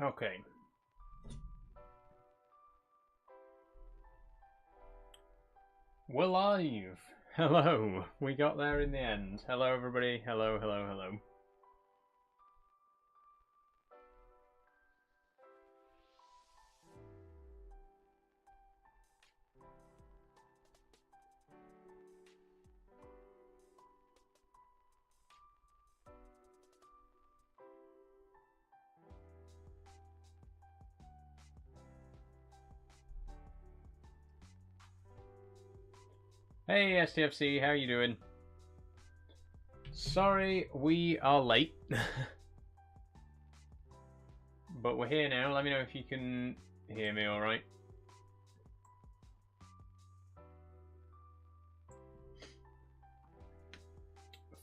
Okay. We're live. Hello. We got there in the end. Hello, everybody. Hello, hello, hello. Hey, STFC, how you doing? Sorry, we are late. But we're here now. Let me know if you can hear me alright.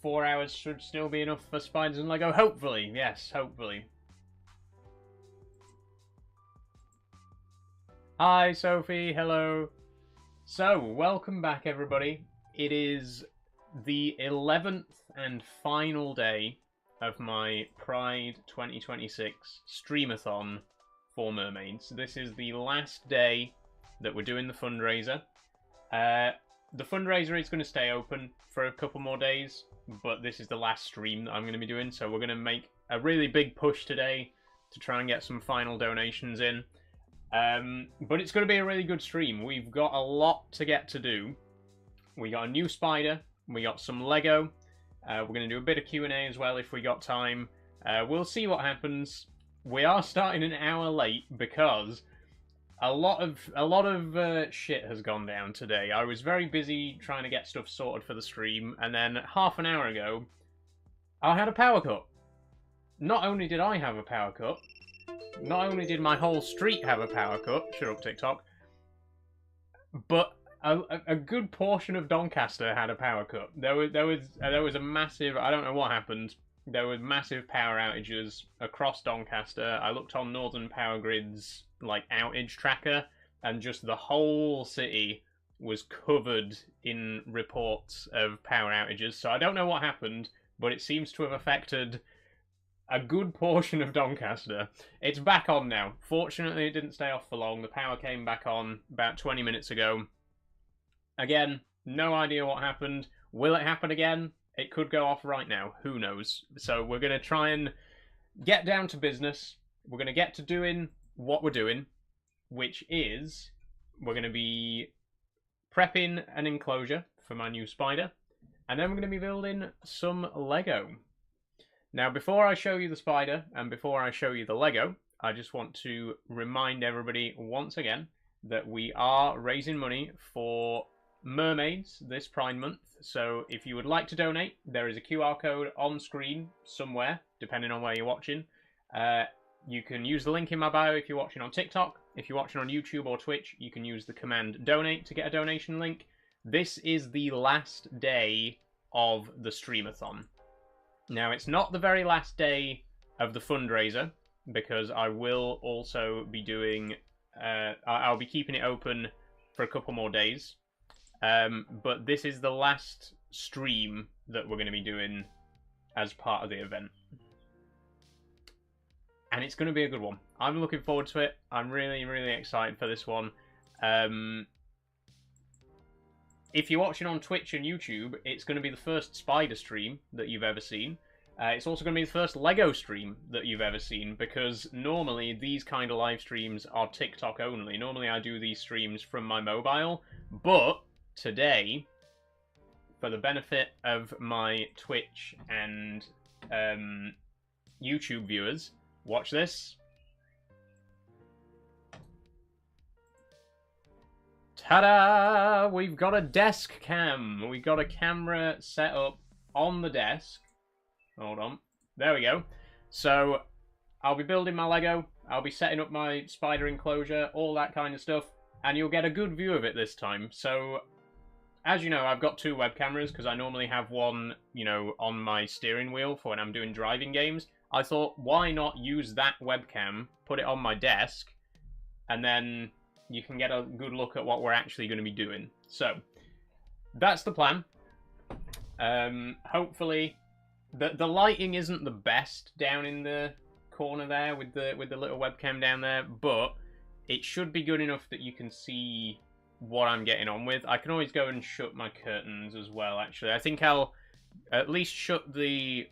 Four hours should still be enough for spiders and Lego. Hopefully, yes, hopefully. Hi, Sophie. Hello. So, welcome back, everybody. It is the 11th and final day of my Pride 2026 streamathon for Mermaids. This is the last day that we're doing the fundraiser. The fundraiser is going to stay open for a couple more days, but this is the last stream that I'm going to be doing, so we're going to make a really big push today to try and get some final donations in. But it's going to be a really good stream. We've got a lot to get to do. We got a new spider. We got some Lego. We're going to do a bit of Q&A as well if we got time. We'll see what happens. We are starting an hour late because a lot of shit has gone down today. I was very busy trying to get stuff sorted for the stream, and then half an hour ago, I had a power cut. Not only did I have a power cut, not only did my whole street have a power cut, shut up TikTok, but a good portion of Doncaster had a power cut. There was a massive, I don't know what happened, there were massive power outages across Doncaster. I looked on Northern Power Grid's like outage tracker, and just the whole city was covered in reports of power outages. So I don't know what happened, but it seems to have affected a good portion of Doncaster. It's back on now. Fortunately, it didn't stay off for long. The power came back on about 20 minutes ago. Again, no idea what happened. Will it happen again? It could go off right now. Who knows? So we're going to try and get down to business. We're going to get to doing what we're doing, which is we're going to be prepping an enclosure for my new spider, and then we're going to be building some Lego. Now, before I show you the spider and before I show you the Lego, I just want to remind everybody once again that we are raising money for Mermaids this Pride Month. So if you would like to donate, there is a QR code on screen somewhere, depending on where you're watching. You can use the link in my bio if you're watching on TikTok. If you're watching on YouTube or Twitch, you can use the command donate to get a donation link. This is the last day of the streamathon. Now, it's not the very last day of the fundraiser, because I will also be doing, I'll be keeping it open for a couple more days. But this is the last stream that we're going to be doing as part of the event. And it's going to be a good one. I'm looking forward to it. I'm really, really excited for this one. If you're watching on Twitch and YouTube, it's going to be the first spider stream that you've ever seen. It's also going to be the first Lego stream that you've ever seen, because normally these kind of live streams are TikTok only. Normally I do these streams from my mobile, but today, for the benefit of my Twitch and YouTube viewers, watch this. Ta-da! We've got a desk cam. We've got a camera set up on the desk. Hold on. There we go. So, I'll be building my Lego. I'll be setting up my spider enclosure, all that kind of stuff. And you'll get a good view of it this time. So, as you know, I've got two web cameras, because I normally have one, you know, on my steering wheel for when I'm doing driving games. I thought, why not use that webcam, put it on my desk, and then you can get a good look at what we're actually going to be doing. So, that's the plan. Hopefully, the lighting isn't the best down in the corner there with the little webcam down there, but it should be good enough that you can see what I'm getting on with. I can always go and shut my curtains as well, actually. I think I'll at least shut the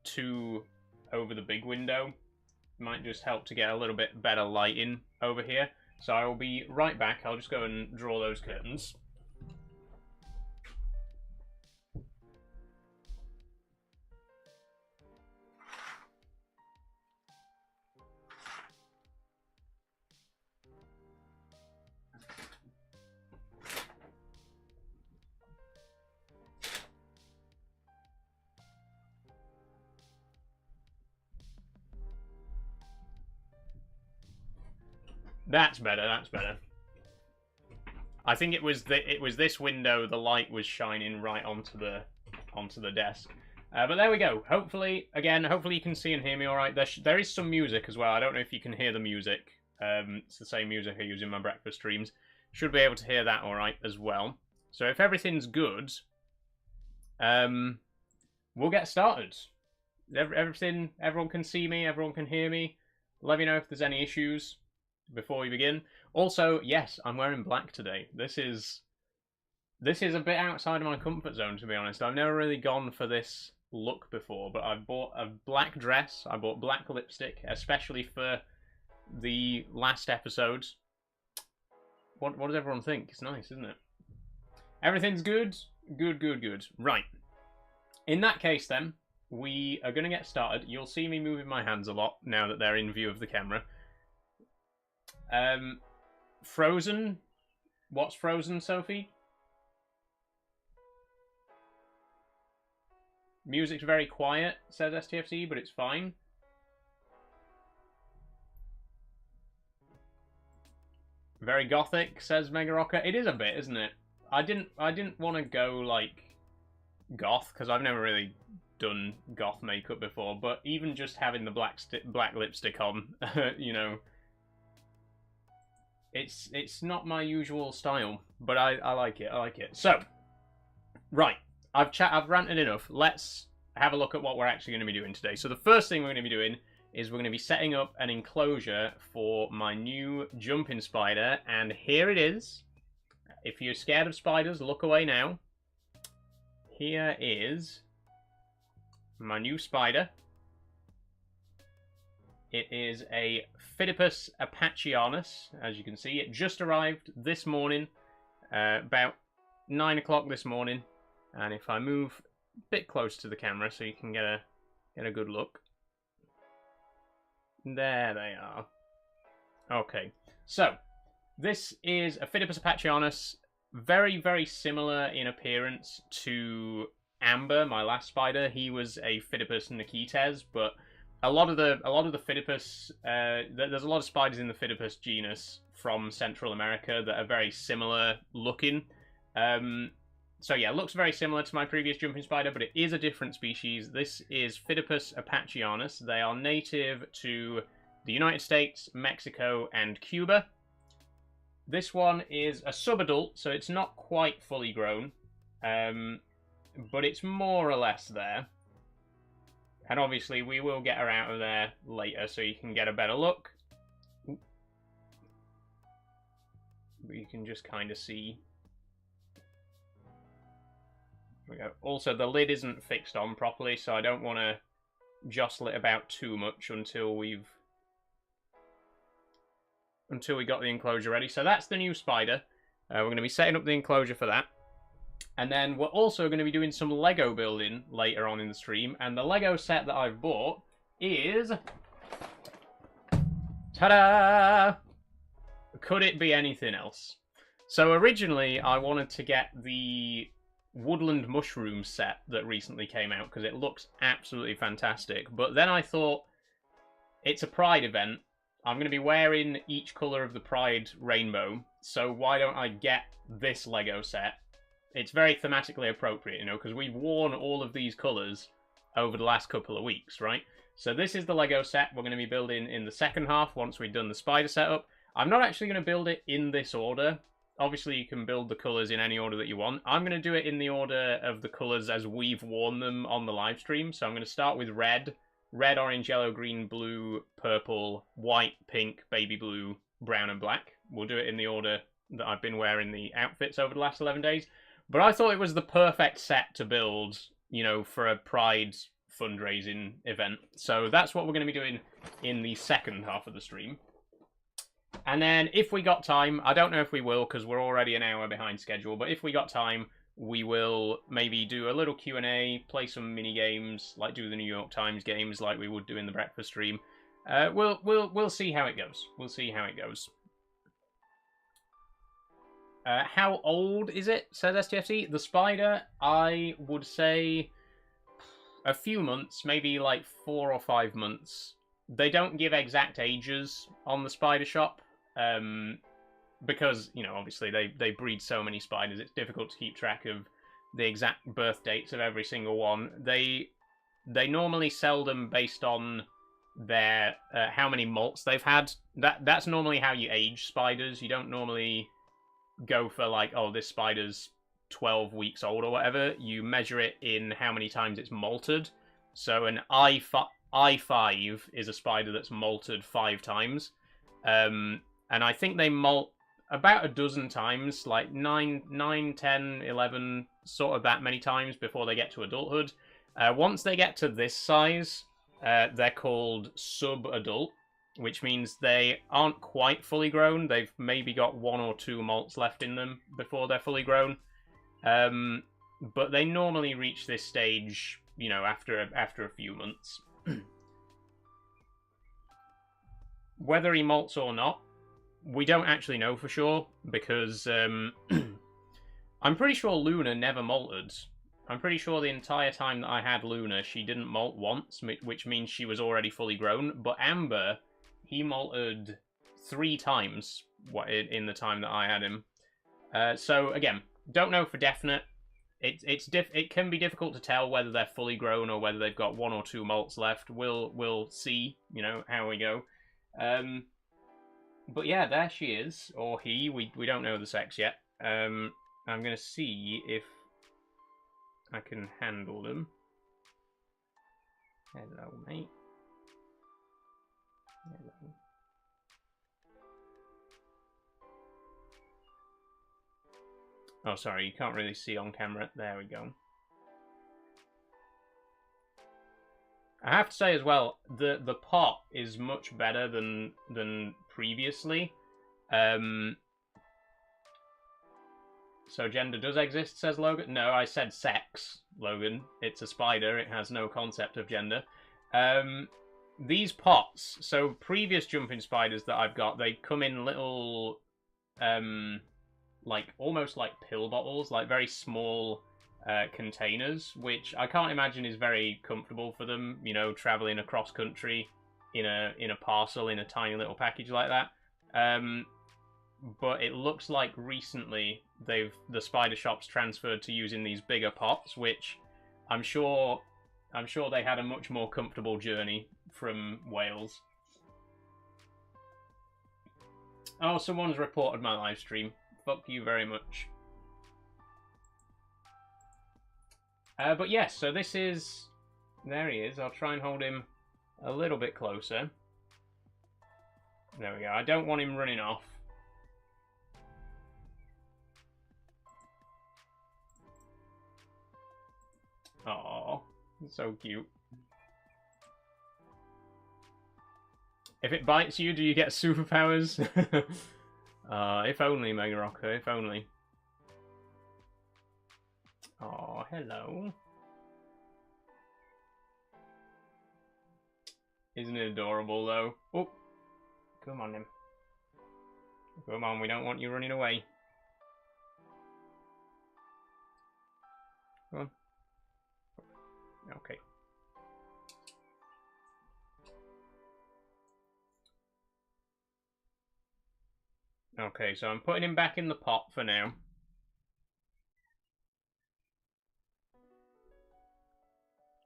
two over the big window. Might just help to get a little bit better lighting over here. So I will be right back. I'll just go and draw those curtains. That's better, that's better. I think it was this window, the light was shining right onto the desk. But there we go. Hopefully you can see and hear me all right. There is some music as well. I don't know if you can hear the music. It's the same music I use in my breakfast streams. Should be able to hear that all right as well. So if everything's good, we'll get started. Everyone can see me, everyone can hear me. Let me know if there's any issues before we begin. Also, yes, I'm wearing black today. This is a bit outside of my comfort zone, to be honest. I've never really gone for this look before, but I've bought a black dress, I bought black lipstick, especially for the last episode. What does everyone think? It's nice, isn't it? Everything's good? Good. Right. In that case, then, we are going to get started. You'll see me moving my hands a lot now that they're in view of the camera. Frozen? What's frozen, Sophie? Music's very quiet, says STFC, but it's fine. Very gothic, says Mega Rocker. It is a bit, isn't it? I didn't want to go like goth because I've never really done goth makeup before. But even just having the black lipstick on, you know, it's not my usual style, but I like it. I like it. So, right, I've ranted enough. Let's have a look at what we're actually going to be doing today. So the first thing we're going to be doing is we're going to be setting up an enclosure for my new jumping spider, and here it is. If you're scared of spiders, look away now. Here is my new spider. It is a phidippus apacheanus, as you can see. It just arrived this morning, about 9 o'clock this morning. And if I move a bit closer to the camera so you can get a good look. There they are. Okay, so this is a phidippus apacheanus, very, very similar in appearance to Amber, my last spider. He was a phidippus nikites, but a lot of the phidippus, there's a lot of spiders in the phidippus genus from Central America that are very similar looking. So yeah, it looks very similar to my previous jumping spider, but it is a different species. This is phidippus apacheanus. They are native to the United States, Mexico, and Cuba. This one is a subadult, so it's not quite fully grown, but it's more or less there. And obviously we will get her out of there later so you can get a better look. But you can just kind of see. There we go. Also, the lid isn't fixed on properly, so I don't want to jostle it about too much until we got the enclosure ready. So that's the new spider. We're going to be setting up the enclosure for that. And then we're also going to be doing some Lego building later on in the stream. And the Lego set that I've bought is... ta-da! Could it be anything else? So originally I wanted to get the woodland mushroom set that recently came out because it looks absolutely fantastic. But then I thought, it's a Pride event. I'm going to be wearing each colour of the Pride rainbow. So why don't I get this Lego set? It's very thematically appropriate, you know, because we've worn all of these colours over the last couple of weeks, right? So this is the Lego set we're going to be building in the second half once we've done the spider setup. I'm not actually going to build it in this order. Obviously, you can build the colours in any order that you want. I'm going to do it in the order of the colours as we've worn them on the live stream. So I'm going to start with red, red, orange, yellow, green, blue, purple, white, pink, baby blue, brown, and black. We'll do it in the order that I've been wearing the outfits over the last 11 days. But I thought it was the perfect set to build, you know, for a Pride fundraising event. So that's what we're going to be doing in the second half of the stream. And then if we got time, I don't know if we will because we're already an hour behind schedule, but if we got time, we will maybe do a little Q&A, play some mini games, like do the New York Times games like we would do in the breakfast stream. We'll see how it goes. We'll see how it goes. How old is it? Says STFC. The spider, I would say a few months, maybe like 4 or 5 months. They don't give exact ages on the spider shop, because, you know, obviously they breed so many spiders, it's difficult to keep track of the exact birth dates of every single one. They normally sell them based on their how many molts they've had. That's normally how you age spiders. You don't normally go for like, oh, this spider's 12 weeks old or whatever. You measure it in how many times it's molted. So an I5 is a spider that's molted 5 times. And I think they molt about a dozen times, like 9, 10, 11, sort of that many times before they get to adulthood. Once they get to this size, they're called sub-adult, which means they aren't quite fully grown. They've maybe got 1 or 2 molts left in them before they're fully grown. But they normally reach this stage, you know, after a few months. Whether he molts or not, we don't actually know for sure, because I'm pretty sure Luna never molted. I'm pretty sure the entire time that I had Luna, she didn't molt once, which means she was already fully grown. But Amber, he molted 3 times in the time that I had him. So again, don't know for definite. It can be difficult to tell whether they're fully grown or whether they've got 1 or 2 molts left. We'll see, you know, how we go. But yeah, there she is, or he. We don't know the sex yet. I'm gonna see if I can handle them. Hello, mate. Hello. Oh, sorry, you can't really see on camera. There we go. I have to say as well, the pot is much better than previously. So gender does exist, says Logan. No, I said sex, Logan. It's a spider. It has no concept of gender. These pots, so previous jumping spiders that I've got, they come in little, like almost like pill bottles, like very small containers, which I can't imagine is very comfortable for them, you know, traveling across country in a parcel in a tiny little package like that. But it looks like recently the spider shops transferred to using these bigger pots, which I'm sure they had a much more comfortable journey from Wales. Oh, someone's reported my live stream. Fuck you very much. But yes, so this is... There he is. I'll try and hold him a little bit closer. There we go. I don't want him running off. Aww, so cute. If it bites you, do you get superpowers? If only, Mega Rocker, if only. Oh, hello. Isn't it adorable, though? Oh, come on, then. Come on, we don't want you running away. Come on. Okay. Okay, so I'm putting him back in the pot for now.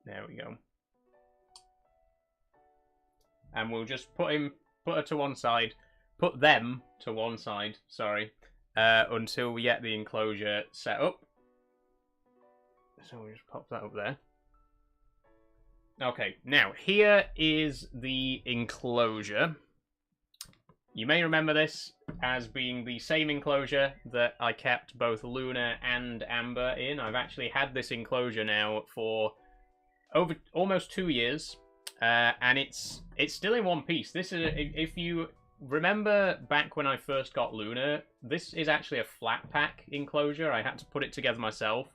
There we go. And we'll just put her to one side. Put them to one side, sorry. Until we get the enclosure set up. So we'll just pop that up there. Okay, now here is the enclosure. You may remember this as being the same enclosure that I kept both Luna and Amber in. I've actually had this enclosure now for over almost 2 years, and it's still in one piece. This is, if you remember back when I first got Luna, this is actually a flat pack enclosure. I had to put it together myself.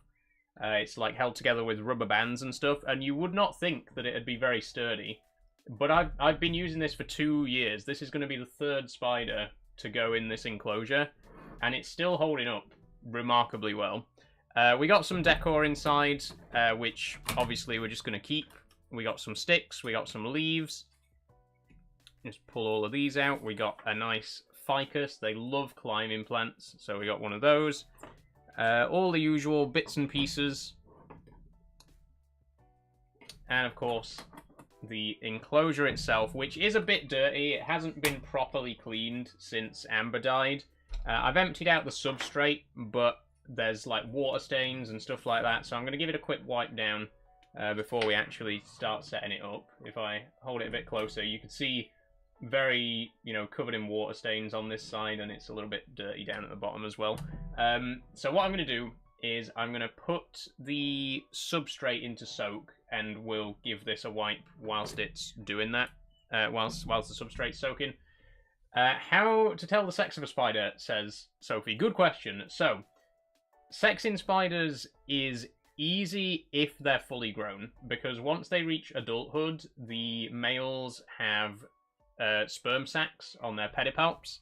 It's like held together with rubber bands and stuff, and you would not think that it'd be very sturdy. But I've been using this for 2 years. This is going to be the third spider to go in this enclosure, and it's still holding up remarkably well. We got some decor inside, which obviously we're just going to keep. We got some sticks, we got some leaves. Just pull all of these out. We got a nice ficus. They love climbing plants, so we got one of those. All the usual bits and pieces. And of course, the enclosure itself, which is a bit dirty. It hasn't been properly cleaned since Amber died. I've emptied out the substrate, but there's like water stains and stuff like that, so I'm going to give it a quick wipe down before we actually start setting it up. If I hold it a bit closer, you can see very, covered in water stains on this side, and it's a little bit dirty down at the bottom as well. So what I'm going to do is I'm going to put the substrate into soak, and we'll give this a wipe whilst it's doing that, whilst the substrate's soaking. How to tell the sex of a spider, says Sophie. Good question. So, sexing spiders is easy if they're fully grown, because once they reach adulthood, the males have sperm sacs on their pedipalps.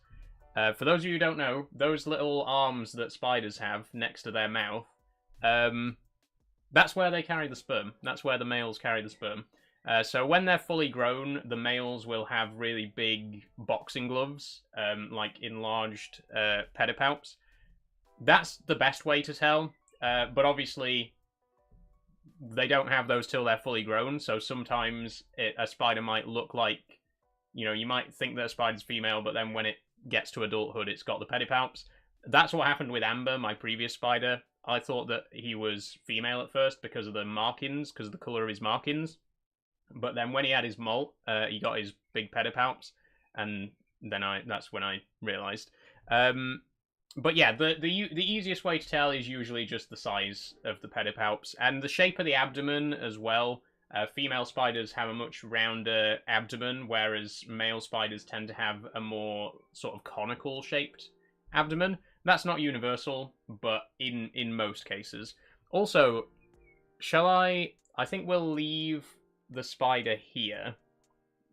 For those of you who don't know, those little arms that spiders have next to their mouth, that's where they carry the sperm. That's where the males carry the sperm. So when they're fully grown, the males will have really big boxing gloves, like enlarged pedipalps. That's the best way to tell, but obviously they don't have those till they're fully grown, so sometimes a spider might look like, you might think that a spider's female, but then when it gets to adulthood, it's got the pedipalps. That's what happened with Amber, my previous spider. I thought that he was female at first because of the markings, because of the colour of his markings. But then when he had his molt, he got his big pedipalps, and then that's when I realised. But yeah, the easiest way to tell is usually just the size of the pedipalps and the shape of the abdomen as well. Female spiders have a much rounder abdomen, whereas male spiders tend to have a more sort of conical shaped abdomen. That's not universal, but in most cases. Also, I think we'll leave the spider here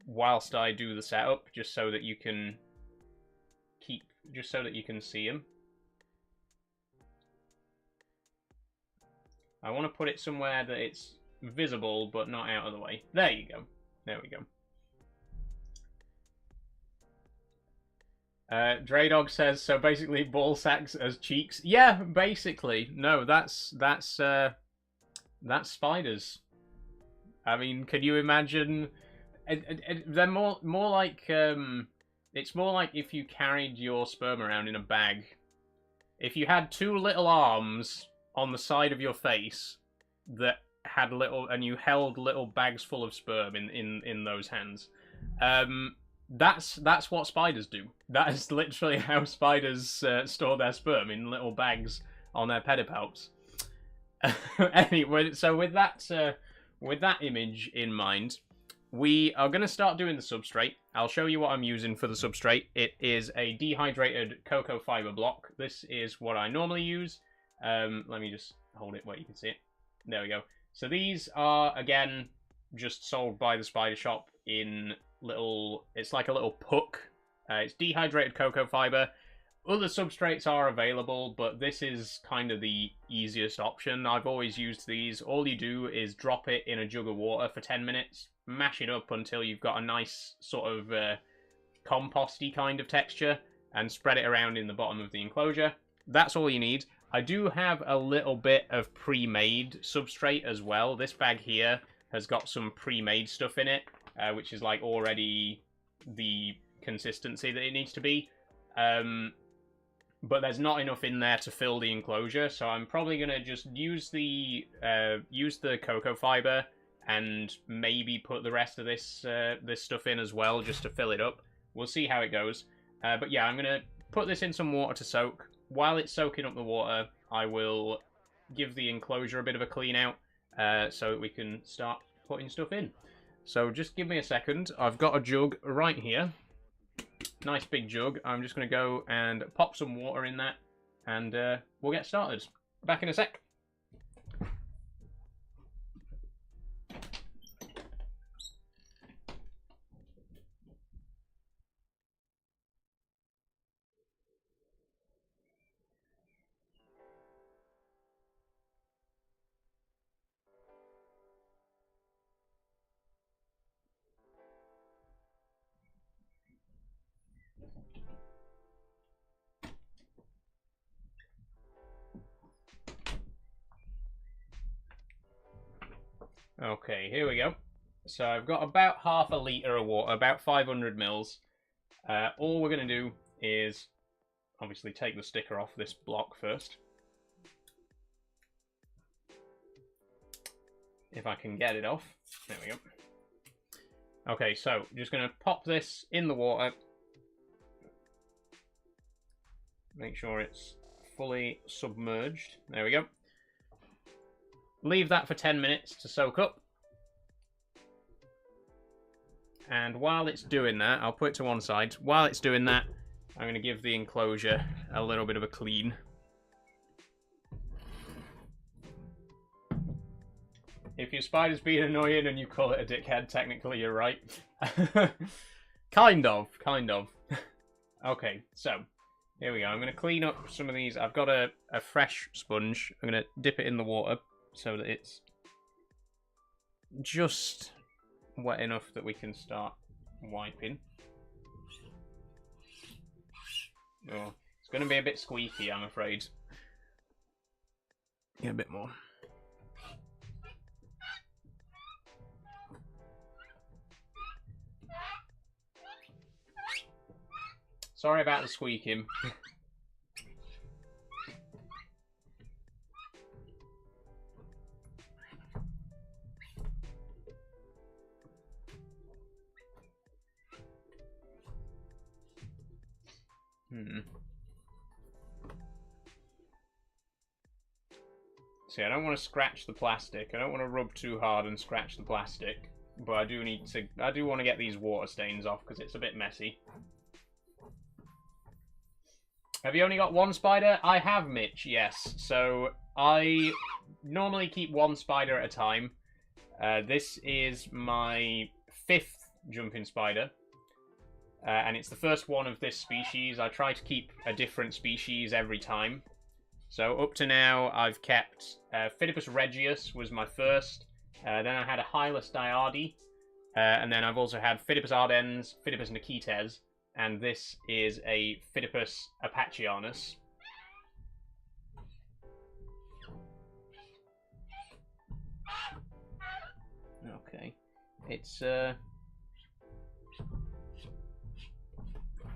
whilst I do the setup, just so that you can see him. I want to put it somewhere that it's visible but not out of the way. There you go. There we go. Draydog says, so basically ball sacks as cheeks. Yeah, basically. No, that's spiders. I mean, can you imagine? They're more like it's more like if you carried your sperm around in a bag. If you had two little arms on the side of your face that had little, and you held little bags full of sperm in those hands. That's what spiders do. That is literally how spiders store their sperm, in little bags on their pedipalps. Anyway, so with that image in mind, we are going to start doing the substrate. I'll show you what I'm using for the substrate. It is a dehydrated cocoa fiber block. This is what I normally use. Let me just hold it where you can see it. There we go. So these are, again, just sold by the spider shop in little, it's like a little puck. It's dehydrated cocoa fiber. Other substrates are available, but this is kind of the easiest option. I've always used these. All you do is drop it in a jug of water for 10 minutes, mash it up until you've got a nice sort of composty kind of texture, and spread it around in the bottom of the enclosure. That's all you need. I do have a little bit of pre-made substrate as well. This bag here has got some pre-made stuff in it, which is like already the consistency that it needs to be. But there's not enough in there to fill the enclosure, so I'm probably going to just use the cocoa fiber and maybe put the rest of this this stuff in as well, just to fill it up. We'll see how it goes. But yeah, I'm going to put this in some water to soak. While it's soaking up the water, I will give the enclosure a bit of a clean out so that we can start putting stuff in. So just give me a second. I've got a jug right here. Nice big jug. I'm just going to go and pop some water in that, and we'll get started. Back in a sec. Okay, here we go. So I've got about half a litre of water, about 500 mils. All we're going to do is obviously take the sticker off this block first. If I can get it off. There we go. Okay, so just going to pop this in the water. Make sure it's fully submerged. There we go. Leave that for 10 minutes to soak up. And while it's doing that, I'll put it to one side. While it's doing that, I'm going to give the enclosure a little bit of a clean. If your spider's being annoying and you call it a dickhead, technically you're right. Kind of. Okay, so here we go. I'm going to clean up some of these. I've got a fresh sponge. I'm going to dip it in the water so that it's just wet enough that we can start wiping. Oh, it's going to be a bit squeaky, I'm afraid. Get a bit more. Sorry about the squeaking. See, I don't want to scratch the plastic. I don't want to rub too hard and scratch the plastic. But I do want to get these water stains off because it's a bit messy. Have you only got one spider? I have, Mitch, yes. So I normally keep one spider at a time. This is my 5th jumping spider. And it's the first one of this species. I try to keep a different species every time. So up to now, I've kept Phidippus regius was my first. Then I had a Hylas diardi. And then I've also had Phidippus ardens, Phidippus nikites. And this is a Phidippus apacheanus. Okay. It's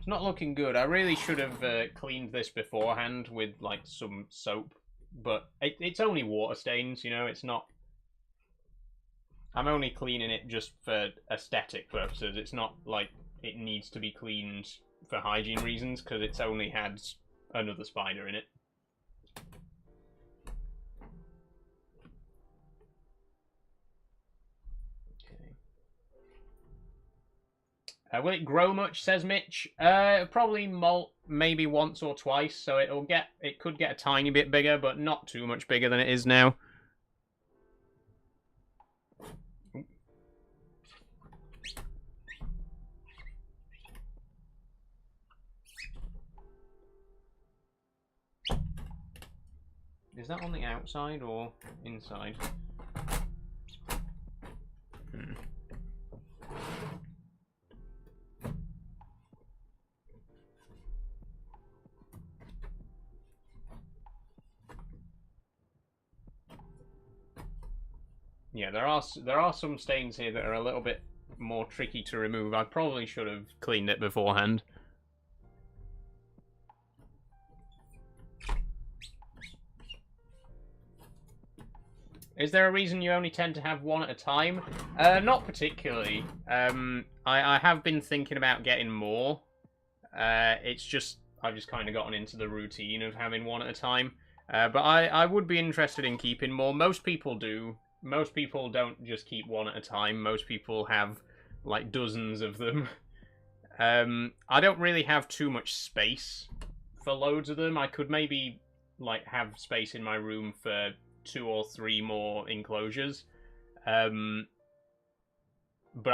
not looking good. I really should have cleaned this beforehand with like some soap, but it's only water stains, you know, it's not... I'm only cleaning it just for aesthetic purposes. It's not like it needs to be cleaned for hygiene reasons, because it's only had another spider in it. Will it grow much, says Mitch? Probably molt maybe once or twice, so it could get a tiny bit bigger, but not too much bigger than it is now. Is that on the outside or inside? Yeah, there are some stains here that are a little bit more tricky to remove. I probably should have cleaned it beforehand. Is there a reason you only tend to have one at a time? Not particularly. I have been thinking about getting more. It's just, I've just kind of gotten into the routine of having one at a time. But I would be interested in keeping more. Most people do. Most people don't just keep one at a time. Most people have, like, dozens of them. I don't really have too much space for loads of them. I could maybe, like, have space in my room for 2 or 3 more enclosures. But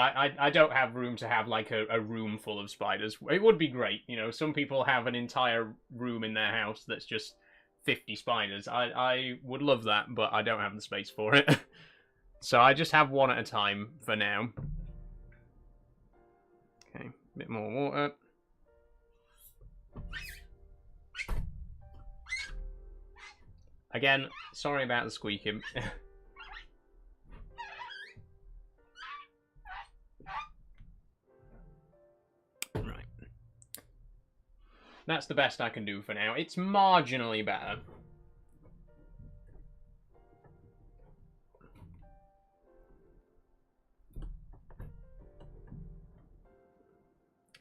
I don't have room to have, like, a room full of spiders. It would be great, you know. Some people have an entire room in their house that's just 50 spiders. I would love that, but I don't have the space for it. So I just have one at a time for now. Okay, a bit more water. Again, sorry about the squeaking. Right. That's the best I can do for now. It's marginally better.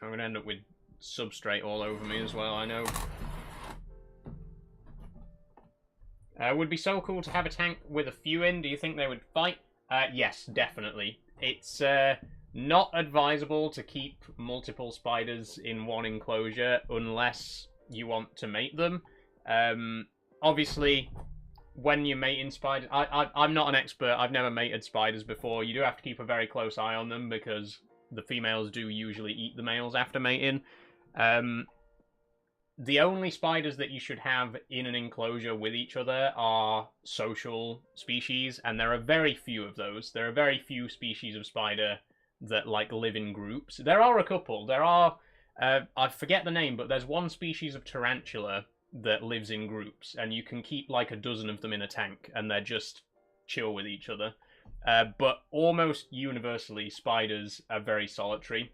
I'm going to end up with substrate all over me as well, I know. Would be so cool to have a tank with a few in. Do you think they would fight? Yes, definitely. It's not advisable to keep multiple spiders in one enclosure unless you want to mate them. Obviously, when you're mating spiders... I'm not an expert. I've never mated spiders before. You do have to keep a very close eye on them because the females do usually eat the males after mating. The only spiders that you should have in an enclosure with each other are social species, and there are very few of those. There are very few species of spider that, like, live in groups. There are a couple. There are, I forget the name, but there's one species of tarantula that lives in groups, and you can keep, like, a dozen of them in a tank, and they're just chill with each other. But almost universally, spiders are very solitary.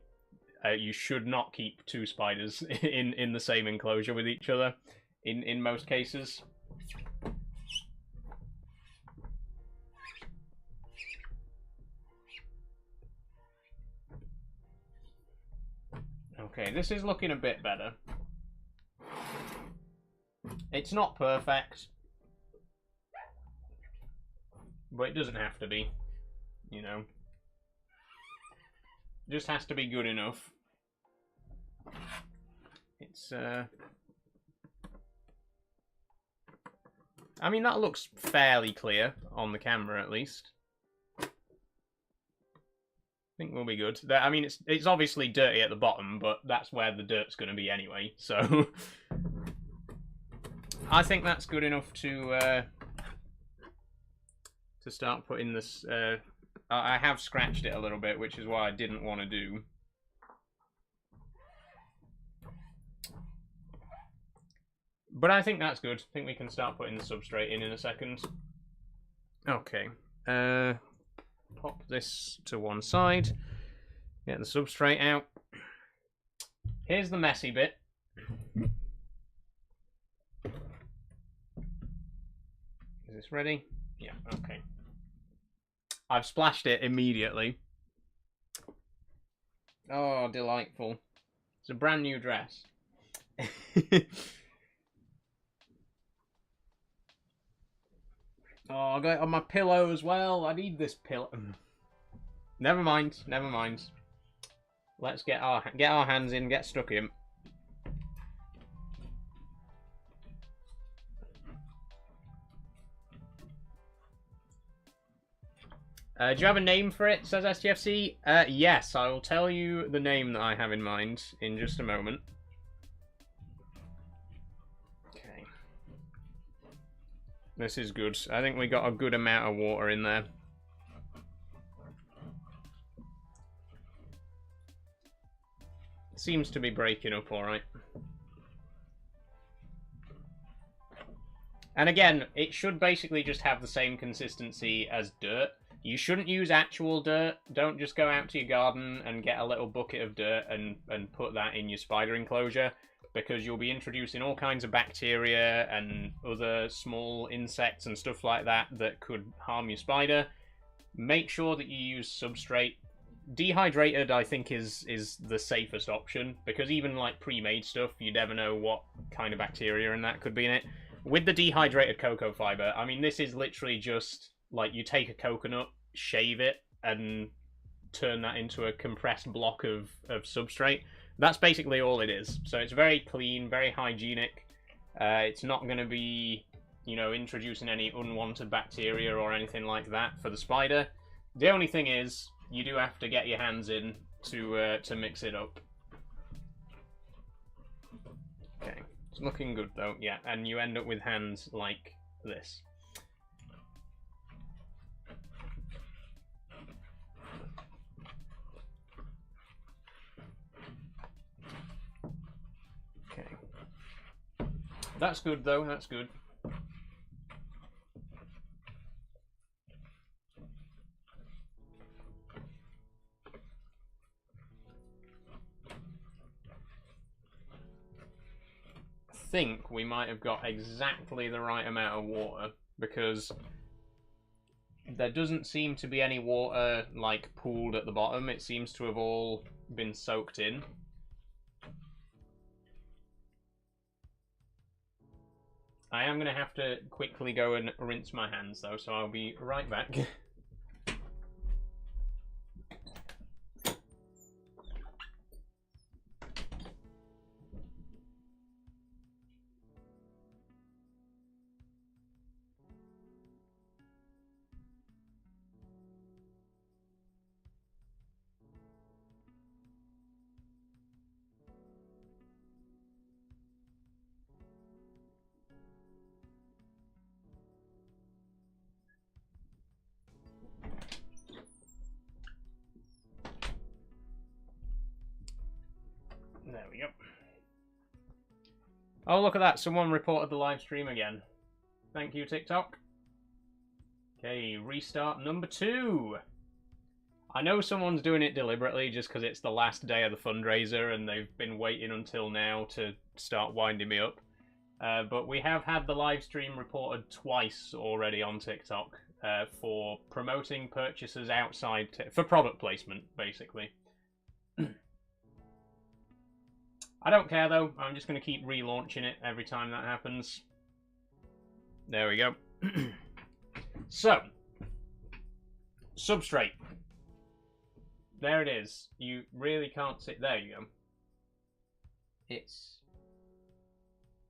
You should not keep 2 spiders in the same enclosure with each other, in most cases. Okay, this is looking a bit better. It's not perfect, but it doesn't have to be, you know. Just has to be good enough. It's I mean, that looks fairly clear on the camera, at least. I think we'll be good. I mean, it's obviously dirty at the bottom, but that's where the dirt's going to be anyway, so... I think that's good enough to start putting this... I have scratched it a little bit, which is what I didn't want to do. But I think that's good. I think we can start putting the substrate in a second. Okay. Pop this to one side. Get the substrate out. Here's the messy bit. Is this ready? Yeah, okay. I've splashed it immediately. Oh, delightful. It's a brand new dress. Oh, I got it on my pillow as well. I need this pillow. Never mind, never mind. Let's get our hands in, get stuck in. Do you have a name for it, says STFC? Yes, I will tell you the name that I have in mind in just a moment. Okay. This is good. I think we got a good amount of water in there. Seems to be breaking up alright. And again, it should basically just have the same consistency as dirt. You shouldn't use actual dirt. Don't just go out to your garden and get a little bucket of dirt and put that in your spider enclosure. because you'll be introducing all kinds of bacteria and other small insects and stuff like that that could harm your spider. Make sure that you use substrate. Dehydrated, I think, is the safest option, because even like pre-made stuff, you never know what kind of bacteria and that could be in it. With the dehydrated cocoa fiber, I mean, this is literally just like you take a coconut, shave it, and turn that into a compressed block of substrate. That's basically all it is. So it's very clean, very hygienic. It's not going to be, you know, introducing any unwanted bacteria or anything like that for the spider. The only thing is, you do have to get your hands in to mix it up. Okay, it's looking good though, yeah, and you end up with hands like this. Okay. That's good though, that's good. Think we might have got exactly the right amount of water, because there doesn't seem to be any water like pooled at the bottom. It seems to have all been soaked in. I am going to have to quickly go and rinse my hands though, so I'll be right back. There we go. Oh, look at that. Someone reported the live stream again. Thank you, TikTok. Okay, restart number 2. I know someone's doing it deliberately just because it's the last day of the fundraiser and they've been waiting until now to start winding me up. But we have had the live stream reported twice already on TikTok for promoting purchases outside, for product placement, basically. I don't care though, I'm just going to keep relaunching it every time that happens. There we go. So, substrate. There it is. You really can't see. There you go.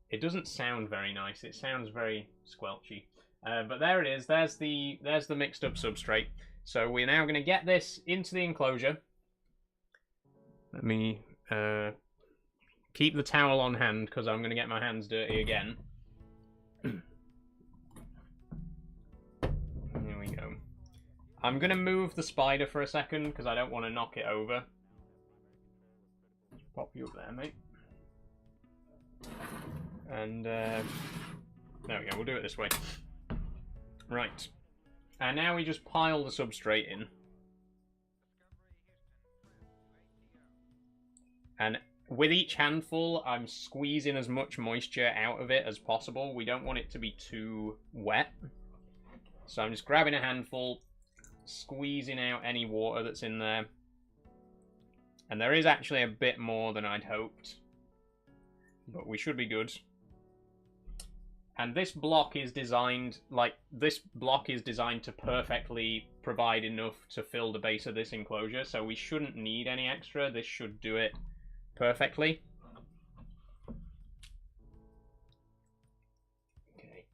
It doesn't sound very nice. It sounds very squelchy. But there it is. There's the mixed up substrate. So we're now going to get this into the enclosure. Let me keep the towel on hand because I'm going to get my hands dirty again. Here we go. I'm going to move the spider for a second because I don't want to knock it over. Pop you up there, mate. And there we go, we'll do it this way. Right. And now we just pile the substrate in. And with each handful, I'm squeezing as much moisture out of it as possible. We don't want it to be too wet. So I'm just grabbing a handful, squeezing out any water that's in there. And there is actually a bit more than I'd hoped. But we should be good. And this block is designed, to perfectly provide enough to fill the base of this enclosure. So we shouldn't need any extra. This should do it perfectly. Okay.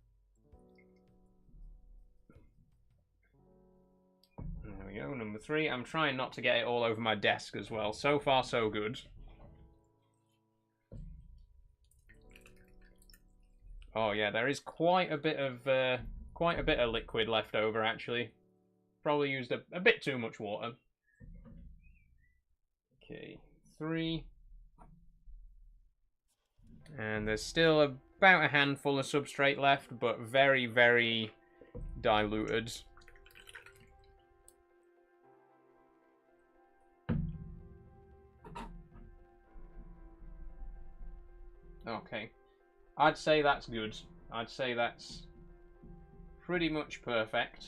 There we go, number 3. I'm trying not to get it all over my desk as well. So far, so good. Oh yeah, there is quite a bit of liquid left over actually. Probably used a bit too much water. Okay, 3. And there's still about a handful of substrate left, but very, very diluted. Okay. I'd say that's good. I'd say that's pretty much perfect.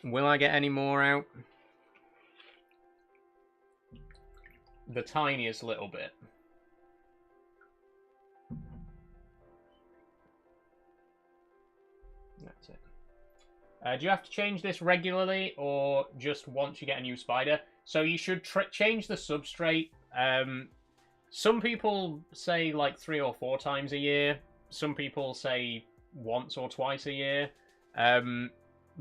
Will I get any more out? The tiniest little bit. That's it. Do you have to change this regularly or just once you get a new spider? So you should change the substrate. Some people say like 3 or 4 times a year. Some people say once or twice a year.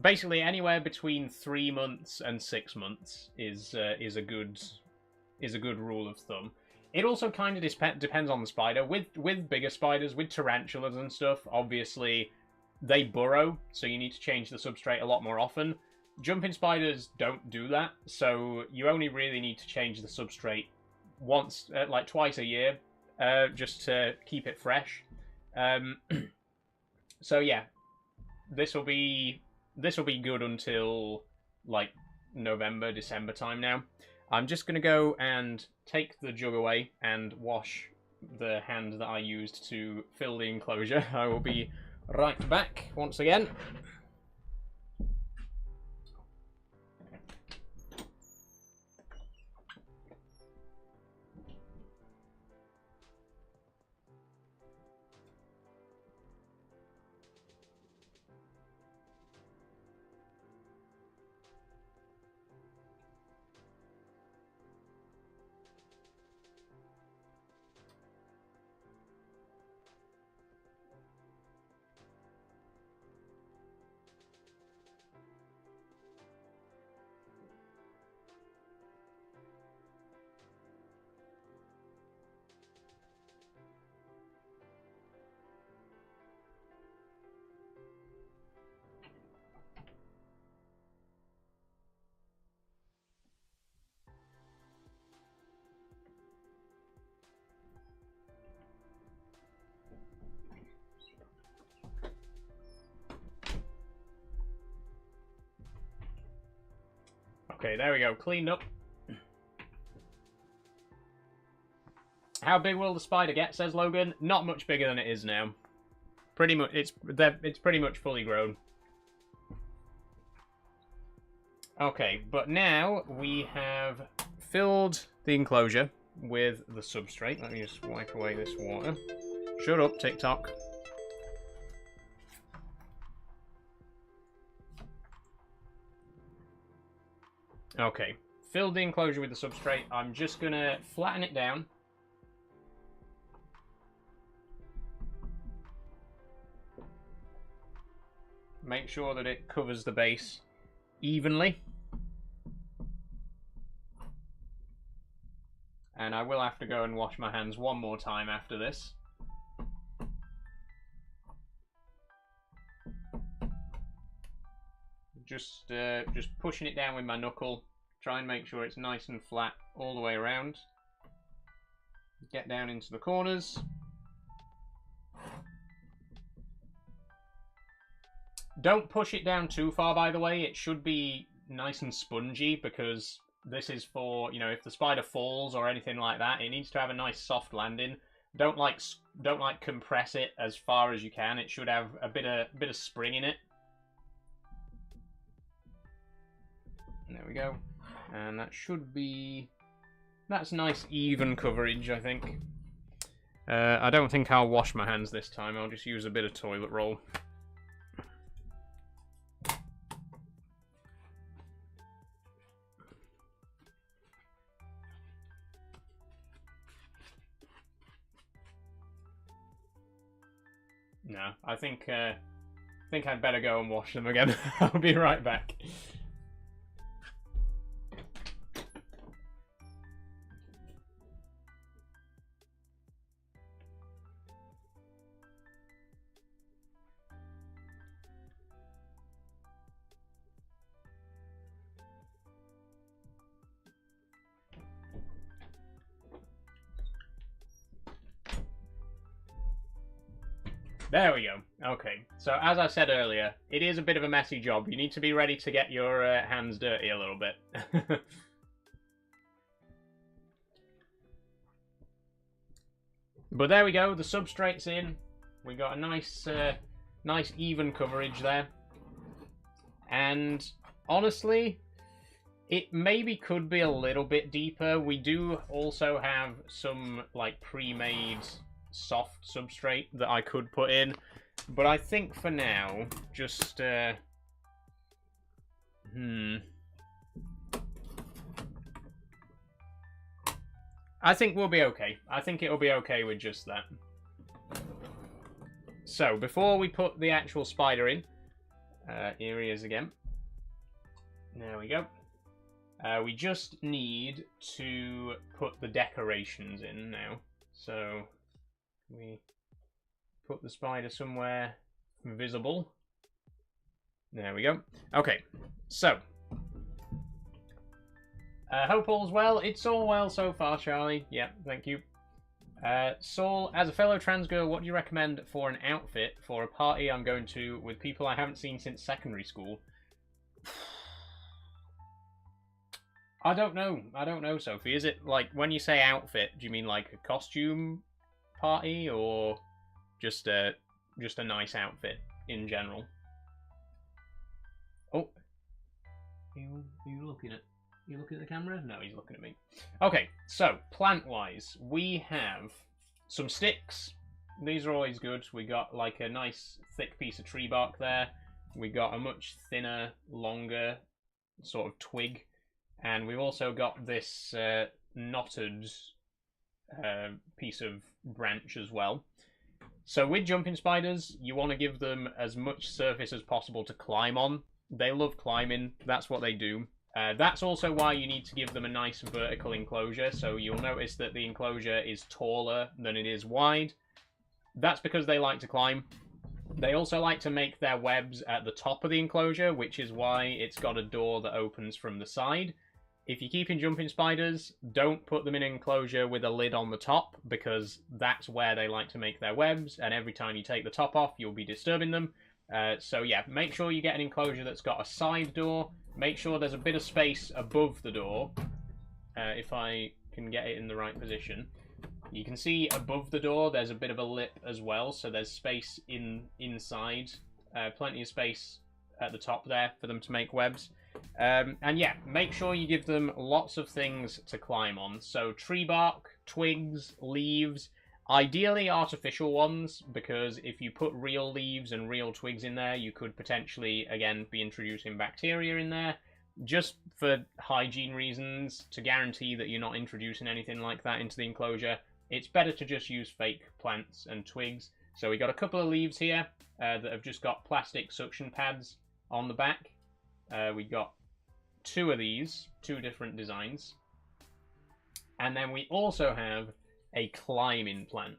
Basically, anywhere between 3 months and 6 months is a good rule of thumb. It also kind of depends on the spider. With bigger spiders, with tarantulas and stuff, obviously they burrow, so you need to change the substrate a lot more often. Jumping spiders don't do that, so you only really need to change the substrate once, like twice a year, just to keep it fresh. So yeah, this will be good until like November, December time now. I'm just gonna go and take the jug away and wash the hand that I used to fill the enclosure. I will be right back once again. Okay, there we go. Cleaned up. How big will the spider get, says Logan? Not much bigger than it is now. Pretty much, it's pretty much fully grown. Okay, but now we have filled the enclosure with the substrate. Let me just wipe away this water. Shut up, TikTok. Okay, filled the enclosure with the substrate. I'm just gonna flatten it down. Make sure that it covers the base evenly. And I will have to go and wash my hands one more time after this. Just pushing it down with my knuckle. Try and make sure it's nice and flat all the way around. Get down into the corners. Don't push it down too far, by the way. It should be nice and spongy because this is for, you know, if the spider falls or anything like that, it needs to have a nice soft landing. Don't compress it as far as you can. It should have a bit of spring in it. There we go. And that should be... That's nice even coverage, I think. I don't think I'll wash my hands this time. I'll just use a bit of toilet roll. No, I think I'd better go and wash them again. I'll be right back. There we go. Okay, so as I said earlier, it is a bit of a messy job. You need to be ready to get your hands dirty a little bit. But there we go, the substrate's in. We got a nice, nice even coverage there. And honestly, it maybe could be a little bit deeper. We do also have some like pre-made soft substrate that I could put in. But I think for now, just I think we'll be okay. I think it'll be okay with just that. So, before we put the actual spider in, here he is again. There we go. We just need to put the decorations in now. So, we put the spider somewhere visible. There we go. Okay, so hope all's well. It's all well so far, Charlie. Yeah, thank you. Saul, as a fellow trans girl, what do you recommend for an outfit for a party I'm going to with people I haven't seen since secondary school? I don't know. I don't know, Sophie. Is it like, when you say outfit, do you mean like a costume party or just a nice outfit in general? Oh, are you looking at? You looking at the camera? No, he's looking at me. Okay, so plant-wise, we have some sticks. These are always good. We got like a nice thick piece of tree bark there. We got a much thinner, longer sort of twig, and we've also got this knotted piece of branch as well. So with jumping spiders, you want to give them as much surface as possible to climb on. They love climbing. That's what they do. That's also why you need to give them a nice vertical enclosure, so you'll notice that the enclosure is taller than it is wide. That's because they like to climb. They also like to make their webs at the top of the enclosure, which is why it's got a door that opens from the side. If you're keeping jumping spiders, don't put them in an enclosure with a lid on the top, because that's where they like to make their webs, and every time you take the top off, you'll be disturbing them. So yeah, make sure you get an enclosure that's got a side door. Make sure there's a bit of space above the door, if I can get it in the right position. You can see above the door there's a bit of a lip as well, so there's space inside, plenty of space at the top there for them to make webs. And yeah, make sure you give them lots of things to climb on. So tree bark, twigs, leaves, ideally artificial ones, because if you put real leaves and real twigs in there, you could potentially, again, be introducing bacteria in there. Just for hygiene reasons, to guarantee that you're not introducing anything like that into the enclosure, it's better to just use fake plants and twigs. So we got a couple of leaves here that have just got plastic suction pads on the back. We got two of these, two different designs. And then we also have a climbing plant.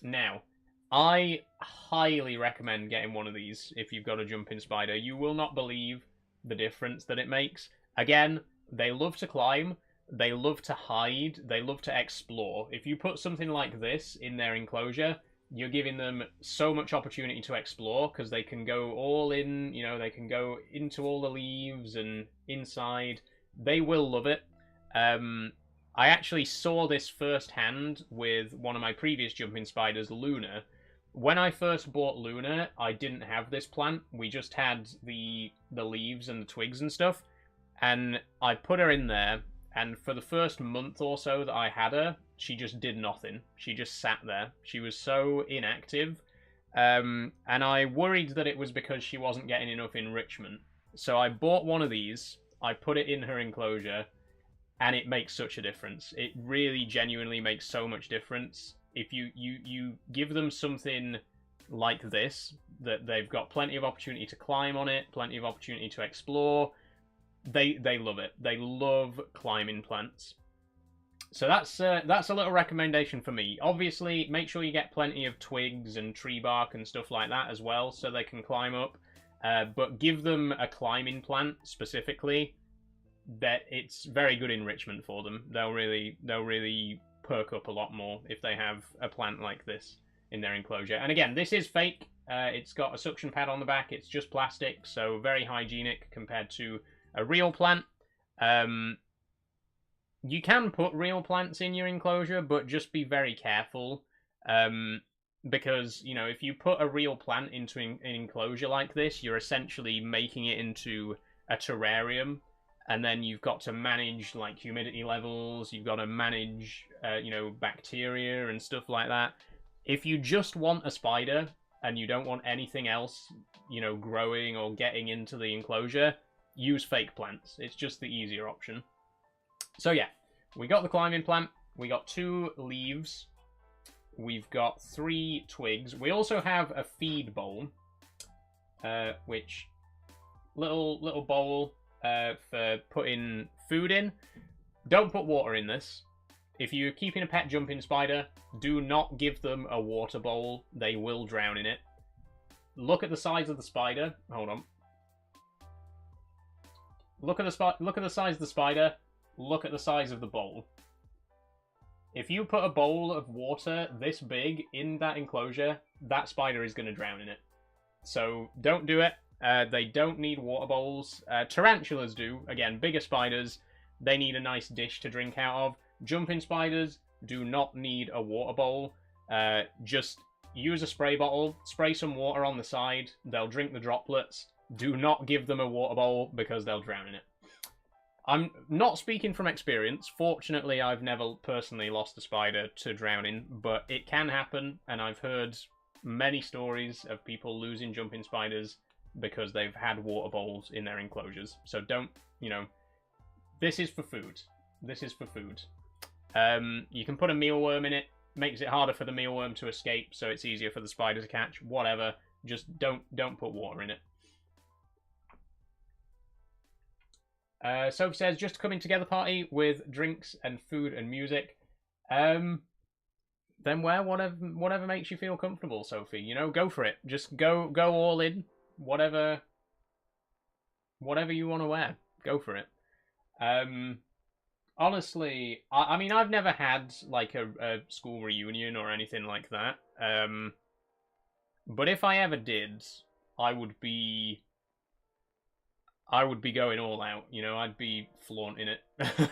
Now, I highly recommend getting one of these if you've got a jumping spider. You will not believe the difference that it makes. Again, they love to climb, they love to hide, they love to explore. If you put something like this in their enclosure, you're giving them so much opportunity to explore, because they can go all in, you know, they can go into all the leaves and inside. They will love it. I actually saw this firsthand with one of my previous jumping spiders, Luna. When I first bought Luna, I didn't have this plant. We just had the leaves and the twigs and stuff. And I put her in there, and for the first month or so that I had her, she just did nothing. She just sat there. She was so inactive. And I worried that it was because she wasn't getting enough enrichment. So I bought one of these, I put it in her enclosure, and it makes such a difference. It really genuinely makes so much difference. If you give them something like this, that they've got plenty of opportunity to climb on it, plenty of opportunity to explore, they love it. They love climbing plants. So that's a little recommendation for me. Obviously, make sure you get plenty of twigs and tree bark and stuff like that as well, so they can climb up. But give them a climbing plant specifically. That it's very good enrichment for them. They'll really perk up a lot more if they have a plant like this in their enclosure. And again, this is fake. It's got a suction pad on the back. It's just plastic, so very hygienic compared to a real plant. You can put real plants in your enclosure, but just be very careful. Because, you know, if you put a real plant into an enclosure like this, you're essentially making it into a terrarium, and then you've got to manage, like, humidity levels, you've got to manage, you know, bacteria and stuff like that. If you just want a spider, and you don't want anything else, you know, growing or getting into the enclosure, use fake plants. It's just the easier option. So yeah, we got the climbing plant, we got 2 leaves, we've got 3 twigs. We also have a feed bowl, which little bowl for putting food in. Don't put water in this. If you're keeping a pet jumping spider, do not give them a water bowl. They will drown in it. Look at the size of the spider. Hold on. Look at the size of the spider. Look at the size of the bowl. If you put a bowl of water this big in that enclosure, that spider is going to drown in it. So don't do it. They don't need water bowls. Tarantulas do. Again, bigger spiders, they need a nice dish to drink out of. Jumping spiders do not need a water bowl. Just use a spray bottle, spray some water on the side, they'll drink the droplets. Do not give them a water bowl because they'll drown in it. I'm not speaking from experience. Fortunately, I've never personally lost a spider to drowning, but it can happen, and I've heard many stories of people losing jumping spiders because they've had water bowls in their enclosures. So don't, you know, this is for food. This is for food. You can put a mealworm in it, makes it harder for the mealworm to escape, so it's easier for the spider to catch. Whatever, just don't put water in it. Sophie says, just a coming together party with drinks and food and music. Then wear whatever makes you feel comfortable, Sophie. You know, go for it. Just go all in. Whatever you want to wear, go for it. Honestly, I mean, I've never had like a school reunion or anything like that. But if I ever did, I would be going all out, you know, I'd be flaunting it.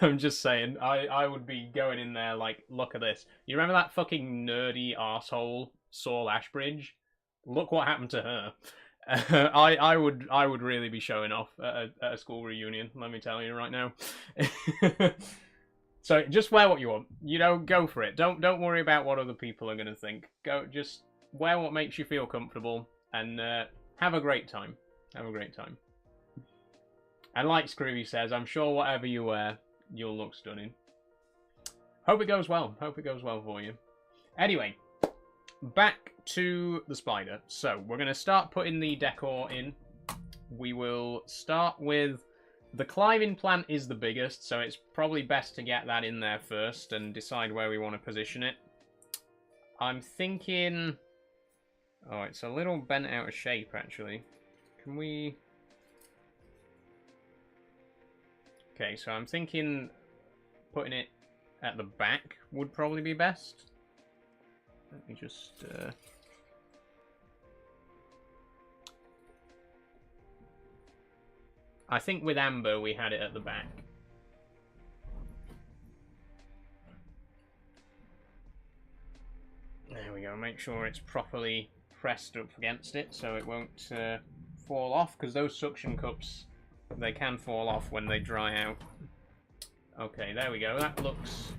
I'm just saying, I would be going in there like, look at this. You remember that fucking nerdy arsehole, Saul Ashbridge? Look what happened to her. I would really be showing off at a school reunion, let me tell you right now. So just wear what you want, you know, go for it. Don't worry about what other people are going to think. Just wear what makes you feel comfortable and have a great time. Have a great time. And like Screwy says, I'm sure whatever you wear, you'll look stunning. Hope it goes well. Hope it goes well for you. Anyway, back to the spider. So, we're going to start putting the decor in. We will start with... The climbing plant is the biggest, so it's probably best to get that in there first and decide where we want to position it. I'm thinking... Oh, it's a little bent out of shape, actually. Can we... Okay, so I'm thinking putting it at the back would probably be best. Let me just... I think with Amber we had it at the back. There we go, make sure it's properly pressed up against it so it won't fall off, because those suction cups, they can fall off when they dry out. Okay, there we go. That looks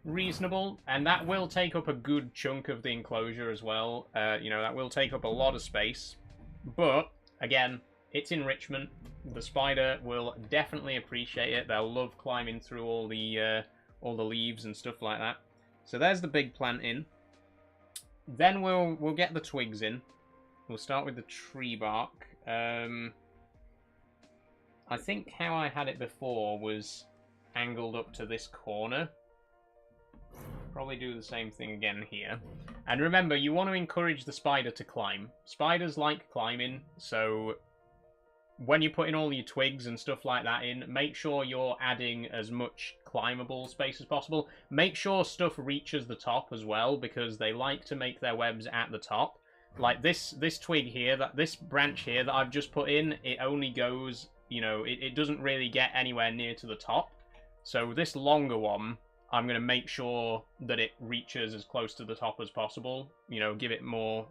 reasonable, and that will take up a good chunk of the enclosure as well. You know, that will take up a lot of space. But, again, it's enrichment. The spider will definitely appreciate it. They'll love climbing through all the leaves and stuff like that. So there's the big plant in. Then we'll get the twigs in. We'll start with the tree bark. I think how I had it before was angled up to this corner. Probably do the same thing again here. And remember, you want to encourage the spider to climb. Spiders like climbing, so when you're putting all your twigs and stuff like that in, make sure you're adding as much climbable space as possible. Make sure stuff reaches the top as well, because they like to make their webs at the top. Like this twig here, this branch here that I've just put in, it only goes... You know, it doesn't really get anywhere near to the top. So this longer one, I'm going to make sure that it reaches as close to the top as possible. You know, give it more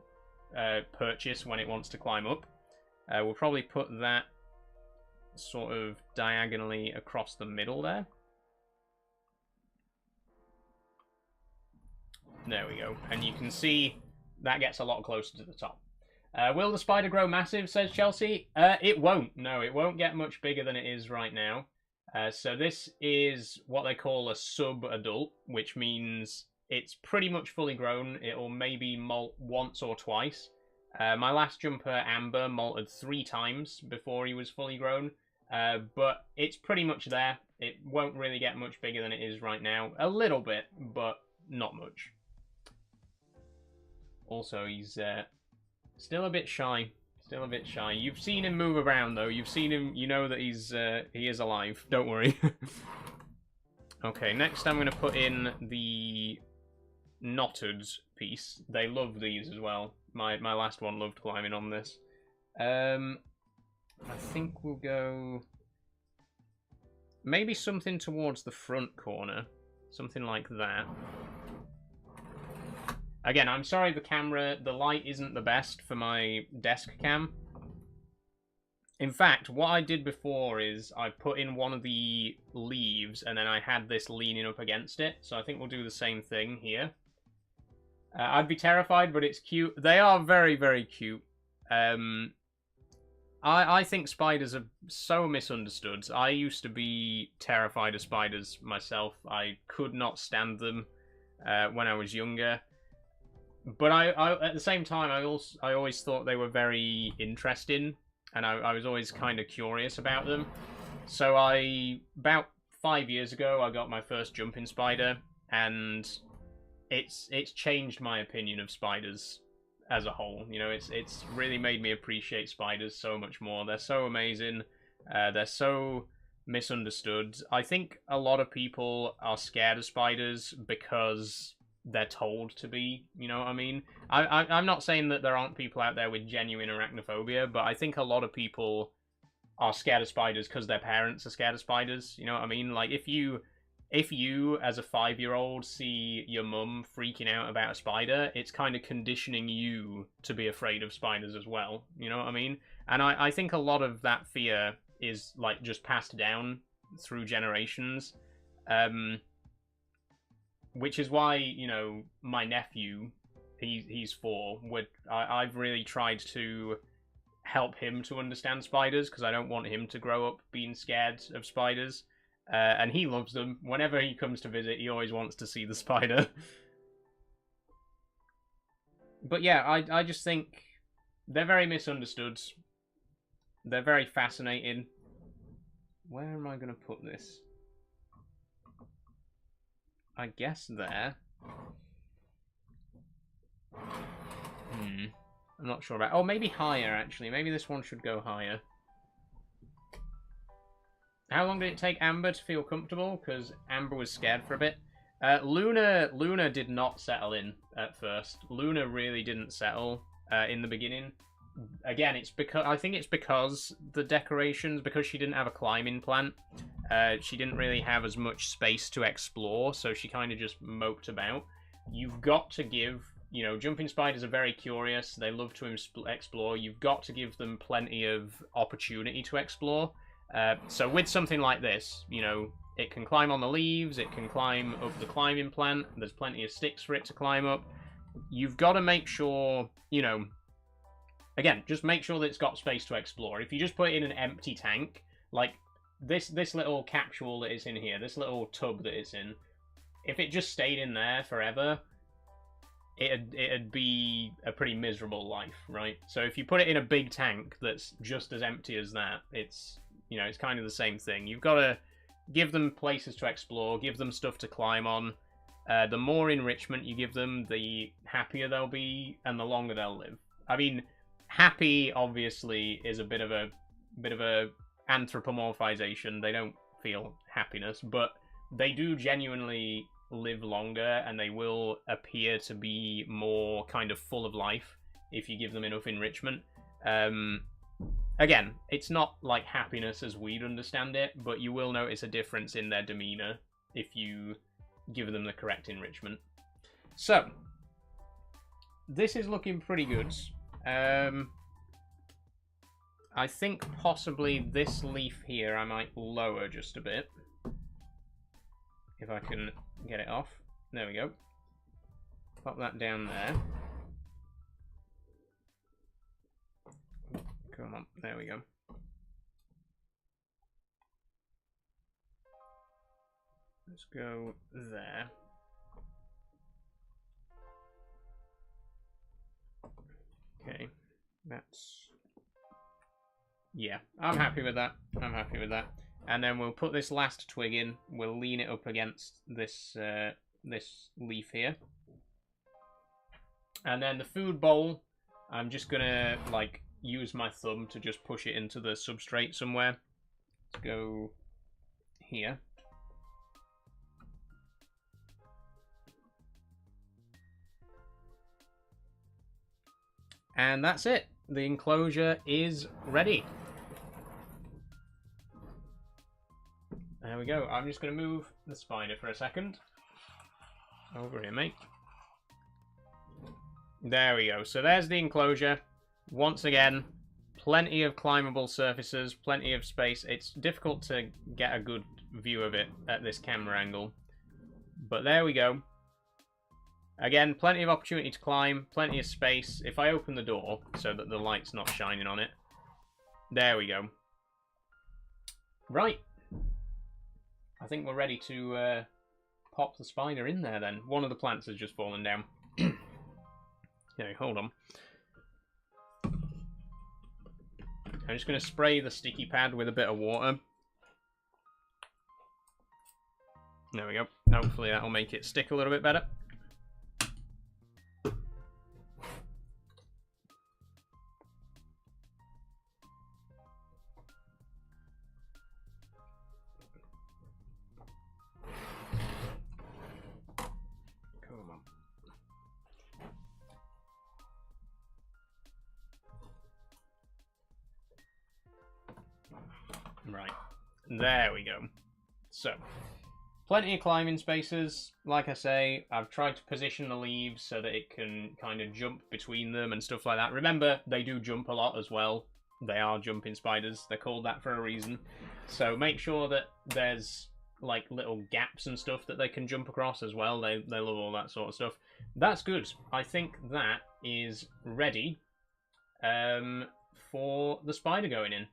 purchase when it wants to climb up. We'll probably put that sort of diagonally across the middle there. There we go. And you can see that gets a lot closer to the top. Will the spider grow massive, says Chelsea? It won't. No, it won't get much bigger than it is right now. So this is what they call a sub-adult, which means it's pretty much fully grown. It'll maybe molt once or twice. My last jumper, Amber, molted 3 times before he was fully grown. But it's pretty much there. It won't really get much bigger than it is right now. A little bit, but not much. Also, he's still a bit shy. Still a bit shy. You've seen him move around, though. You've seen him. You know that he is alive. Don't worry. Okay, next I'm going to put in the knotted piece. They love these as well. My last one loved climbing on this. I think we'll go maybe something towards the front corner. Something like that. Again, I'm sorry the light isn't the best for my desk cam. In fact, what I did before is I put in one of the leaves and then I had this leaning up against it. So I think we'll do the same thing here. I'd be terrified, but it's cute. They are very, very cute. I think spiders are so misunderstood. I used to be terrified of spiders myself. I could not stand them when I was younger. But I at the same time, I always thought they were very interesting, and I was always kind of curious about them. So about 5 years ago, I got my first jumping spider, and it's changed my opinion of spiders as a whole. You know, it's really made me appreciate spiders so much more. They're so amazing. They're so misunderstood. I think a lot of people are scared of spiders because they're told to be, you know what I mean? I'm not saying that there aren't people out there with genuine arachnophobia, but I think a lot of people are scared of spiders because their parents are scared of spiders, you know what I mean? Like, if you, as a 5-year-old, see your mum freaking out about a spider, it's kind of conditioning you to be afraid of spiders as well, you know what I mean? And I think a lot of that fear is, like, just passed down through generations. Which is why, you know, my nephew, he's 4. I've really tried to help him to understand spiders because I don't want him to grow up being scared of spiders. And he loves them. Whenever he comes to visit, he always wants to see the spider. But yeah, I just think they're very misunderstood. They're very fascinating. Where am I going to put this? I guess there. I'm not sure about... Oh, maybe higher, actually. Maybe this one should go higher. How long did it take Amber to feel comfortable? Because Amber was scared for a bit. Luna did not settle in at first. Luna really didn't settle in the beginning. Again, I think it's because the decorations, because she didn't have a climbing plant. She didn't really have as much space to explore, so she kind of just moped about. You've got to give, you know, jumping spiders are very curious. They love to explore. You've got to give them plenty of opportunity to explore. So with something like this, you know, it can climb on the leaves, it can climb up the climbing plant. There's plenty of sticks for it to climb up. You've got to make sure, you know, again, just make sure that it's got space to explore. If you just put it in an empty tank, like this little capsule that is in here, this little tub that it's in, if it just stayed in there forever, it'd be a pretty miserable life, right? So if you put it in a big tank that's just as empty as that, it's, you know, it's kind of the same thing. You've got to give them places to explore, give them stuff to climb on. The more enrichment you give them, the happier they'll be and the longer they'll live. I mean, happy obviously is a bit of a anthropomorphization. They don't feel happiness, but they do genuinely live longer, and they will appear to be more kind of full of life if you give them enough enrichment. Again, it's not like happiness as we'd understand it, but you will notice a difference in their demeanor if you give them the correct enrichment. So, this is looking pretty good. I think possibly this leaf here I might lower just a bit. If I can get it off. There we go. Pop that down there. Come on, there we go. Let's go there. Okay, that's... yeah, I'm happy with that. I'm happy with that. And then we'll put this last twig in. We'll lean it up against this this leaf here. And then the food bowl, I'm just gonna like use my thumb to just push it into the substrate somewhere. Let's go here. And that's it. The enclosure is ready. There we go. I'm just going to move the spider for a second. Over here, mate. There we go. So there's the enclosure. Once again, plenty of climbable surfaces, plenty of space. It's difficult to get a good view of it at this camera angle. But there we go. Again, plenty of opportunity to climb, plenty of space. If I open the door so that the light's not shining on it. There we go. Right. I think we're ready to pop the spider in there then. One of the plants has just fallen down. Okay, hold on. I'm just going to spray the sticky pad with a bit of water. There we go. Hopefully that'll make it stick a little bit better. Right, there we go. So, plenty of climbing spaces. Like I say, I've tried to position the leaves so that it can kind of jump between them and stuff like that. Remember, they do jump a lot as well. They are jumping spiders. They're called that for a reason. So make sure that there's like little gaps and stuff that they can jump across as well. They love all that sort of stuff. That's good. I think that is ready for the spider going in.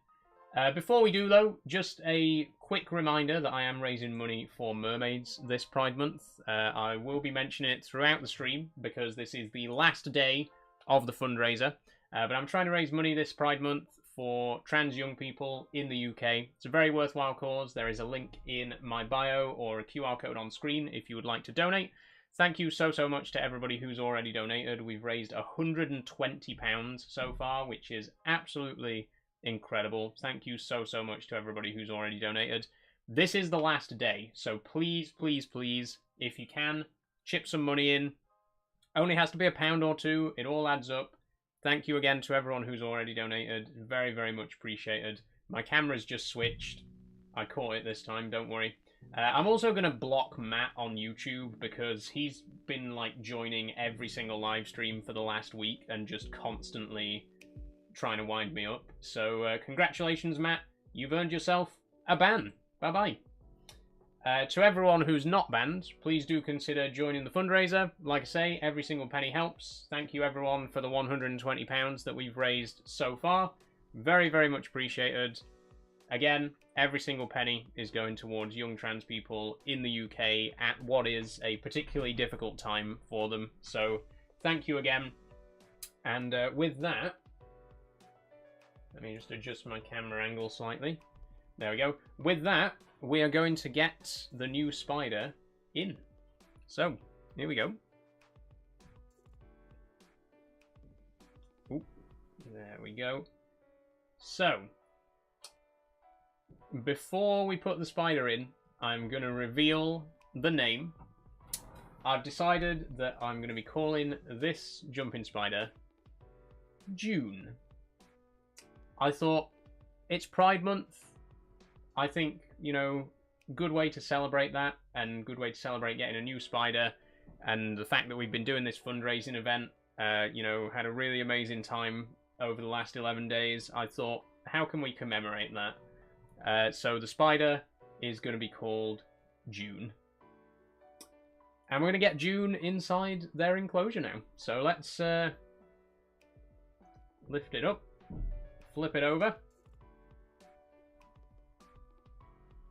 Before we do, though, just a quick reminder that I am raising money for mermaids this Pride Month. I will be mentioning it throughout the stream because this is the last day of the fundraiser. But I'm trying to raise money this Pride Month for trans young people in the UK. It's a very worthwhile cause. There is a link in my bio or a QR code on screen if you would like to donate. Thank you so much to everybody who's already donated. We've raised £120 so far, which is absolutely incredible. Thank you so much to everybody who's already donated. This is the last day, so please, if you can, chip some money in. Only has to be £1 or £2. It all adds up. Thank you again to everyone who's already donated. Very much appreciated. My camera's just switched. I caught it this time, don't worry. I'm also going to block Matt on YouTube because he's been like joining every single live stream for the last week and just constantly trying to wind me up. So congratulations, Matt. You've earned yourself a ban. Bye-bye. To everyone who's not banned, please do consider joining the fundraiser. Like I say, every single penny helps. Thank you, everyone, for the £120 that we've raised so far. Very much appreciated. Again, every single penny is going towards young trans people in the UK at what is a particularly difficult time for them. So thank you again. And with that, let me just adjust my camera angle slightly. There we go. With that, we are going to get the new spider in. So, here we go. Ooh, there we go. So, before we put the spider in, I'm going to reveal the name. I've decided that I'm going to be calling this jumping spider June. I thought, it's Pride Month. I think, you know, good way to celebrate that, and good way to celebrate getting a new spider, and the fact that we've been doing this fundraising event. You know, had a really amazing time over the last 11 days. I thought, how can we commemorate that? So the spider is going to be called June. And we're going to get June inside their enclosure now. So let's lift it up, flip it over.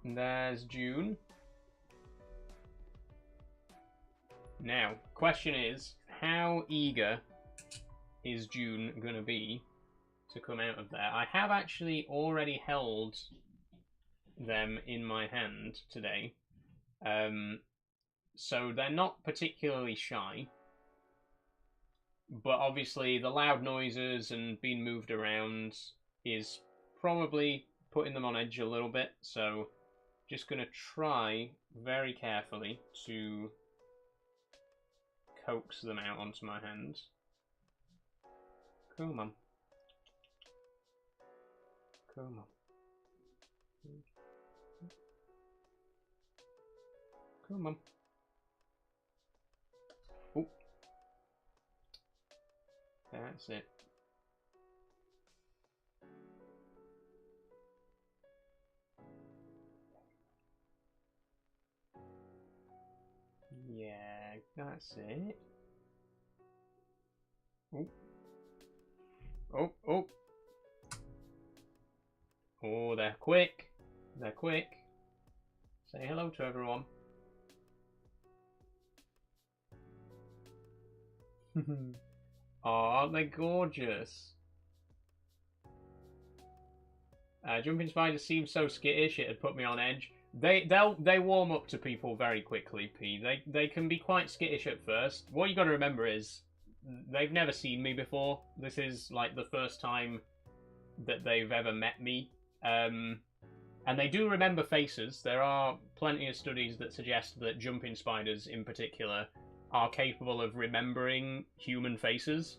And there's June. Now, question is, how eager is June going to be to come out of there? I have actually already held them in my hand today. So they're not particularly shy. But obviously the loud noises and being moved around is probably putting them on edge a little bit. So just going to try very carefully to coax them out onto my hand. Come on. Come on. Come on. Oh. That's it. Yeah, that's it. Oh. Oh, oh. Oh, they're quick. They're quick. Say hello to everyone. Oh, aren't they gorgeous? Jumping spiders seem so skittish, it'd put me on edge. They warm up to people very quickly, P. They can be quite skittish at first. What you got to remember is they've never seen me before. This is like the first time that they've ever met me. And they do remember faces. There are plenty of studies that suggest that jumping spiders in particular are capable of remembering human faces,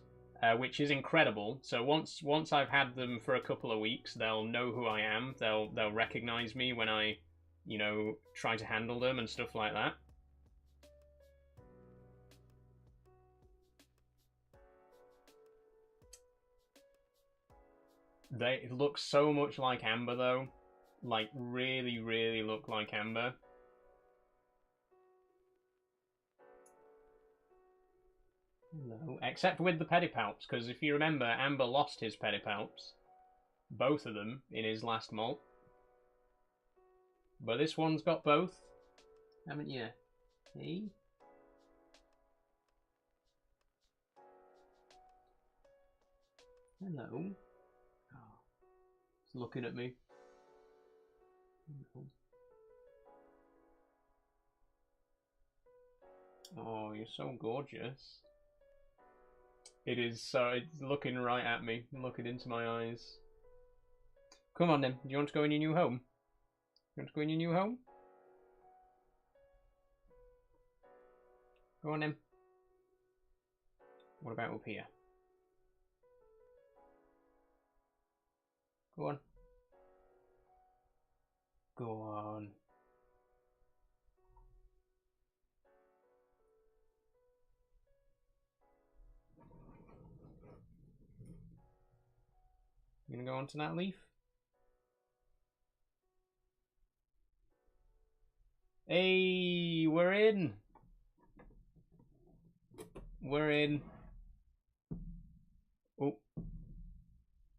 which is incredible. So once I've had them for a couple of weeks, they'll know who I am. They'll recognize me when I, you know, try to handle them and stuff like that. They look so much like Amber though. Like really, really look like Amber. No, except with the pedipalps, because if you remember, Amber lost his pedipalps. Both of them in his last molt. But this one's got both, haven't you? Hey? Hello. Oh, it's looking at me. Oh, you're so gorgeous. It is so, it's looking right at me, looking into my eyes. Come on then, do you want to go in your new home? You want to go in your new home? Go on then. What about up here? Go on. Go on. You gonna go onto that leaf? Hey, we're in. We're in. Oh,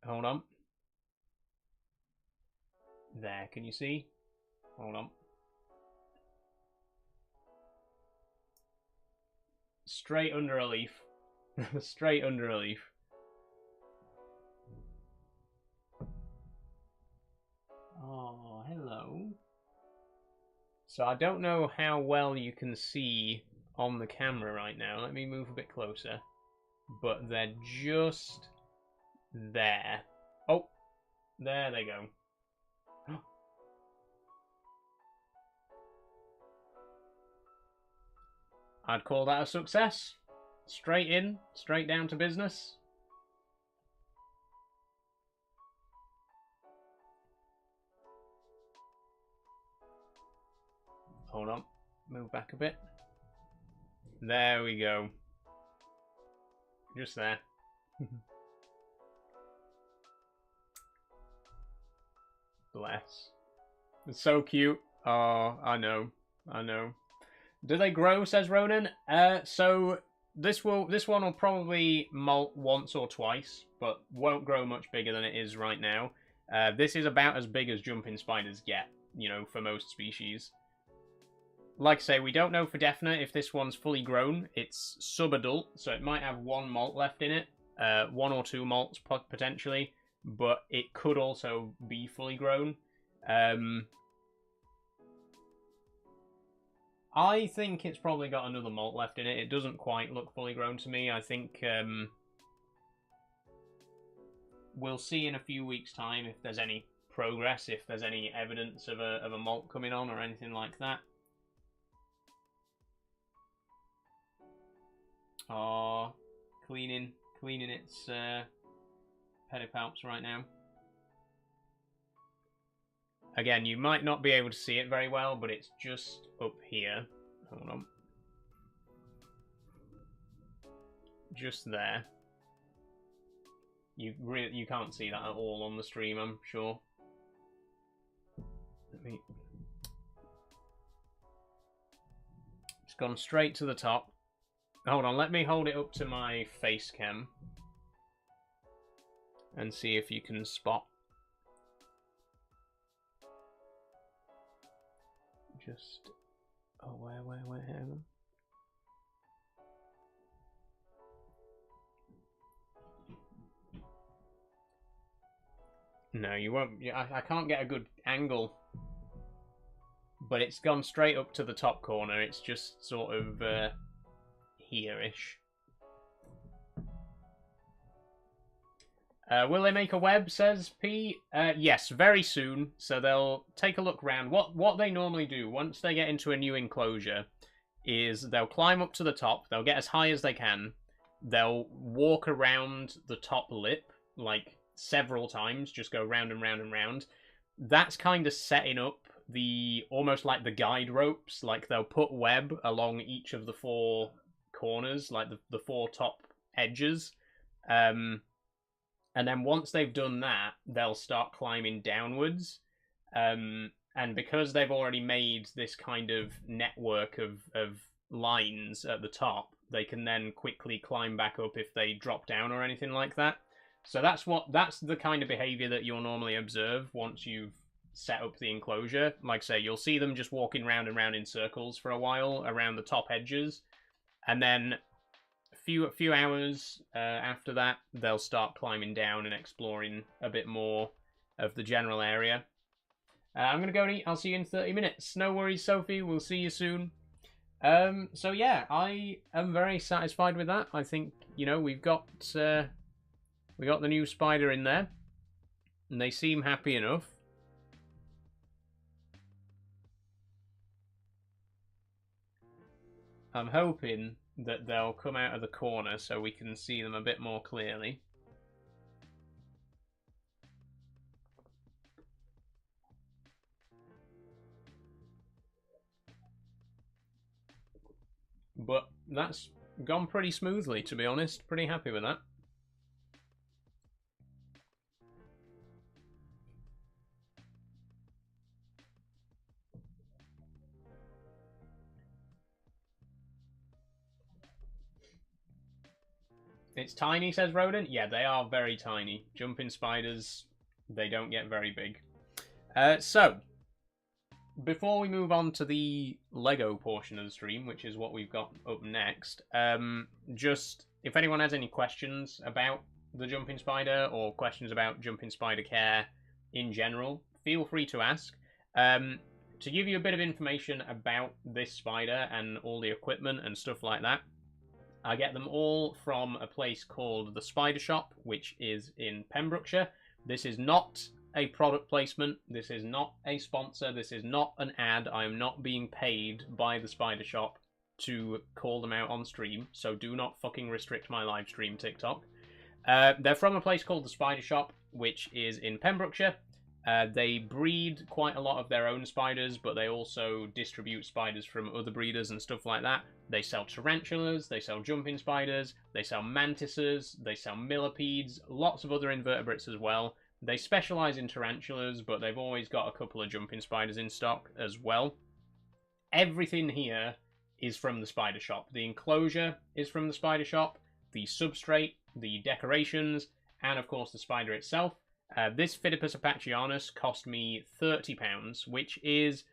hold on. There, can you see? Hold on. Straight under a leaf. Straight under a leaf. Oh, hello. So I don't know how well you can see on the camera right now. Let me move a bit closer. But they're just there. Oh, there they go. I'd call that a success. Straight in, straight down to business. Hold on. Move back a bit. There we go. Just there. Bless. It's so cute. Oh, I know. I know. Do they grow, says Ronan? So this one will probably molt once or twice, but won't grow much bigger than it is right now. This is about as big as jumping spiders get, you know, for most species. Like I say, we don't know for definite if this one's fully grown. It's sub-adult, so it might have one molt left in it. 1 or 2 molts potentially, but it could also be fully grown. I think it's probably got another molt left in it. It doesn't quite look fully grown to me. I think we'll see in a few weeks' time if there's any progress, if there's any evidence of a molt coming on or anything like that. Oh, cleaning its pedipalps right now. Again, you might not be able to see it very well, but it's just up here. Hold on. Just there. You can't see that at all on the stream, I'm sure. It's gone straight to the top. Hold on, let me hold it up to my face cam and see if you can spot. Just, oh, where, hang on. No, you won't. I can't get a good angle, but it's gone straight up to the top corner. It's just sort of here-ish. Will they make a web, says P? Yes, very soon. So they'll take a look round. What they normally do, once they get into a new enclosure, is they'll climb up to the top. They'll get as high as they can. They'll walk around the top lip, like, several times. Just go round and round and round. That's kind of setting up almost like the guide ropes. Like, they'll put web along each of the 4 corners, like the 4 top edges. And then once they've done that, they'll start climbing downwards. And because they've already made this kind of network of lines at the top, they can then quickly climb back up if they drop down or anything like that. So that's the kind of behavior that you'll normally observe once you've set up the enclosure. Like I say, you'll see them just walking round and round in circles for a while around the top edges. And then a few hours after that, they'll start climbing down and exploring a bit more of the general area. I'm going to go and eat. I'll see you in 30 minutes. No worries, Sophie. We'll see you soon. So yeah, I am very satisfied with that. I think, you know, we got the new spider in there, and they seem happy enough. I'm hoping that they'll come out of the corner so we can see them a bit more clearly. But that's gone pretty smoothly, to be honest. Pretty happy with that. It's tiny, says Rodent. Yeah, they are very tiny. Jumping spiders, they don't get very big. So, before we move on to the Lego portion of the stream, which is what we've got up next, just if anyone has any questions about the jumping spider or questions about jumping spider care in general, feel free to ask. To give you a bit of information about this spider and all the equipment and stuff like that, I get them all from a place called The Spider Shop, which is in Pembrokeshire. This is not a product placement. This is not a sponsor. This is not an ad. I am not being paid by The Spider Shop to call them out on stream, so do not fucking restrict my live stream, TikTok. They're from a place called The Spider Shop, which is in Pembrokeshire. They breed quite a lot of their own spiders, but they also distribute spiders from other breeders and stuff like that. They sell tarantulas, they sell jumping spiders, they sell mantises, they sell millipedes, lots of other invertebrates as well. They specialize in tarantulas, but they've always got a couple of jumping spiders in stock as well. Everything here is from the spider shop. The enclosure is from the spider shop, the substrate, the decorations, and of course the spider itself. This Phidippus apacheanus cost me £30, which is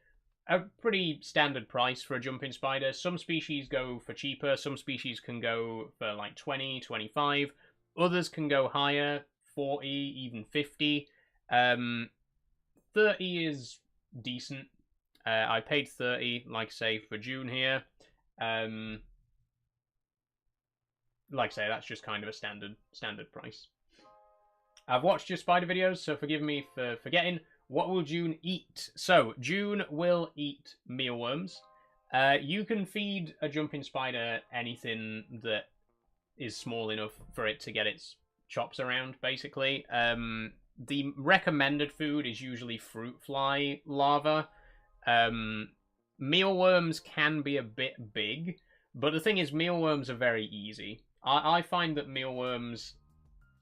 a pretty standard price for a jumping spider. Some species go for cheaper, some species can go for like 20, 25, others can go higher, 40, even 50. 30 is decent. I paid 30, like I say, for June here. Like I say, that's just kind of a standard price. I've watched your spider videos, so forgive me for forgetting. What will June eat? So, June will eat mealworms. You can feed a jumping spider anything that is small enough for it to get its chops around, basically. The recommended food is usually fruit fly larvae. Mealworms can be a bit big, but the thing is, mealworms are very easy. I find that mealworms,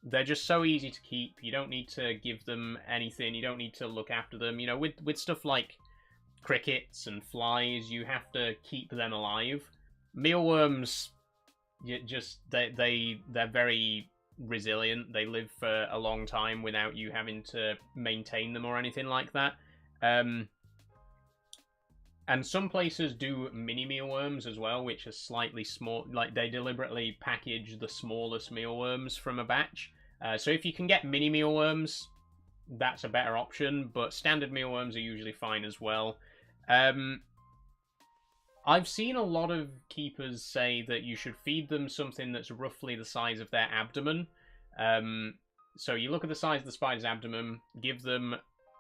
they're just so easy to keep. You don't need to give them anything. You don't need to look after them. You know, with stuff like crickets and flies, you have to keep them alive. Mealworms, they're very resilient. They live for a long time without you having to maintain them or anything like that. And some places do mini mealworms as well, which are slightly small. Like, they deliberately package the smallest mealworms from a batch. So if you can get mini mealworms, that's a better option, but standard mealworms are usually fine as well. I've seen a lot of keepers say that you should feed them something that's roughly the size of their abdomen. So you look at the size of the spider's abdomen, give them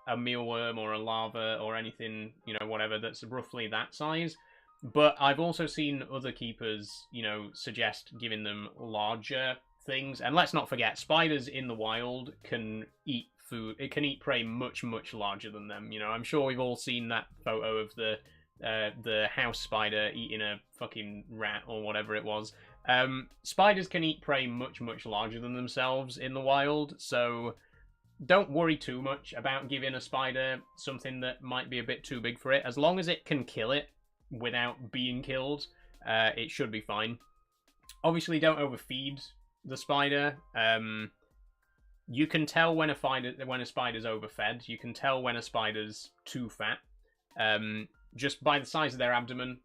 a mealworm or a larva or anything, you know, whatever, that's roughly that size. But I've also seen other keepers, you know, suggest giving them larger things. And let's not forget, spiders in the wild can eat food. It can eat prey much, much larger than them. You know, I'm sure we've all seen that photo of the house spider eating a fucking rat or whatever it was. Spiders can eat prey much, much larger than themselves in the wild, so don't worry too much about giving a spider something that might be a bit too big for it. As long as it can kill it without being killed, it should be fine. Obviously, don't overfeed the spider. You can tell when a spider's overfed. You can tell when a spider's too fat, just by the size of their abdomen.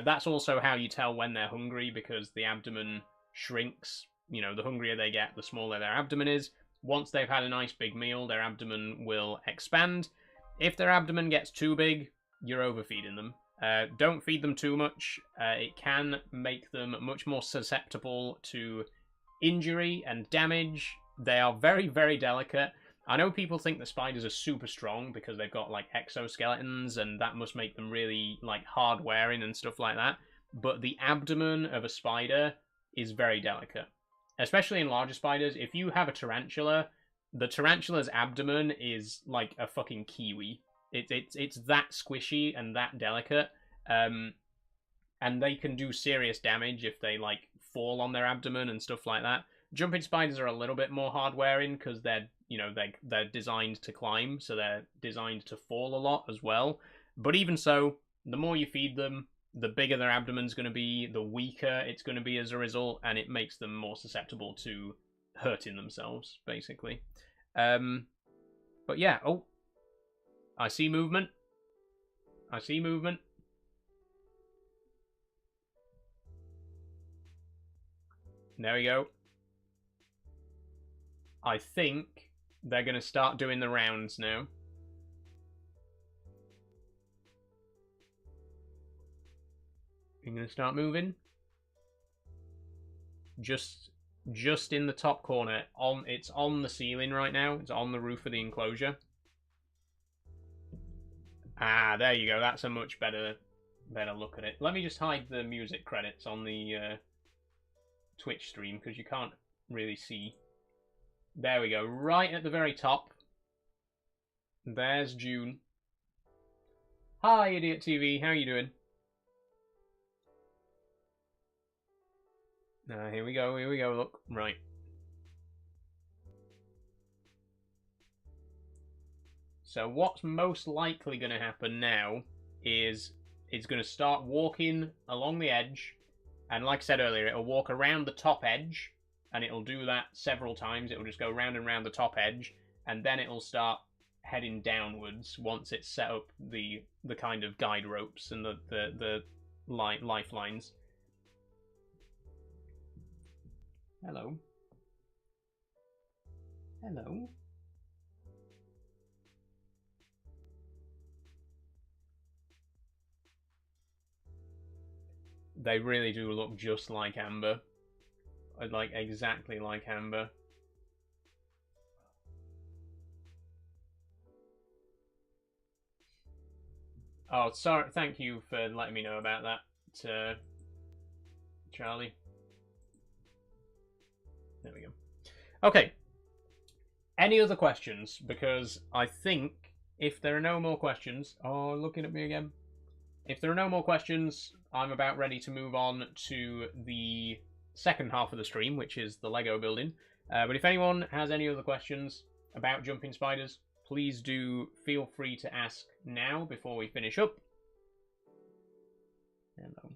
That's also how you tell when they're hungry, because the abdomen shrinks. You know, the hungrier they get, the smaller their abdomen is. Once they've had a nice big meal, their abdomen will expand. If their abdomen gets too big, you're overfeeding them. Don't feed them too much. It can make them much more susceptible to injury and damage. They are very, very delicate. I know people think the spiders are super strong because they've got like exoskeletons, and that must make them really like hard wearing and stuff like that. But the abdomen of a spider is very delicate. Especially in larger spiders. If you have a tarantula, the tarantula's abdomen is like a fucking kiwi. It's that squishy and that delicate. And they can do serious damage if they like fall on their abdomen and stuff like that. Jumping spiders are a little bit more hard wearing because they're designed to climb, so they're designed to fall a lot as well. But even so, the more you feed them, the bigger their abdomen's going to be, the weaker it's going to be as a result, and it makes them more susceptible to hurting themselves, basically. But yeah, oh, I see movement. I see movement. There we go. I think they're going to start doing the rounds now. You're going to start moving. Just in the top corner. It's on the ceiling right now. It's on the roof of the enclosure. Ah, there you go. That's a much better look at it. Let me just hide the music credits on the Twitch stream because you can't really see. There we go. Right at the very top. There's June. Hi, Idiot TV. How you doing? Here we go. Here we go. Look, right. So what's most likely going to happen now is it's going to start walking along the edge, and like I said earlier, it'll walk around the top edge, and it'll do that several times. It'll just go round and round the top edge, and then it'll start heading downwards once it's set up the kind of guide ropes and the lifelines. Hello. Hello. They really do look just like Amber. Like, exactly like Amber. Oh, sorry. Thank you for letting me know about that, Charlie. There we go. Okay. Any other questions? Because I think if there are no more questions... Oh, looking at me again. If there are no more questions, I'm about ready to move on to the second half of the stream, which is the Lego building. But if anyone has any other questions about jumping spiders, please do feel free to ask now before we finish up. Hello.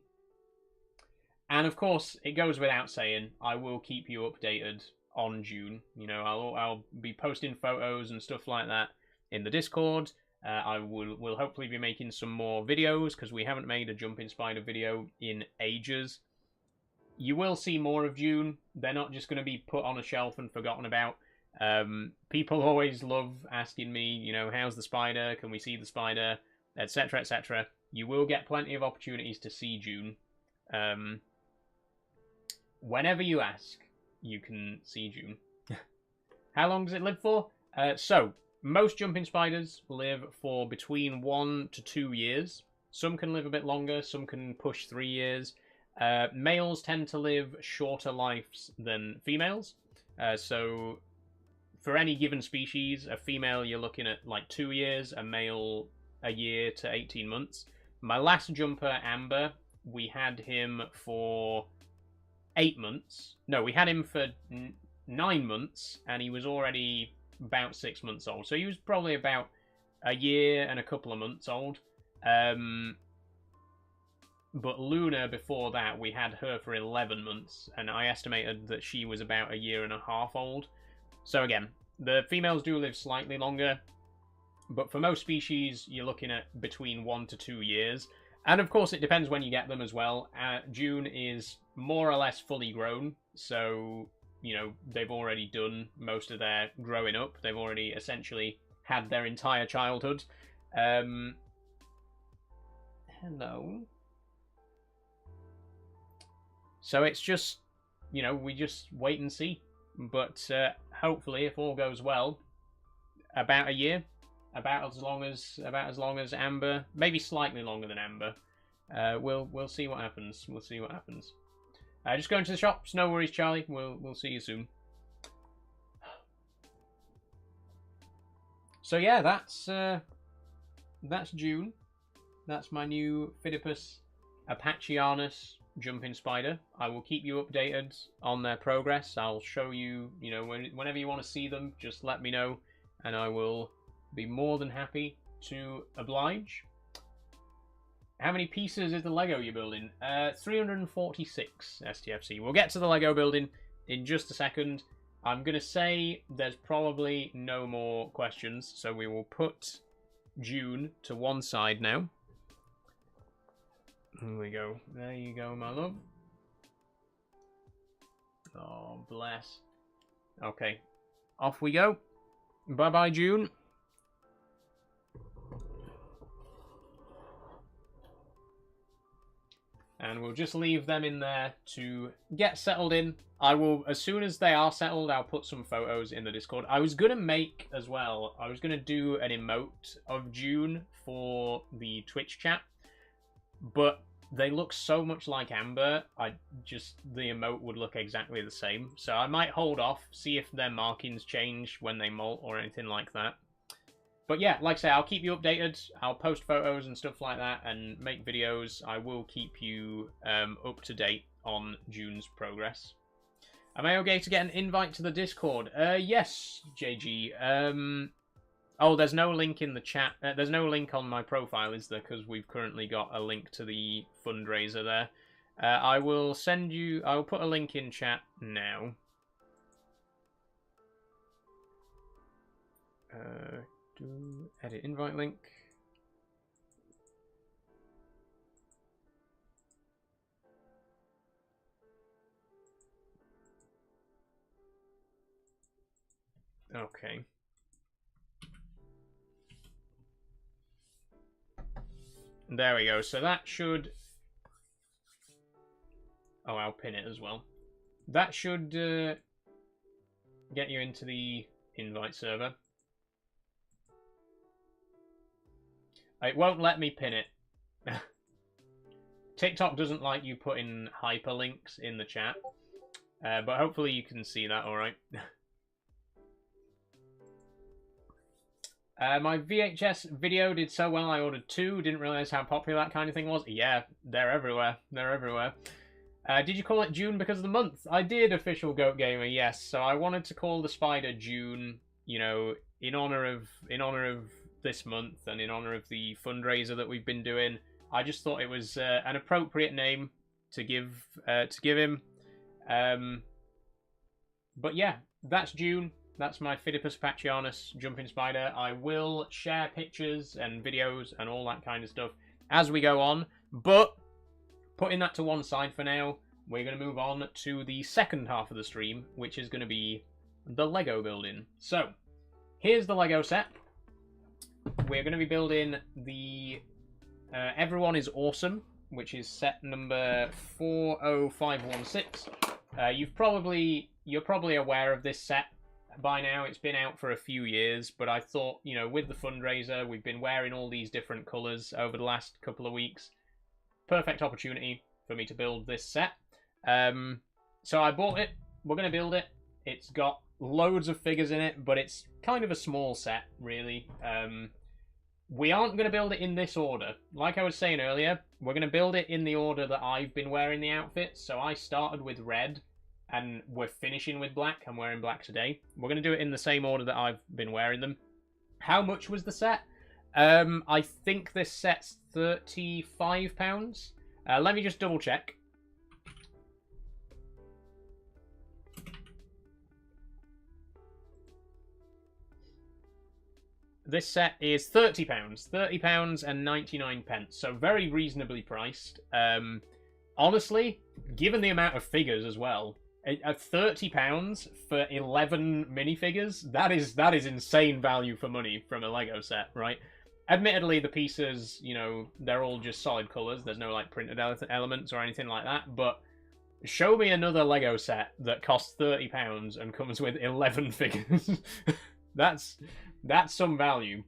And of course, it goes without saying, I will keep you updated on June. You know, I'll be posting photos and stuff like that in the Discord. I will hopefully be making some more videos because we haven't made a jumping spider video in ages. You will see more of June. They're not just going to be put on a shelf and forgotten about. People always love asking me, you know, how's the spider? Can we see the spider? Etc. etc. You will get plenty of opportunities to see June. Whenever you ask, you can see June. How long does it live for? So, most jumping spiders live for between 1 to 2 years. Some can live a bit longer, some can push 3 years. Males tend to live shorter lives than females. So, for any given species, a female you're looking at like 2 years, a male a year to 18 months. My last jumper, Amber, we had him for 8 months. No, we had him for 9 months, and he was already about 6 months old. So he was probably about a year and a couple of months old. But Luna, before that, we had her for 11 months, and I estimated that she was about a year and a half old. So again, the females do live slightly longer, but for most species, you're looking at between 1 to 2 years. And of course, it depends when you get them as well. June is more or less fully grown, so, you know, they've already done most of their growing up. They've already essentially had their entire childhood. Hello. So it's just, you know, we just wait and see. But hopefully, if all goes well, about a year. About as long as Amber, maybe slightly longer than Amber. We'll see what happens. We'll see what happens. Just going to the shops. No worries, Charlie. We'll see you soon. So yeah, that's June. That's my new phidippus apacheanus jumping spider. I will keep you updated on their progress. I'll show you, you know, whenever you want to see them, just let me know, and I will be more than happy to oblige. How many pieces is the Lego you're building? 346 STFC. We'll get to the Lego building in just a second. I'm going to say there's probably no more questions, so we will put June to one side now. Here we go. There you go, my love. Oh, bless. Okay. Off we go. Bye-bye, June. And we'll just leave them in there to get settled in. I will, as soon as they are settled, I'll put some photos in the Discord. I was going to make, as well, I was going to do an emote of June for the Twitch chat. But they look so much like Amber, the emote would look exactly the same. So I might hold off, see if their markings change when they molt or anything like that. But yeah, like I say, I'll keep you updated. I'll post photos and stuff like that and make videos. I will keep you up to date on June's progress. Am I okay to get an invite to the Discord? Yes, JG. Oh, there's no link in the chat. There's no link on my profile, is there? Because we've currently got a link to the fundraiser there. I will send you... I will put a link in chat now. Edit invite link. Okay. There we go. So that should... Oh, I'll pin it as well. That should get you into the invite server. It won't let me pin it. TikTok doesn't like you putting hyperlinks in the chat. But hopefully you can see that alright. My VHS video did so well I ordered 2. Didn't realise how popular that kind of thing was. Yeah, they're everywhere. They're everywhere. Did you call it June because of the month? I did, Official Goat Gamer, yes. So I wanted to call the spider June, you know, in honor of this month and in honor of the fundraiser that we've been doing. I just thought it was an appropriate name to give him. But yeah, that's June. That's my Phidippus apacheanus jumping spider. I will share pictures and videos and all that kind of stuff as we go on. But putting that to one side for now, we're going to move on to the second half of the stream, which is going to be the Lego building. So, here's the Lego set. We're going to be building the Everyone is Awesome, which is set number 40516. You're probably aware of this set by now. It's been out for a few years, but I thought, you know, with the fundraiser, we've been wearing all these different colours over the last couple of weeks. Perfect opportunity for me to build this set. So I bought it. We're going to build it. It's got loads of figures in it, but it's kind of a small set, really. We aren't going to build it in this order. Like I was saying earlier, we're going to build it in the order that I've been wearing the outfits. So I started with red, and we're finishing with black. I'm wearing black today. We're going to do it in the same order that I've been wearing them. How much was the set? I think this set's £35. Let me just double check. This set is £30. £30 and 99 pence. So very reasonably priced. Honestly, given the amount of figures as well, at £30 for 11 minifigures, that is insane value for money from a Lego set, right? Admittedly, the pieces, you know, they're all just solid colours. There's no, like, printed elements or anything like that. But show me another Lego set that costs £30 and comes with 11 figures. That's some value.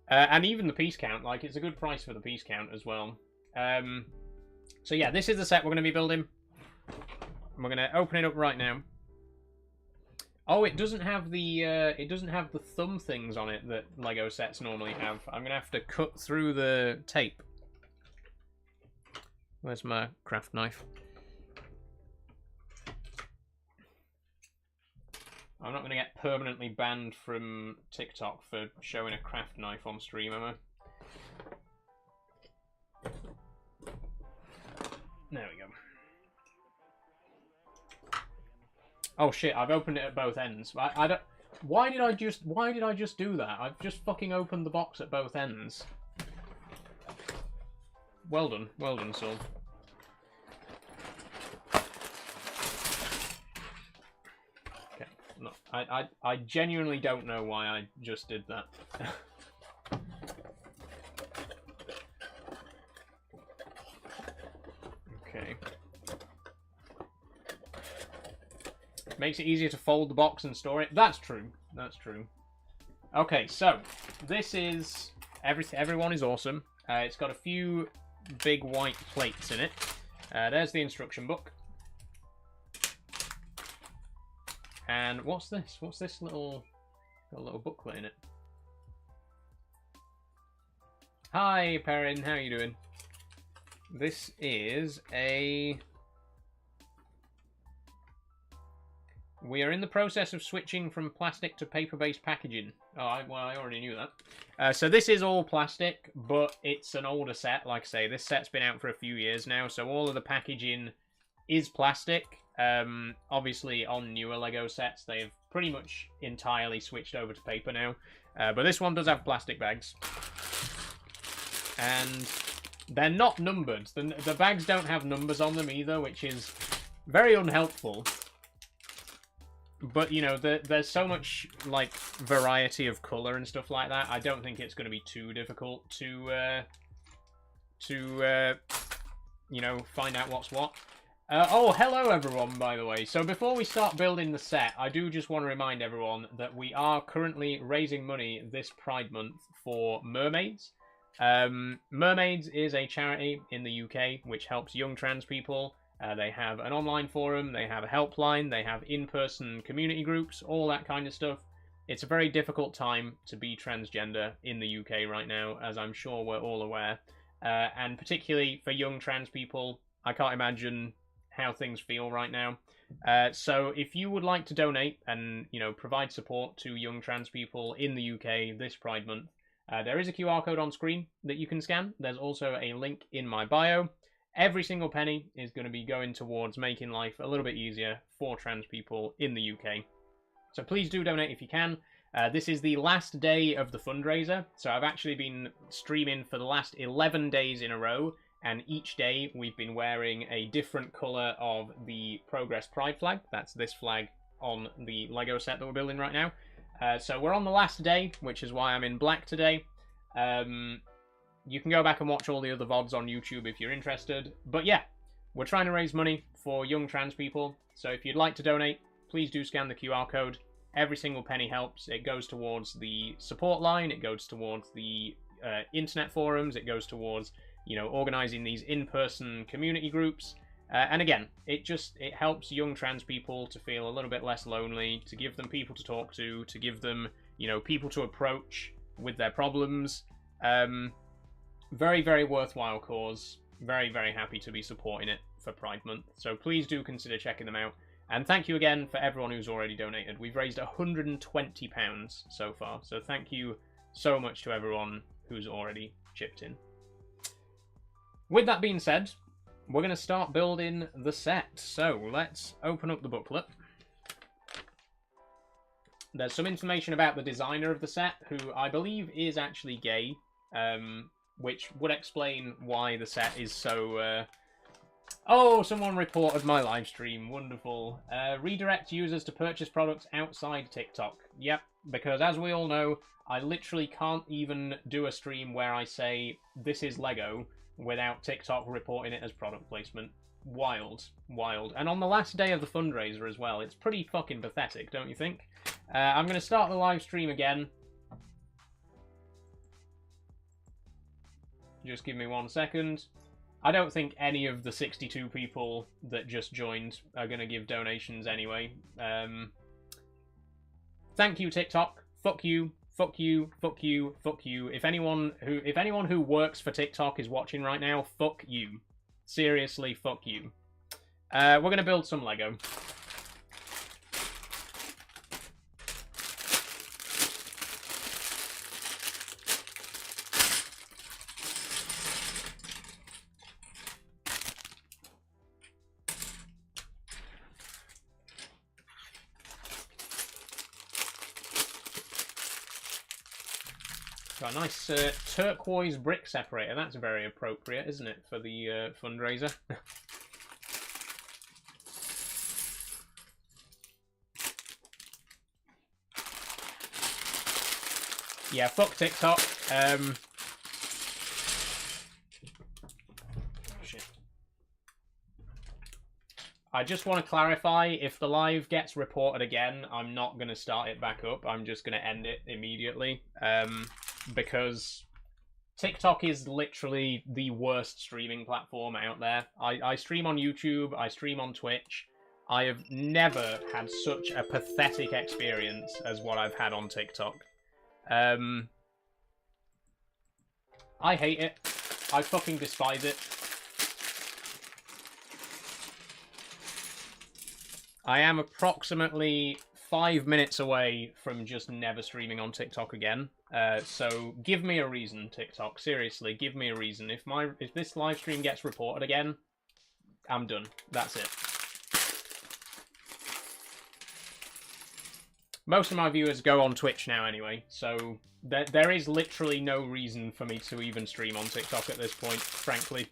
And even the piece count, like, it's a good price for the piece count as well. So yeah, this is the set we're going to be building. We're going to open it up right now. Oh, it doesn't have the thumb things on it that Lego sets normally have. I'm going to have to cut through the tape. Where's my craft knife? I'm not going to get permanently banned from TikTok for showing a craft knife on stream, am I? There we go. Oh shit! I've opened it at both ends. I don't. Why did I just do that? I've just fucking opened the box at both ends. Well done, Saul. Okay, no, I genuinely don't know why I just did that. Okay. Makes it easier to fold the box and store it. That's true. That's true. Okay, so this is Everyone is Awesome. It's got a few big white plates in it. There's the instruction book. And what's this? What's this little booklet in it? Hi, Perrin. How you doing? This is a... We are in the process of switching from plastic to paper-based packaging. Oh, well, I already knew that. So this is all plastic, but it's an older set. Like I say, this set's been out for a few years now, so all of the packaging is plastic. Obviously, on newer LEGO sets, they've pretty much entirely switched over to paper now. But this one does have plastic bags. And they're not numbered. The bags don't have numbers on them either, which is very unhelpful. But, you know, there's so much, like, variety of colour and stuff like that. I don't think it's going to be too difficult to you know, find out what's what. Oh, hello, everyone, by the way. So before we start building the set, I do just want to remind everyone that we are currently raising money this Pride Month for Mermaids. Mermaids is a charity in the UK which helps young trans people. They have an online forum, they have a helpline, they have in-person community groups, all that kind of stuff. It's a very difficult time to be transgender in the UK right now, as I'm sure we're all aware. And particularly for young trans people, I can't imagine how things feel right now. So if you would like to donate and, you know, provide support to young trans people in the UK this Pride Month, there is a QR code on screen that you can scan. There's also a link in my bio. Every single penny is going to be going towards making life a little bit easier for trans people in the UK. So please do donate if you can. This is the last day of the fundraiser, so I've actually been streaming for the last 11 days in a row, and each day we've been wearing a different colour of the Progress Pride flag. That's this flag on the LEGO set that we're building right now. So we're on the last day, which is why I'm in black today. You can go back and watch all the other VODs on YouTube if you're interested. But yeah, we're trying to raise money for young trans people. So if you'd like to donate, please do scan the QR code. Every single penny helps. It goes towards the support line. It goes towards the internet forums. It goes towards, you know, organising these in-person community groups. And again, it helps young trans people to feel a little bit less lonely, to give them people to talk to give them, you know, people to approach with their problems. Very, very worthwhile cause. Very, very happy to be supporting it for Pride Month. So please do consider checking them out. And thank you again for everyone who's already donated. We've raised £120 so far. So thank you so much to everyone who's already chipped in. With that being said, we're going to start building the set. So let's open up the booklet. There's some information about the designer of the set, who I believe is actually gay. Which would explain why the set is so... Oh, someone reported my live stream. Wonderful. Redirect users to purchase products outside TikTok. Yep, because as we all know, I literally can't even do a stream where I say, this is Lego, without TikTok reporting it as product placement. Wild. Wild. And on the last day of the fundraiser as well. It's pretty fucking pathetic, don't you think? I'm going to start the live stream again. Just give me 1 second. I don't think any of the 62 people that just joined are going to give donations anyway. Thank you, TikTok. Fuck you. Fuck you. Fuck you. Fuck you. If anyone who works for TikTok is watching right now, fuck you. Seriously, fuck you. We're going to build some Lego. Got a nice turquoise brick separator. That's very appropriate, isn't it, for the fundraiser? Yeah, fuck TikTok. Shit. I just want to clarify, if the live gets reported again, I'm not going to start it back up. I'm just going to end it immediately. Because TikTok is literally the worst streaming platform out there. I stream on YouTube, I stream on Twitch. I have never had such a pathetic experience as what I've had on TikTok. I hate it. I fucking despise it. I am approximately 5 minutes away from just never streaming on TikTok again. So give me a reason, TikTok. Seriously, give me a reason. If this live stream gets reported again, I'm done. That's it. Most of my viewers go on Twitch now anyway, so there is literally no reason for me to even stream on TikTok at this point, frankly.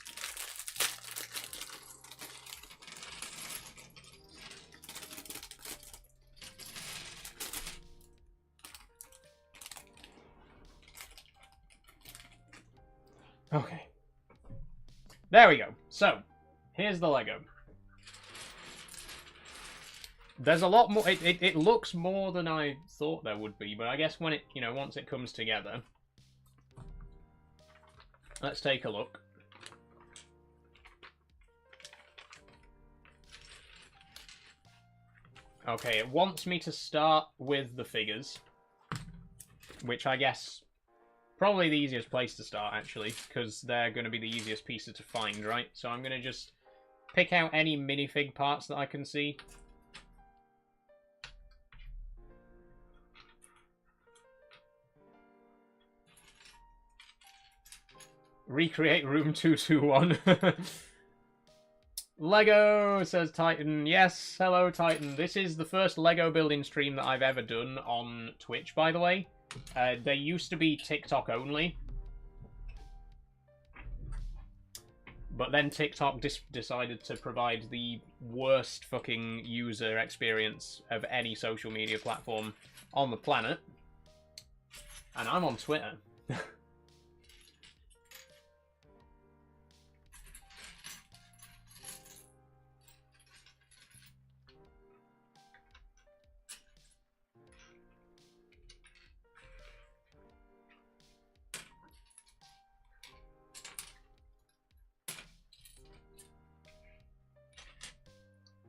Okay. There we go. So, here's the Lego. There's a lot more. It looks more than I thought there would be, but I guess when it, once it comes together. Let's take a look. Okay, it wants me to start with the figures, which I guess probably the easiest place to start, actually, because they're going to be the easiest pieces to find, right? So I'm going to just pick out any minifig parts that I can see. Recreate room 221. Lego, says Titan. Yes, hello Titan. This is the first Lego building stream that I've ever done on Twitch, by the way. They used to be TikTok only. But then TikTok decided to provide the worst fucking user experience of any social media platform on the planet. And I'm on Twitter.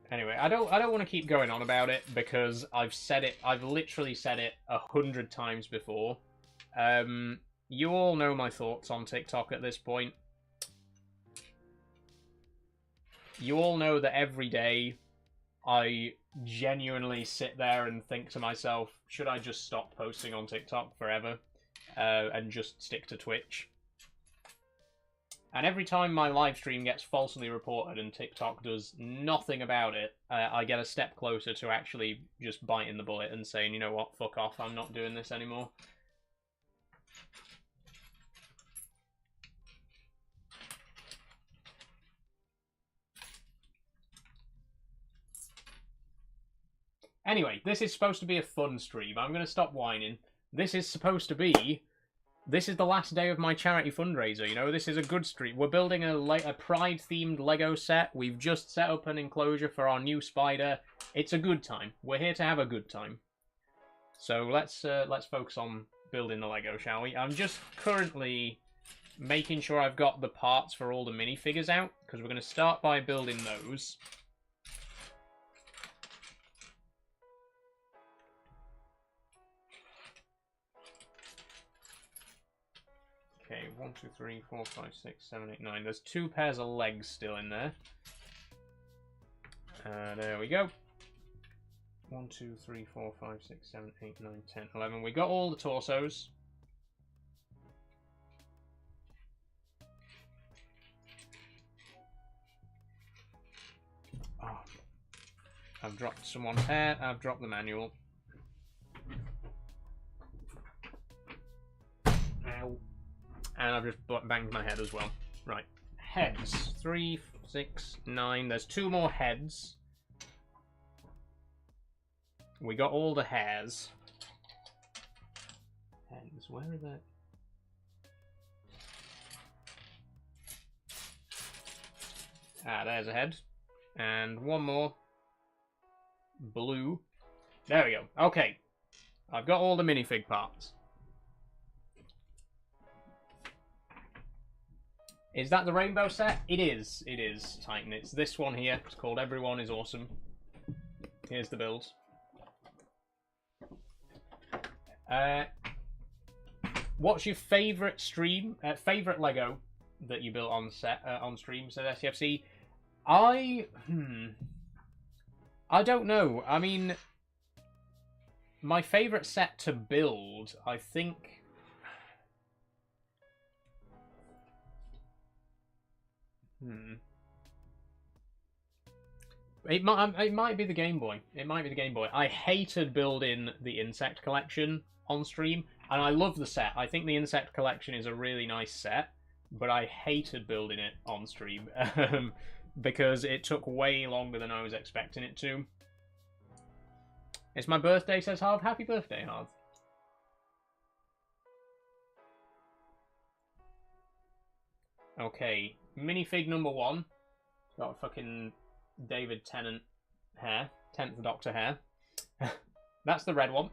Anyway, I don't want to keep going on about it because I've literally said it 100 times before. You all know my thoughts on TikTok at this point. You all know that every day I genuinely sit there and think to myself, should I just stop posting on TikTok forever and just stick to Twitch? And every time my live stream gets falsely reported and TikTok does nothing about it, I get a step closer to actually just biting the bullet and saying, you know what, fuck off, I'm not doing this anymore. Anyway, this is supposed to be a fun stream. I'm going to stop whining. This is supposed to be... This is the last day of my charity fundraiser, this is a good stream. We're building a Pride-themed Lego set. We've just set up an enclosure for our new spider. It's a good time. We're here to have a good time. So let's focus on building the Lego, shall we? I'm just currently making sure I've got the parts for all the minifigures out, because we're going to start by building those. Okay, 1, 2, 3, 4, 5, 6, 7, 8, 9. There's 2 pairs of legs still in there. There we go. 1, 2, 3, 4, 5, 6, 7, 8, 9, 10, 11. We got all the torsos. Oh, I've dropped someone's hair. I've dropped the manual. Ow. And I've just banged my head as well. Right. Heads. 3, 6, 9. There's 2 more heads. We got all the hairs. Heads. Where are they? Ah, there's a head. And 1 more. Blue. There we go. Okay. I've got all the minifig parts. Is that the rainbow set? It is, Titan. It's this one here. It's called Everyone is Awesome. Here's the build. What's your favourite favourite Lego that you built on stream? Said SCFC. I don't know. I mean, my favourite set to build, I think. It might be the Game Boy. It might be the Game Boy. I hated building the insect collection on stream, and I love the set. I think the insect collection is a really nice set, but I hated building it on stream because it took way longer than I was expecting it to. It's my birthday, says Harv. Happy birthday, Harv. Okay, minifig number 1. Got fucking David Tennant hair, 10th Doctor hair. That's the red one.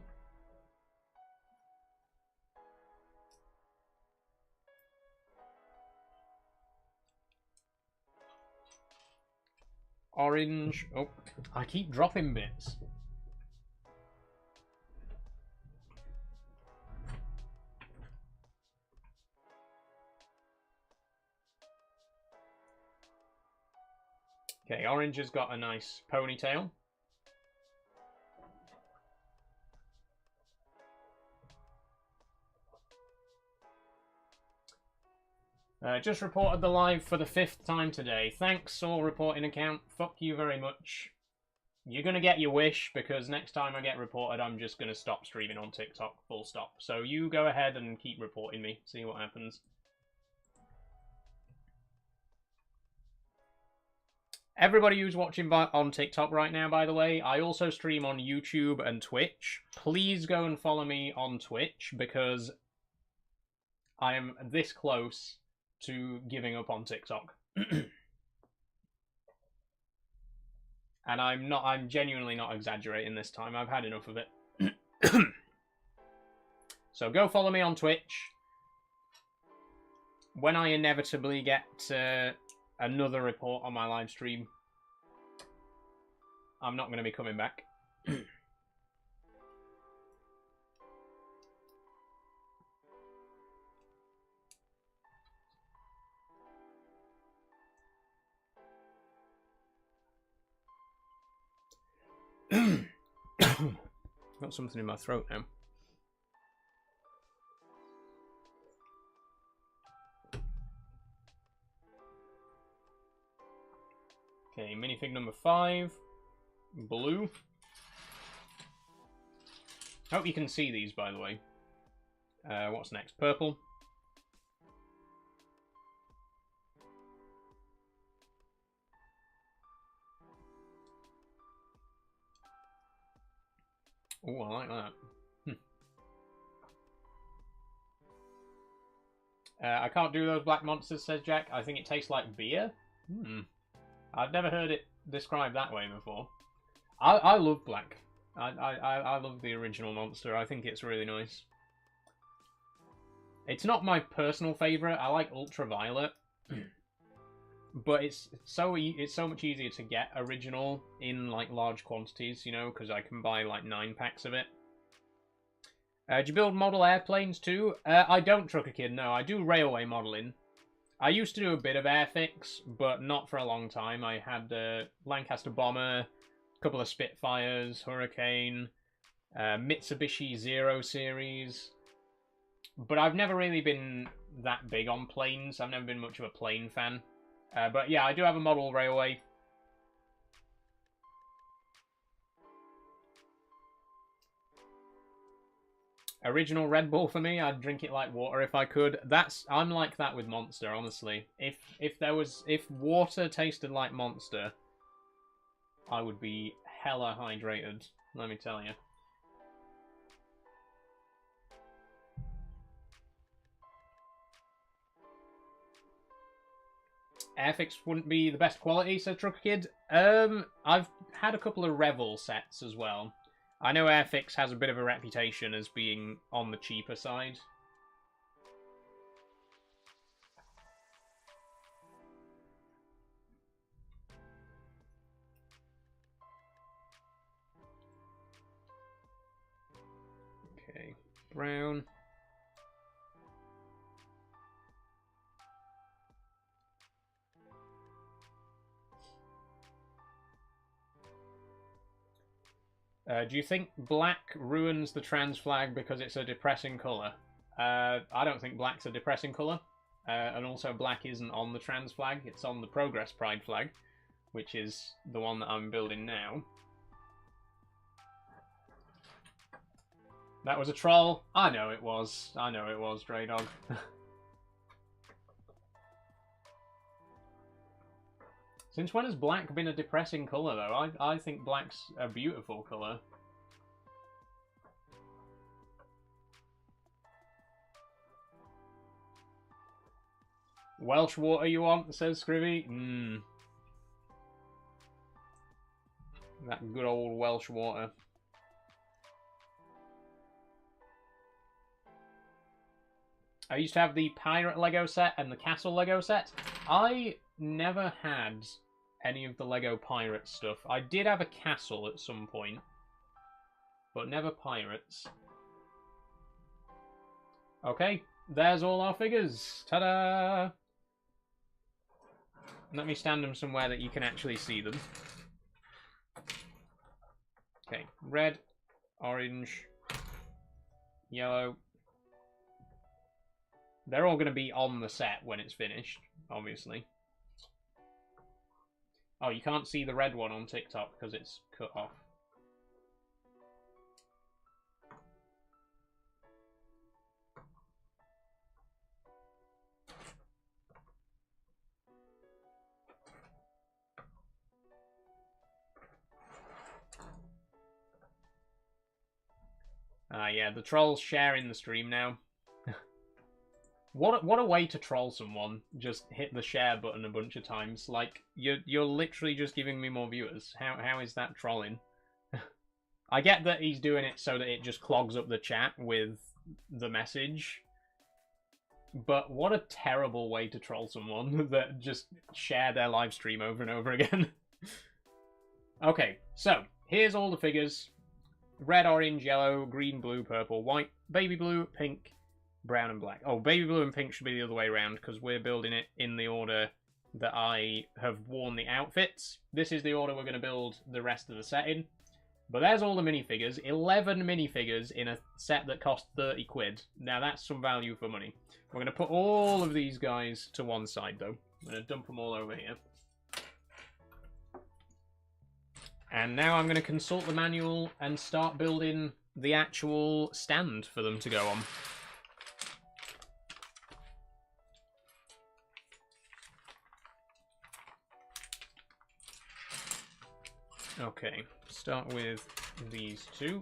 Orange. Oh, I keep dropping bits. Okay, orange has got a nice ponytail. Just reported the live for the 5th time today. Thanks, all reporting account. Fuck you very much. You're going to get your wish, because next time I get reported, I'm just going to stop streaming on TikTok, full stop. So you go ahead and keep reporting me, see what happens. Everybody who's watching on TikTok right now, by the way, I also stream on YouTube and Twitch. Please go and follow me on Twitch, because I am this close to giving up on TikTok. And I'm genuinely not exaggerating this time. I've had enough of it. So go follow me on Twitch. When I inevitably get another report on my live stream, I'm not going to be coming back. Got something in my throat now. Okay, minifig number 5. Blue. Hope you can see these, by the way. What's next? Purple. Oh, I like that. I can't do those black monsters, says Jack. I think it tastes like beer. I've never heard it described that way before. I love black. I love the original monster. I think it's really nice. It's not my personal favourite. I like ultraviolet. But it's so much easier to get original in like large quantities, you know, because I can buy like 9 packs of it. Do you build model airplanes too? I don't, Trucker Kid. No, I do railway modelling. I used to do a bit of airfix, but not for a long time. I had a Lancaster Bomber, a couple of Spitfires, Hurricane, Mitsubishi Zero Series. But I've never really been that big on planes. I've never been much of a plane fan. But yeah, I do have a model railway. Original Red Bull for me. I'd drink it like water if I could. I'm like that with Monster, honestly. If water tasted like Monster, I would be hella hydrated, let me tell you. Airfix wouldn't be the best quality, said Trucker Kid. I've had a couple of Revel sets as well. I know Airfix has a bit of a reputation as being on the cheaper side. Okay, brown. Do you think black ruins the trans flag because it's a depressing colour? I don't think black's a depressing colour. And also black isn't on the trans flag, it's on the Progress Pride flag, which is the one that I'm building now. That was a troll. I know it was. I know it was, Dre Dog. Since when has black been a depressing colour, though? I think black's a beautiful colour. Welsh water you want, says Scrivy. That good old Welsh water. I used to have the pirate Lego set and the castle Lego set. I never had any of the Lego pirate stuff. I did have a castle at some point, but never pirates. Okay, there's all our figures. Ta-da! Let me stand them somewhere that you can actually see them. Okay, red, orange, yellow. They're all going to be on the set when it's finished, obviously. Oh, you can't see the red one on TikTok because it's cut off. Yeah, the troll's sharing the stream now. What a way to troll someone. Just hit the share button a bunch of times. Like, you're literally just giving me more viewers. How is that trolling? I get that he's doing it so that it just clogs up the chat with the message. But what a terrible way to troll someone that just share their live stream over and over again. Okay, so here's all the figures. Red, orange, yellow, green, blue, purple, white, baby blue, pink, brown and black. Oh, baby blue and pink should be the other way around because we're building it in the order that I have worn the outfits. This is the order we're going to build the rest of the set in. But there's all the minifigures. 11 minifigures in a set that cost 30 quid. Now that's some value for money. We're going to put all of these guys to one side though. I'm going to dump them all over here. And now I'm going to consult the manual and start building the actual stand for them to go on. Okay, start with these two.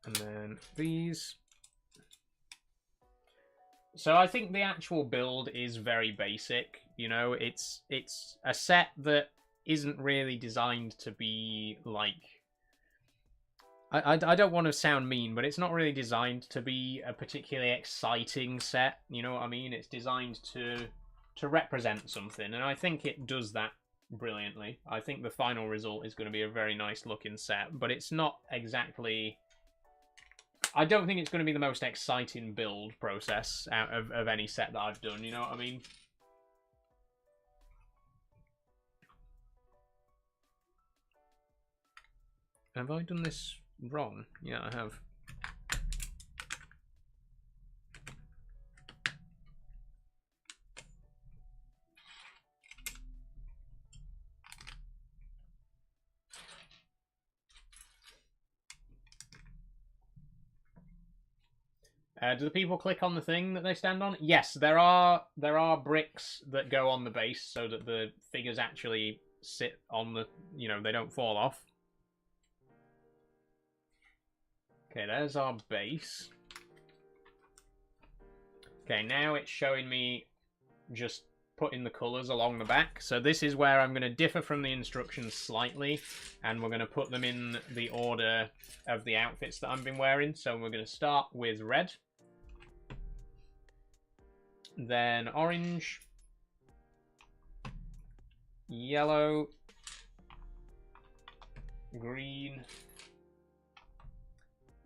And then these. So I think the actual build is very basic. You know, it's a set that isn't really designed to be like... I don't want to sound mean, but it's not really designed to be a particularly exciting set. You know what I mean? It's designed to represent something, and I think it does that brilliantly. I think the final result is going to be a very nice looking set, but it's not exactly... I don't think it's going to be the most exciting build process out of any set that I've done, you know what I mean? Have I done this wrong? Yeah, I have. Do the people click on the thing that they stand on? Yes, there are bricks that go on the base so that the figures actually sit on the, you know, they don't fall off. Okay, there's our base. Okay, now it's showing me just putting the colours along the back. So this is where I'm going to differ from the instructions slightly, and we're going to put them in the order of the outfits that I've been wearing. So we're going to start with red. Then orange, yellow, green,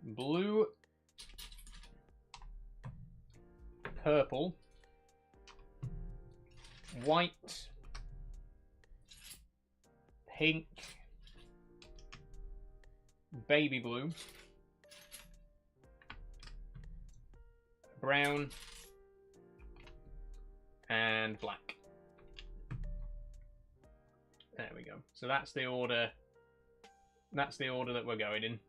blue, purple, white, pink, baby blue, brown, and black. There we go. So that's the order. That's the order that we're going in.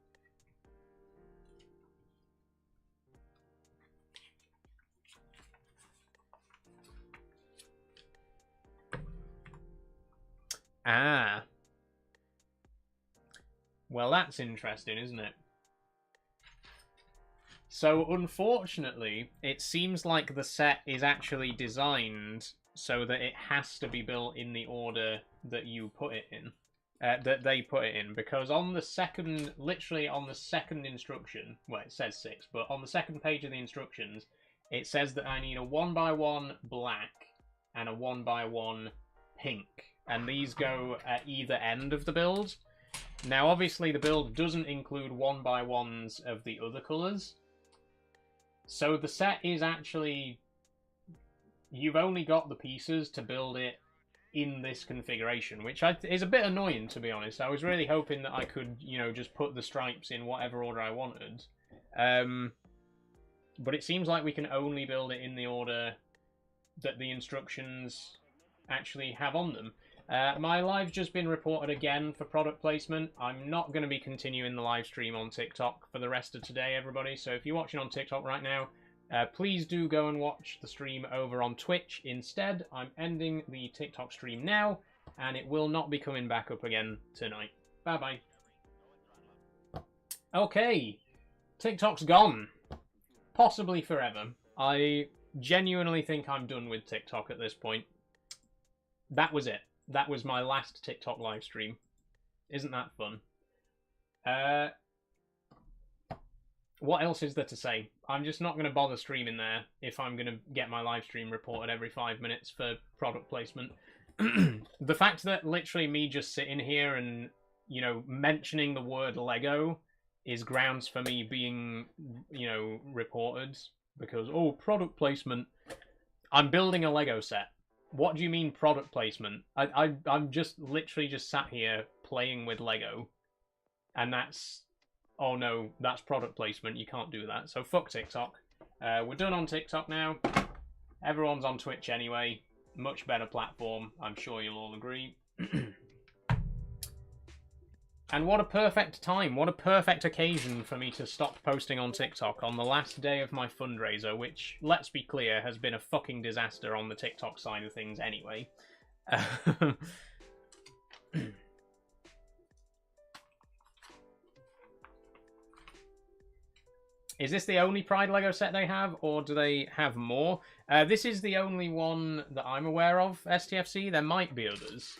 Ah. Well, that's interesting, isn't it? So, unfortunately, it seems like the set is actually designed so that it has to be built in the order that you put it in. That they put it in. Because on the second, literally on the second instruction, well, it says 6, but on the second page of the instructions, it says that I need a 1x1 black and a 1x1 pink. And these go at either end of the build. Now, obviously, the build doesn't include 1x1s of the other colours. So the set is actually... You've only got the pieces to build it in this configuration, which is a bit annoying, to be honest. I was really hoping that I could, you know, just put the stripes in whatever order I wanted. But it seems like we can only build it in the order that the instructions actually have on them. My live's just been reported again for product placement. I'm not going to be continuing the live stream on TikTok for the rest of today, everybody. So if you're watching on TikTok right now, please do go and watch the stream over on Twitch instead. I'm ending the TikTok stream now, and it will not be coming back up again tonight. Bye-bye. Okay, TikTok's gone. Possibly forever. I genuinely think I'm done with TikTok at this point. That was it. That was my last TikTok live stream. Isn't that fun? What else is there to say? I'm just not going to bother streaming there if I'm going to get my live stream reported every 5 minutes for product placement. The fact that literally me just sitting here and, you know, mentioning the word Lego is grounds for me being, you know, reported. Because, oh, product placement. I'm building a Lego set. What do you mean product placement? I'm just literally just sat here playing with Lego. And that's... Oh no, that's product placement. You can't do that. So fuck TikTok. We're done on TikTok now. Everyone's on Twitch anyway. Much better platform. I'm sure you'll all agree. And what a perfect time. What a perfect occasion for me to stop posting on TikTok on the last day of my fundraiser, which, let's be clear, has been a fucking disaster on the TikTok side of things anyway. Is this the only Pride Lego set they have, or do they have more? This is the only one that I'm aware of, STFC. There might be others.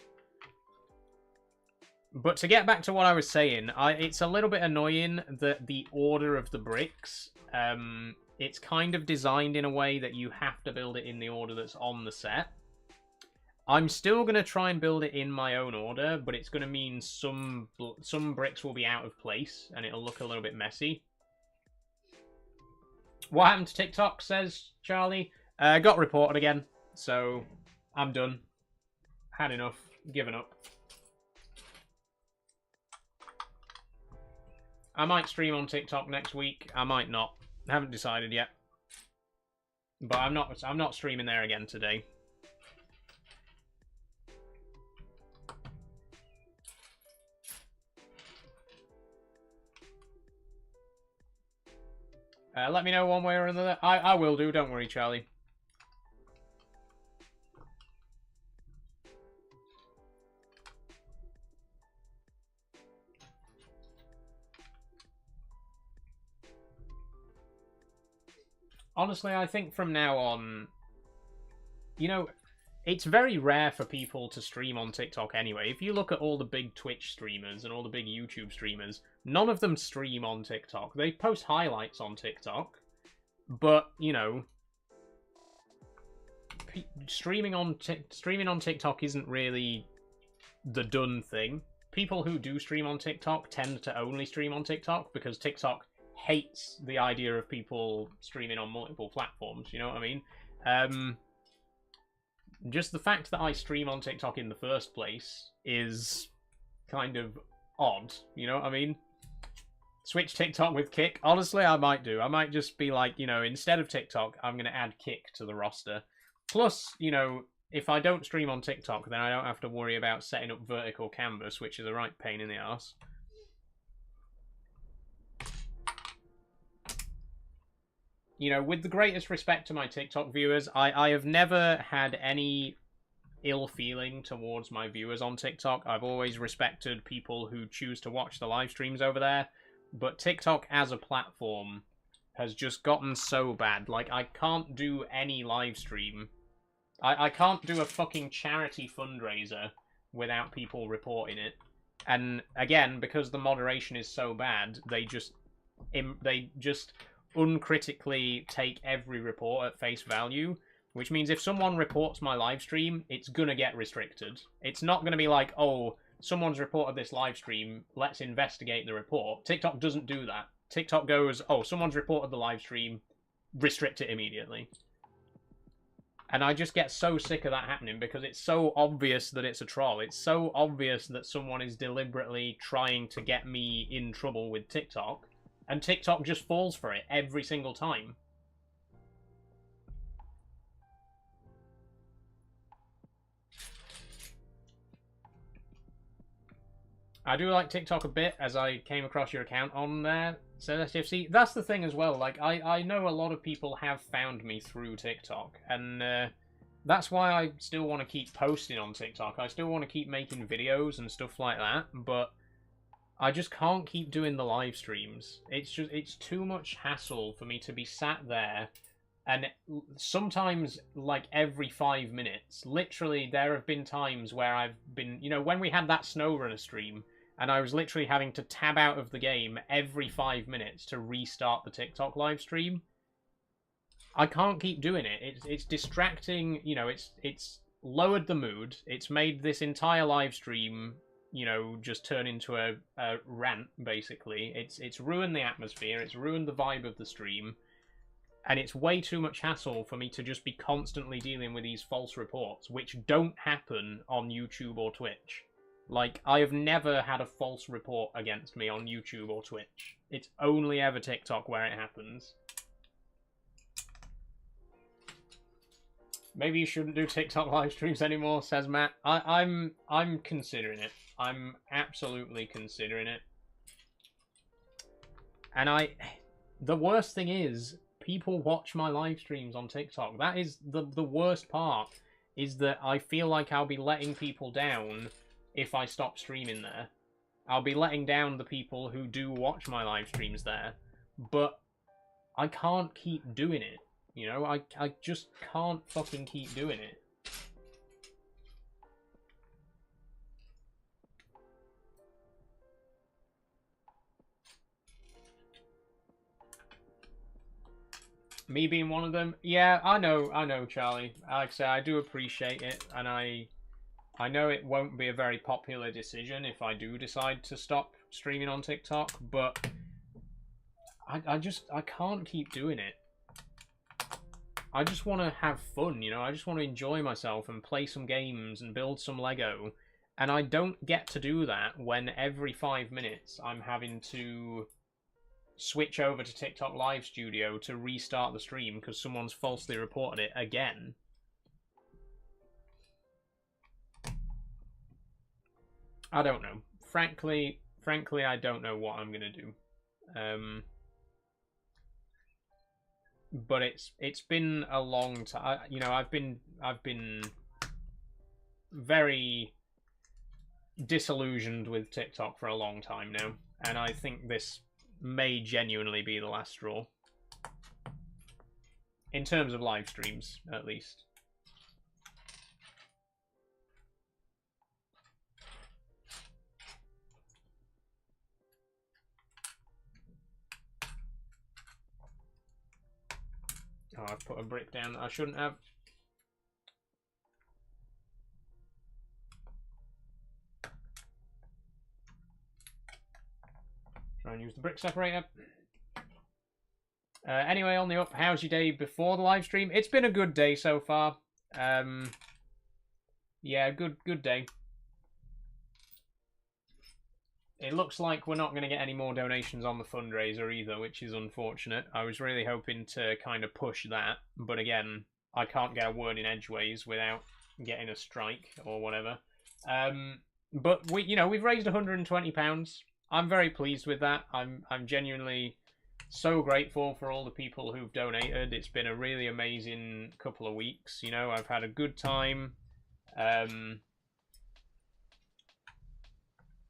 But to get back to what I was saying, it's a little bit annoying that the order of the bricks, it's kind of designed in a way that you have to build it in the order that's on the set. I'm still going to try and build it in my own order, but it's going to mean some bricks will be out of place, and it'll look a little bit messy. What happened to TikTok, says Charlie? Got reported again, so I'm done. Had enough. Given up. I might stream on TikTok next week. I might not. I haven't decided yet. But I'm not streaming there again today. Let me know one way or another. I will do, don't worry, Charlie. Honestly, I think from now on, you know, it's very rare for people to stream on TikTok anyway. If you look at all the big Twitch streamers and all the big YouTube streamers, none of them stream on TikTok. They post highlights on TikTok, but, you know, streaming on TikTok isn't really the done thing. People who do stream on TikTok tend to only stream on TikTok because TikTok hates the idea of people streaming on multiple platforms, you know what I mean? Just the fact that I stream on TikTok in the first place is kind of odd. You know what I mean? Switch TikTok with Kick. Honestly, I might do. I might just be like, you know, instead of TikTok, I'm going to add Kick to the roster. Plus, you know, if I don't stream on TikTok, then I don't have to worry about setting up vertical canvas, which is a right pain in the arse. You know, with the greatest respect to my TikTok viewers, I have never had any ill feeling towards my viewers on TikTok. I've always respected people who choose to watch the live streams over there. But TikTok as a platform has just gotten so bad. Like, I can't do any live stream. I can't do a fucking charity fundraiser without people reporting it. And again, because the moderation is so bad, they just uncritically take every report at face value, which means if someone reports my live stream, it's gonna get restricted. It's not gonna be like, oh, someone's reported this live stream, let's investigate the report. TikTok doesn't do that. TikTok goes, oh, someone's reported the live stream, restrict it immediately. And I just get so sick of that happening because it's so obvious that it's a troll. It's so obvious that someone is deliberately trying to get me in trouble with TikTok, and TikTok just falls for it every single time. I do like TikTok a bit, as I came across your account on there, CelestiFC. That's the thing as well, like, I know a lot of people have found me through TikTok, and that's why I still want to keep posting on TikTok. I still want to keep making videos and stuff like that, but I just can't keep doing the live streams. It's too much hassle for me to be sat there, and sometimes, like, every 5 minutes, literally, there have been times where I've been, you know, when we had that SnowRunner stream, and I was literally having to tab out of the game every 5 minutes to restart the TikTok live stream. I can't keep doing it. It's distracting, you know, it's lowered the mood. It's made this entire live stream, you know, just turn into a rant, basically. It's ruined the atmosphere, it's ruined the vibe of the stream, and it's way too much hassle for me to just be constantly dealing with these false reports, which don't happen on YouTube or Twitch. Like, I have never had a false report against me on YouTube or Twitch. It's only ever TikTok where it happens. Maybe you shouldn't do TikTok live streams anymore, says Matt. I'm considering it. I'm absolutely considering it. And the worst thing is, people watch my live streams on TikTok. That is the worst part, is that I feel like I'll be letting people down if I stop streaming there. I'll be letting down the people who do watch my live streams there, but I can't keep doing it. You know, I just can't fucking keep doing it. Me being one of them? Yeah, I know, Charlie. Like I say, I do appreciate it, and I know it won't be a very popular decision if I do decide to stop streaming on TikTok, but I can't keep doing it. I just want to have fun, you know? I just want to enjoy myself and play some games and build some Lego, and I don't get to do that when every 5 minutes I'm having to switch over to TikTok Live Studio to restart the stream because someone's falsely reported it again. I don't know. Frankly, I don't know what I'm gonna do. But it's been a long time. You know, I've been very disillusioned with TikTok for a long time now, and I think this may genuinely be the last straw. In terms of live streams, at least. Oh, I've put a brick down that I shouldn't have. Try and use the brick separator. Anyway, on the up, how's your day before the live stream? It's been a good day so far. Yeah, good day. it looks like we're not going to get any more donations on the fundraiser either, which is unfortunate. I was really hoping to kind of push that, but again, I can't get a word in edgeways without getting a strike or whatever. But we've raised £120. I'm very pleased with that. I'm genuinely so grateful for all the people who've donated. It's been a really amazing couple of weeks. I've had a good time.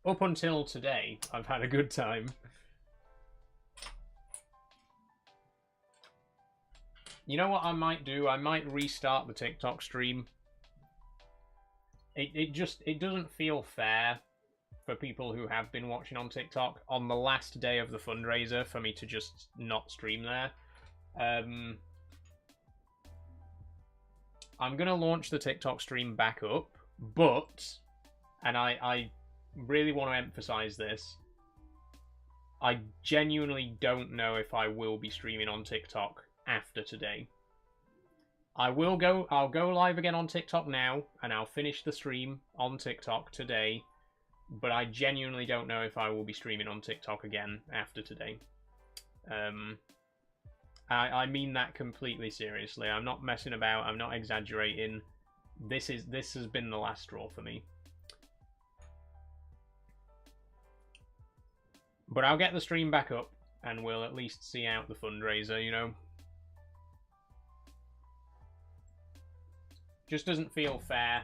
Up until today, I've had a good time. You know what I might do? I might restart the TikTok stream. It doesn't feel fair for people who have been watching on TikTok on the last day of the fundraiser for me to just not stream there. I'm gonna launch the TikTok stream back up, but, and I really want to emphasize this, I genuinely don't know if I will be streaming on TikTok after today. I'll go live again on TikTok now, and I'll finish the stream on TikTok today, but I genuinely don't know if I will be streaming on TikTok again after today. I mean that completely seriously. I'm not messing about, I'm not exaggerating. This has been the last straw for me. But I'll get the stream back up, and we'll at least see out the fundraiser, Just doesn't feel fair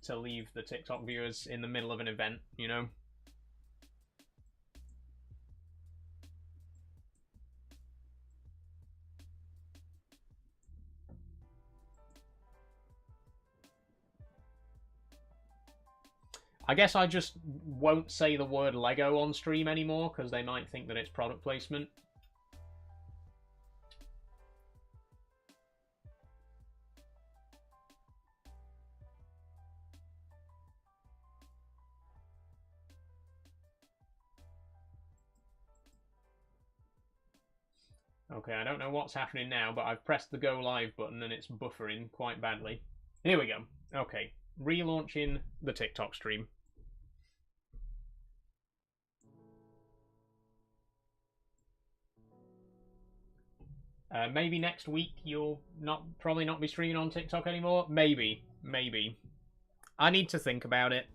to leave the TikTok viewers in the middle of an event, I guess I just won't say the word Lego on stream anymore, because they might think that it's product placement. Okay, I don't know what's happening now, but I've pressed the go live button and it's buffering quite badly. Here we go. Okay, relaunching the TikTok stream. Maybe next week you'll probably not be streaming on TikTok anymore. Maybe. I need to think about it.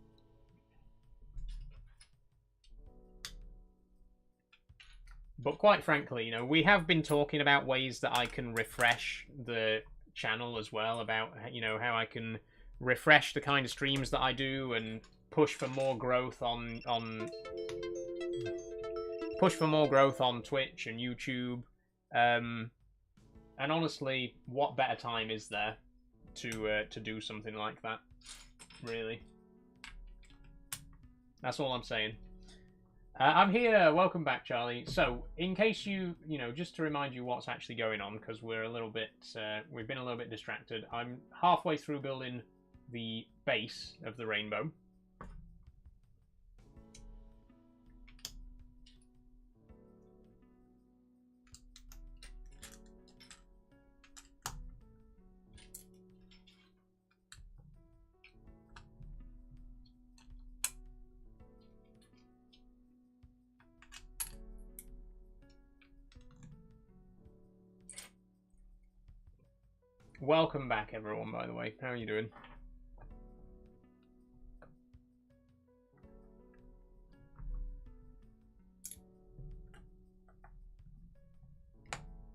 But quite frankly, we have been talking about ways that I can refresh the channel as well, about, how I can refresh the kind of streams that I do and push for more growth on Twitch and YouTube. And honestly, what better time is there to do something like that? Really. That's all I'm saying. I'm here. Welcome back, Charlie. So, in case just to remind you what's actually going on, because we've been a little bit distracted. I'm halfway through building the base of the rainbow. Welcome back, everyone, by the way. How are you doing?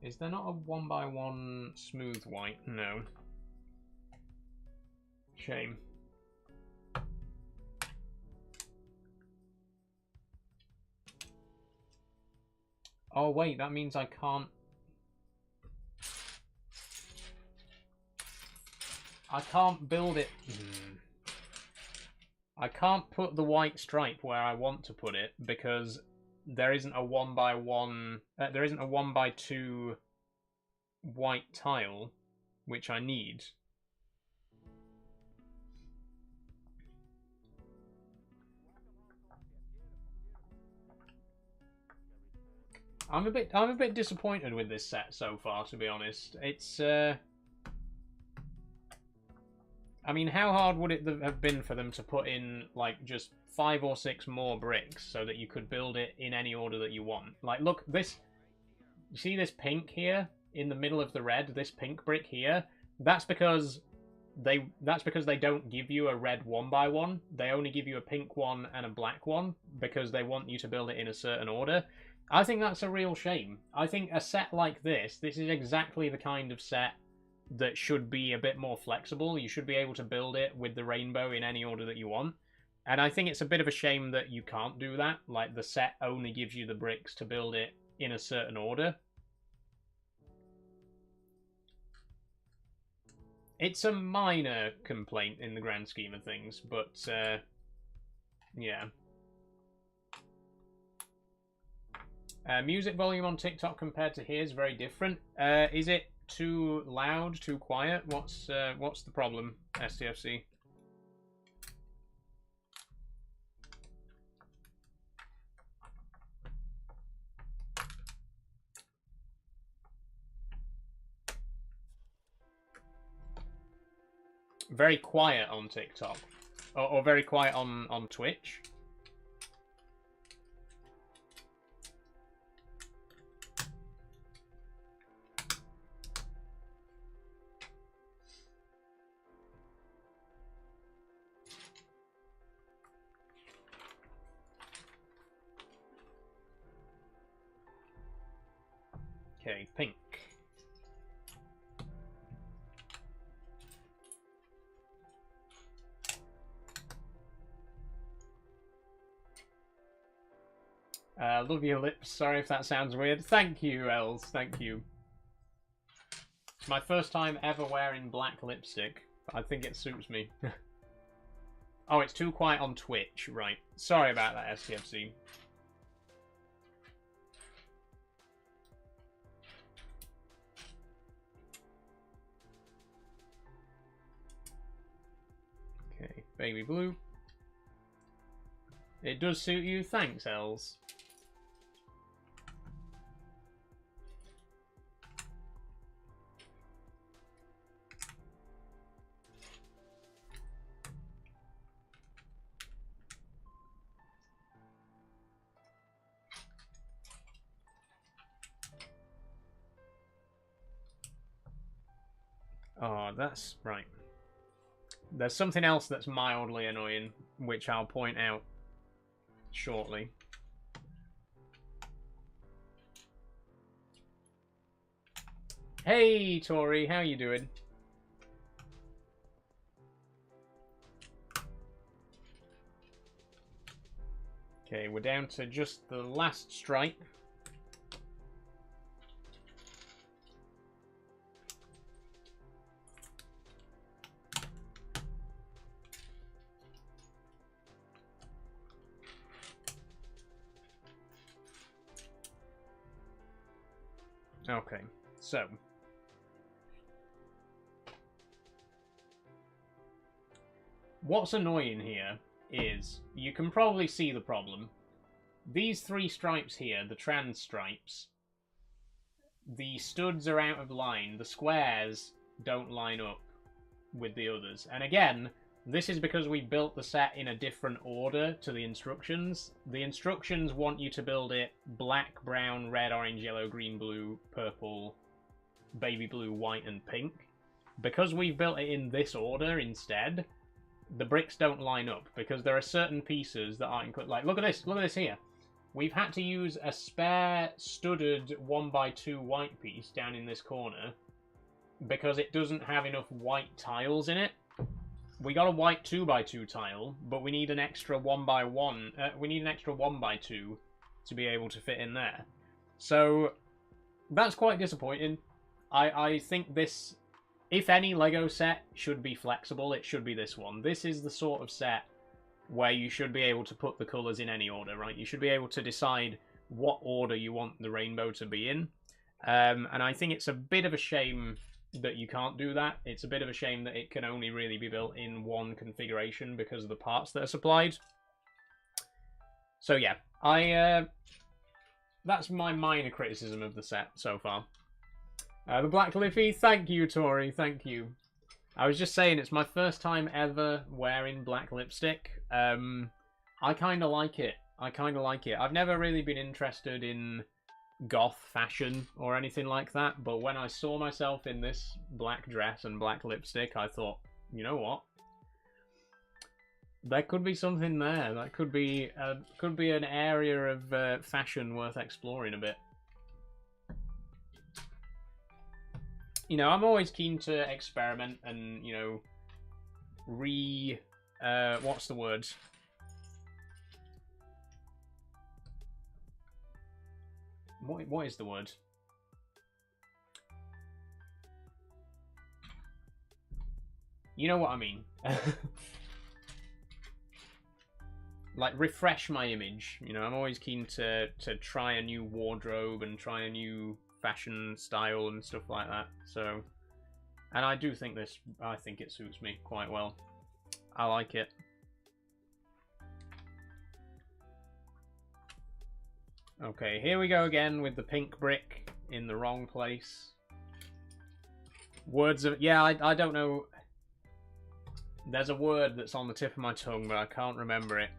Is there not a 1x1 smooth white? No. Shame. Oh, wait, that means I can't... I can't build it. I can't put the white stripe where I want to put it because there isn't a 1x1. There isn't a 1x2 white tile, which I need. I'm a bit disappointed with this set so far, to be honest. It's I mean, how hard would it have been for them to put in, like, just 5 or 6 more bricks so that you could build it in any order that you want? Like, look, this... You see this pink here in the middle of the red? This pink brick here? That's because they don't give you a red 1x1. They only give you a pink one and a black one because they want you to build it in a certain order. I think that's a real shame. I think a set like this is exactly the kind of set that should be a bit more flexible. You should be able to build it with the rainbow in any order that you want. And I think it's a bit of a shame that you can't do that. Like, the set only gives you the bricks to build it in a certain order. It's a minor complaint in the grand scheme of things, but, yeah. Music volume on TikTok compared to here is very different. Is it too loud, too quiet? What's the problem, STFC? Very quiet on TikTok, or very quiet on Twitch. Okay, pink. Love your lips. Sorry if that sounds weird. Thank you, Els. Thank you. It's my first time ever wearing black lipstick. I think it suits me. Oh, it's too quiet on Twitch. Right. Sorry about that, STFC. Okay, baby blue. It does suit you. Thanks, Els. Oh, that's right. There's something else that's mildly annoying, which I'll point out shortly. Hey, Tori, how you doing? Okay, we're down to just the last stripe. Okay, so what's annoying here is you can probably see the problem. These 3 stripes here, the trans stripes, the studs are out of line. The squares don't line up with the others. And again, this is because we built the set in a different order to the instructions. The instructions want you to build it black, brown, red, orange, yellow, green, blue, purple, baby blue, white, and pink. Because we've built it in this order instead, the bricks don't line up because there are certain pieces that aren't included. Like, look at this here. We've had to use a spare studded 1x2 white piece down in this corner because it doesn't have enough white tiles in it. We got a white 2x2 tile, but we need an extra 1x1. We need an extra 1x2 to be able to fit in there. So that's quite disappointing. I think this, if any Lego set should be flexible, it should be this one. This is the sort of set where you should be able to put the colours in any order, right? You should be able to decide what order you want the rainbow to be in. And I think it's a bit of a shame that you can't do that. It's a bit of a shame that it can only really be built in one configuration because of the parts that are supplied. So yeah, that's my minor criticism of the set so far. The Black Liffey, thank you, Tori, thank you. I was just saying, it's my first time ever wearing black lipstick. I kind of like it. I've never really been interested in goth fashion or anything like that, but when I saw myself in this black dress and black lipstick, I thought, you know what? There could be something there. That could be an area of fashion worth exploring a bit. You know, I'm always keen to experiment and, you know, what's the word? What is the word? You know what I mean. Like, refresh my image. You know, I'm always keen to try a new wardrobe and try a new fashion style and stuff like that. So, and I do think I think it suits me quite well. I like it. Okay, here we go again with the pink brick in the wrong place. Words of... Yeah, I don't know. There's a word that's on the tip of my tongue, but I can't remember it.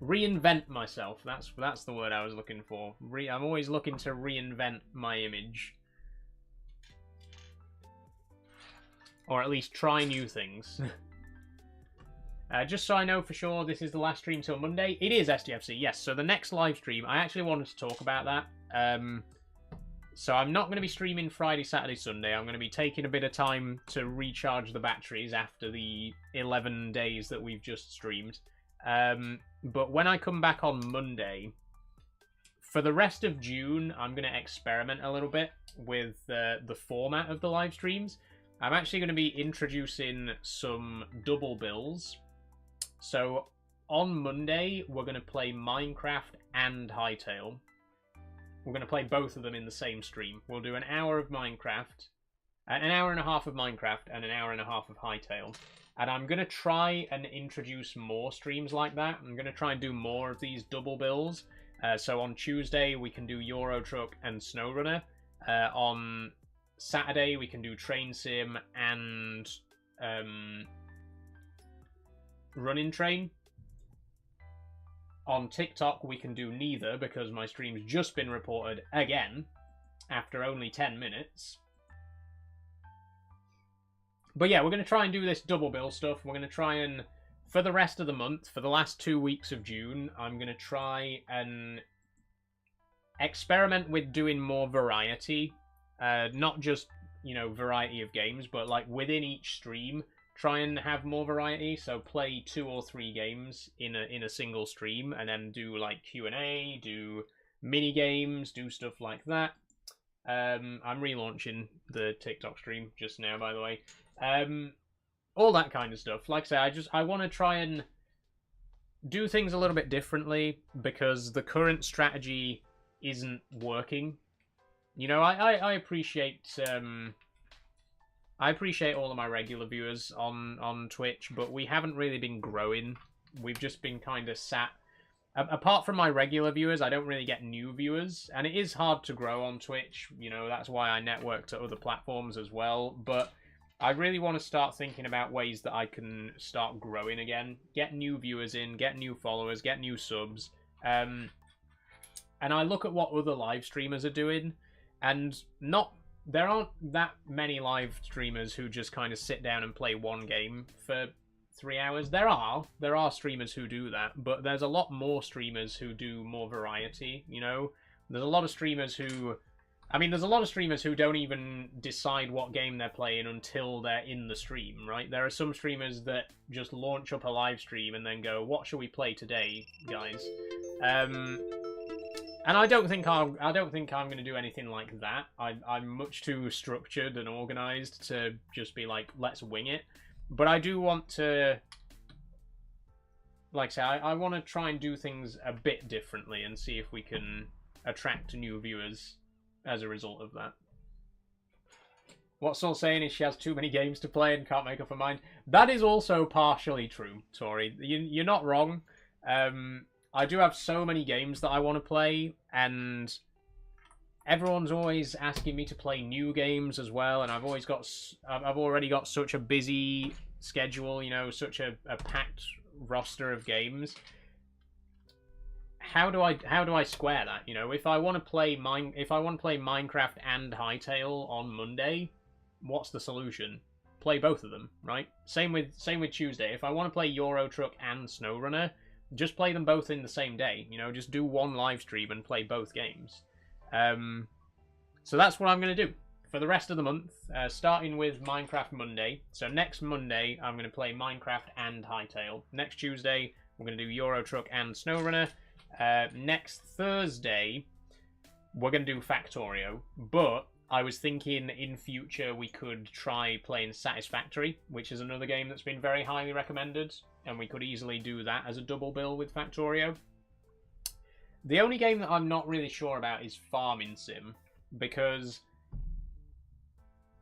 Reinvent myself. That's the word I was looking for. I'm always looking to reinvent my image. Or at least try new things. Just so I know for sure, this is the last stream till Monday. It is SDFC, yes. So the next live stream, I actually wanted to talk about that. So I'm not going to be streaming Friday, Saturday, Sunday. I'm going to be taking a bit of time to recharge the batteries after the 11 days that we've just streamed. But when I come back on Monday, for the rest of June, I'm going to experiment a little bit with the format of the live streams. I'm actually going to be introducing some double bills. So on Monday, we're going to play Minecraft and Hytale. We're going to play both of them in the same stream. We'll do an hour of Minecraft, an hour and a half of Minecraft, and an hour and a half of Hytale. And I'm going to try and introduce more streams like that. I'm going to try and do more of these double bills. So on Tuesday, we can do Euro Truck and SnowRunner. On Saturday, we can do Train Sim and Running Train. On TikTok, we can do neither because my stream's just been reported again after only 10 minutes. But yeah, we're going to try and do this double bill stuff. We're going to try and, for the rest of the month, for the last 2 weeks of June, I'm going to try and experiment with doing more variety. Not just, you know, variety of games, but like within each stream, try and have more variety. So play 2 or 3 games in a single stream, and then do like Q&A, do mini games, do stuff like that. I'm relaunching the TikTok stream just now, by the way. All that kind of stuff. Like I say, I want to try and do things a little bit differently because the current strategy isn't working. You know, I appreciate all of my regular viewers on Twitch, but we haven't really been growing. We've just been kind of sat. Apart from my regular viewers, I don't really get new viewers, and it is hard to grow on Twitch. You know, that's why I network to other platforms as well. But I really want to start thinking about ways that I can start growing again, get new viewers in, get new followers, get new subs. And I look at what other live streamers are doing, and there aren't that many live streamers who just kind of sit down and play one game for 3 hours. There are streamers who do that, but there's a lot more streamers who do more variety, you know? There's a lot of streamers who... I mean, there's a lot of streamers who don't even decide what game they're playing until they're in the stream, right? There are some streamers that just launch up a live stream and then go, what shall we play today, guys? And I don't think I'm going to do anything like that. I'm much too structured and organized to just be like, let's wing it. But I do want to, like I say, I want to try and do things a bit differently and see if we can attract new viewers as a result of that. What Saul's saying is she has too many games to play and can't make up her mind. That is also partially true, Tori. You're not wrong. I do have so many games that I want to play, and everyone's always asking me to play new games as well, and I've already got such a busy schedule, you know, such a packed roster of games. How do I square that? You know, if I want to play Minecraft and Hytale on Monday, what's the solution? Play both of them, right? Same with Tuesday. If I want to play Euro Truck and SnowRunner, just play them both in the same day. You know, just do one live stream and play both games. So that's what I'm going to do for the rest of the month, starting with Minecraft Monday. So next Monday, I'm going to play Minecraft and Hytale. Next Tuesday, we're going to do Euro Truck and SnowRunner. Next Thursday, we're going to do Factorio. But I was thinking in future we could try playing Satisfactory, which is another game that's been very highly recommended, and we could easily do that as a double bill with Factorio. The only game that I'm not really sure about is Farming Sim, because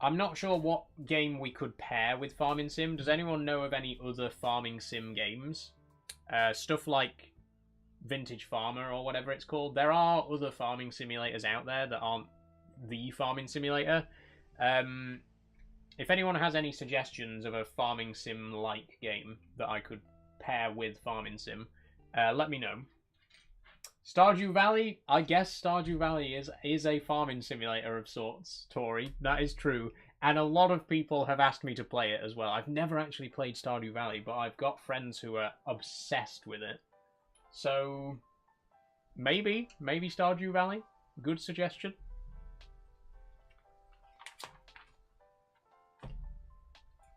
I'm not sure what game we could pair with Farming Sim. Does anyone know of any other Farming Sim games? Stuff like Vintage Farmer or whatever it's called. There are other farming simulators out there that aren't the Farming Simulator. If anyone has any suggestions of a Farming Sim-like game that I could pair with Farming Sim, let me know. Stardew Valley, I guess Stardew Valley is a farming simulator of sorts, Tori. That is true. And a lot of people have asked me to play it as well. I've never actually played Stardew Valley, but I've got friends who are obsessed with it. So, maybe Stardew Valley? Good suggestion.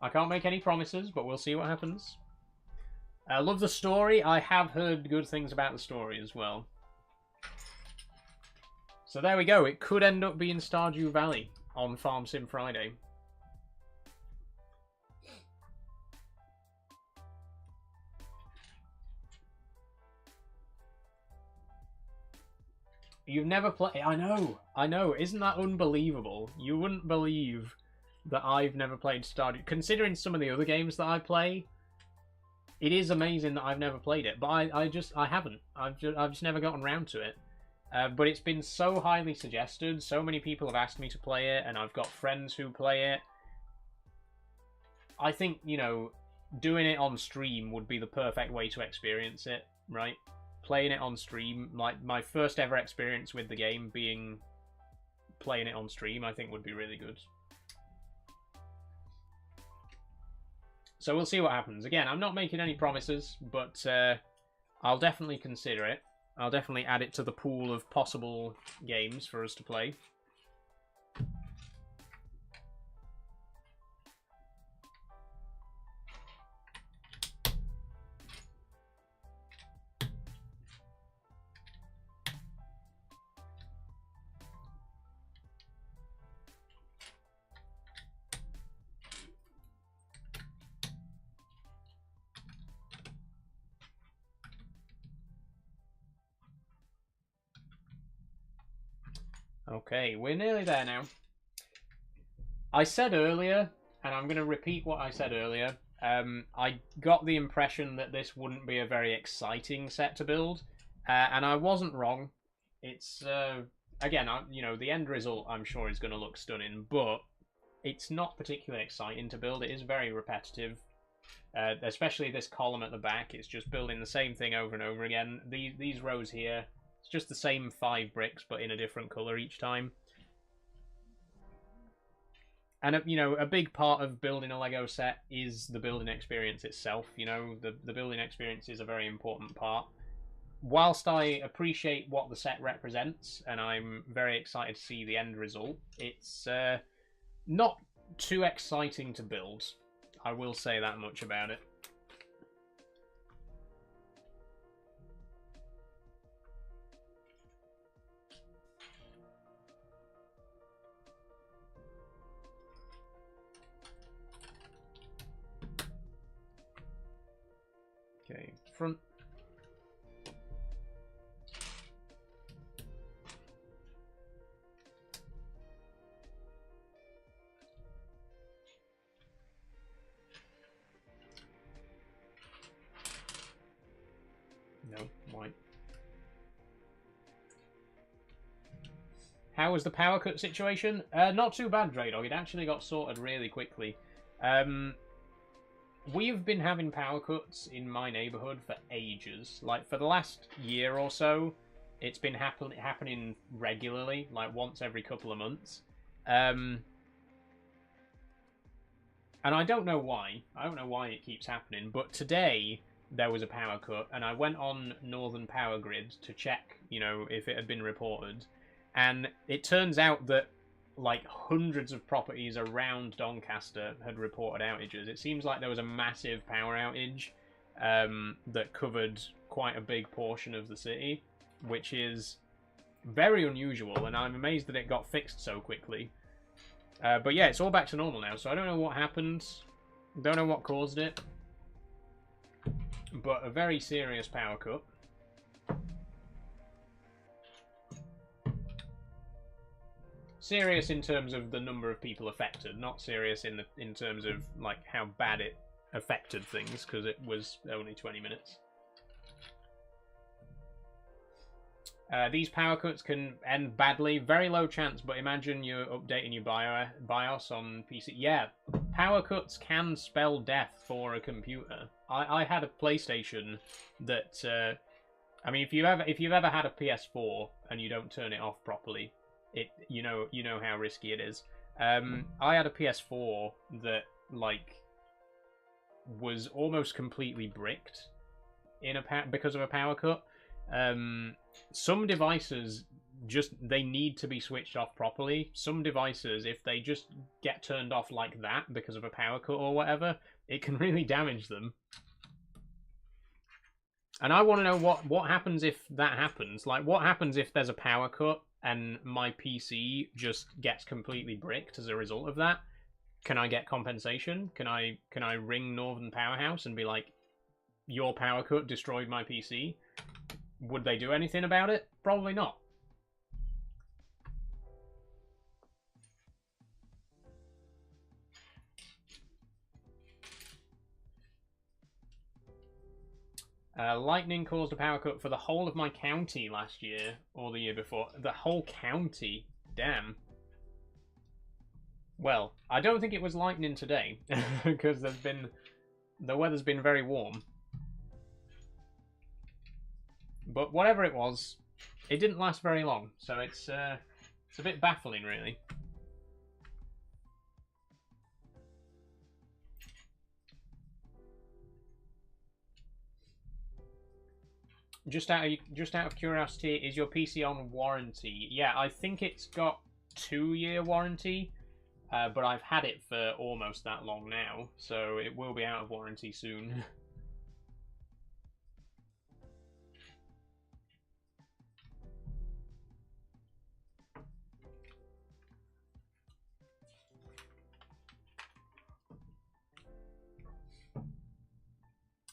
I can't make any promises, but we'll see what happens. I love the story. I have heard good things about the story as well. So there we go. It could end up being Stardew Valley on Farm Sim Friday. You've never played... I know. Isn't that unbelievable? You wouldn't believe that I've never played Stardew... Considering some of the other games that I play, it is amazing that I've never played it. But I haven't. I've just never gotten around to it. But it's been so highly suggested. So many people have asked me to play it, and I've got friends who play it. I think, you know, doing it on stream would be the perfect way to experience it, right? Playing it on stream, like my first ever experience with the game being playing it on stream, I think would be really good. So we'll see what happens. Again, I'm not making any promises, but I'll definitely consider it. I'll definitely add it to the pool of possible games for us to play. Okay, we're nearly there now. I said earlier, and I'm going to repeat what I said earlier, I got the impression that this wouldn't be a very exciting set to build, and I wasn't wrong. It's, again, you know, the end result I'm sure is going to look stunning, but it's not particularly exciting to build. It is very repetitive, especially this column at the back. It's just building the same thing over and over again. These rows here, it's just the same 5 bricks, but in a different colour each time. And, you know, a big part of building a Lego set is the building experience itself. You know, the building experience is a very important part. Whilst I appreciate what the set represents, and I'm very excited to see the end result, it's not too exciting to build. I will say that much about it. Okay, front. No, white. how was the power cut situation? Not too bad, Draydog. It actually got sorted really quickly. We've been having power cuts in my neighborhood for ages. Like, for the last year or so, it's been happening regularly, like once every couple of months. And I don't know why. I don't know why it keeps happening, but today there was a power cut, and I went on Northern Power Grid to check, you know, if it had been reported. And it turns out that like hundreds of properties around Doncaster had reported outages. It seems like there was a massive power outage that covered quite a big portion of the city, which is very unusual, and I'm amazed that it got fixed so quickly. But yeah, it's all back to normal now, so I don't know what happened. Don't know what caused it. But a very serious power cut. Serious in terms of the number of people affected, not serious in terms of like how bad it affected things, because it was only 20 minutes. These power cuts can end badly. Very low chance, but imagine you're updating your BIOS on PC. Yeah, power cuts can spell death for a computer. I had a PlayStation that, I mean, if you've ever had a PS4 and you don't turn it off properly, you know how risky it is. I had a PS4 that like was almost completely bricked because of a power cut. Some devices they need to be switched off properly. Some devices, if they just get turned off like that because of a power cut or whatever, it can really damage them. And I want to know what happens if that happens. Like, what happens if there's a power cut and my PC just gets completely bricked as a result of that? Can I get compensation? Can I ring Northern Powerhouse and be like, your power cut destroyed my PC? Would they do anything about it? Probably not. Lightning caused a power cut for the whole of my county last year, or the year before. The whole county? Damn. Well, I don't think it was lightning today, because the weather's been very warm. But whatever it was, it didn't last very long, so it's a bit baffling, really. Just out of curiosity, is your PC on warranty? Yeah, I think it's got 2-year warranty, but I've had it for almost that long now, so it will be out of warranty soon.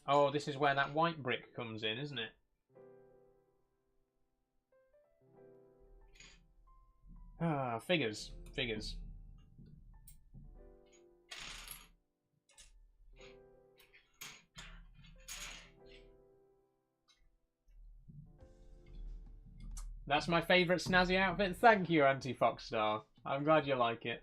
Oh, this is where that white brick comes in, isn't it? Ah, figures. That's my favourite snazzy outfit. Thank you, Anti-Foxstar. I'm glad you like it.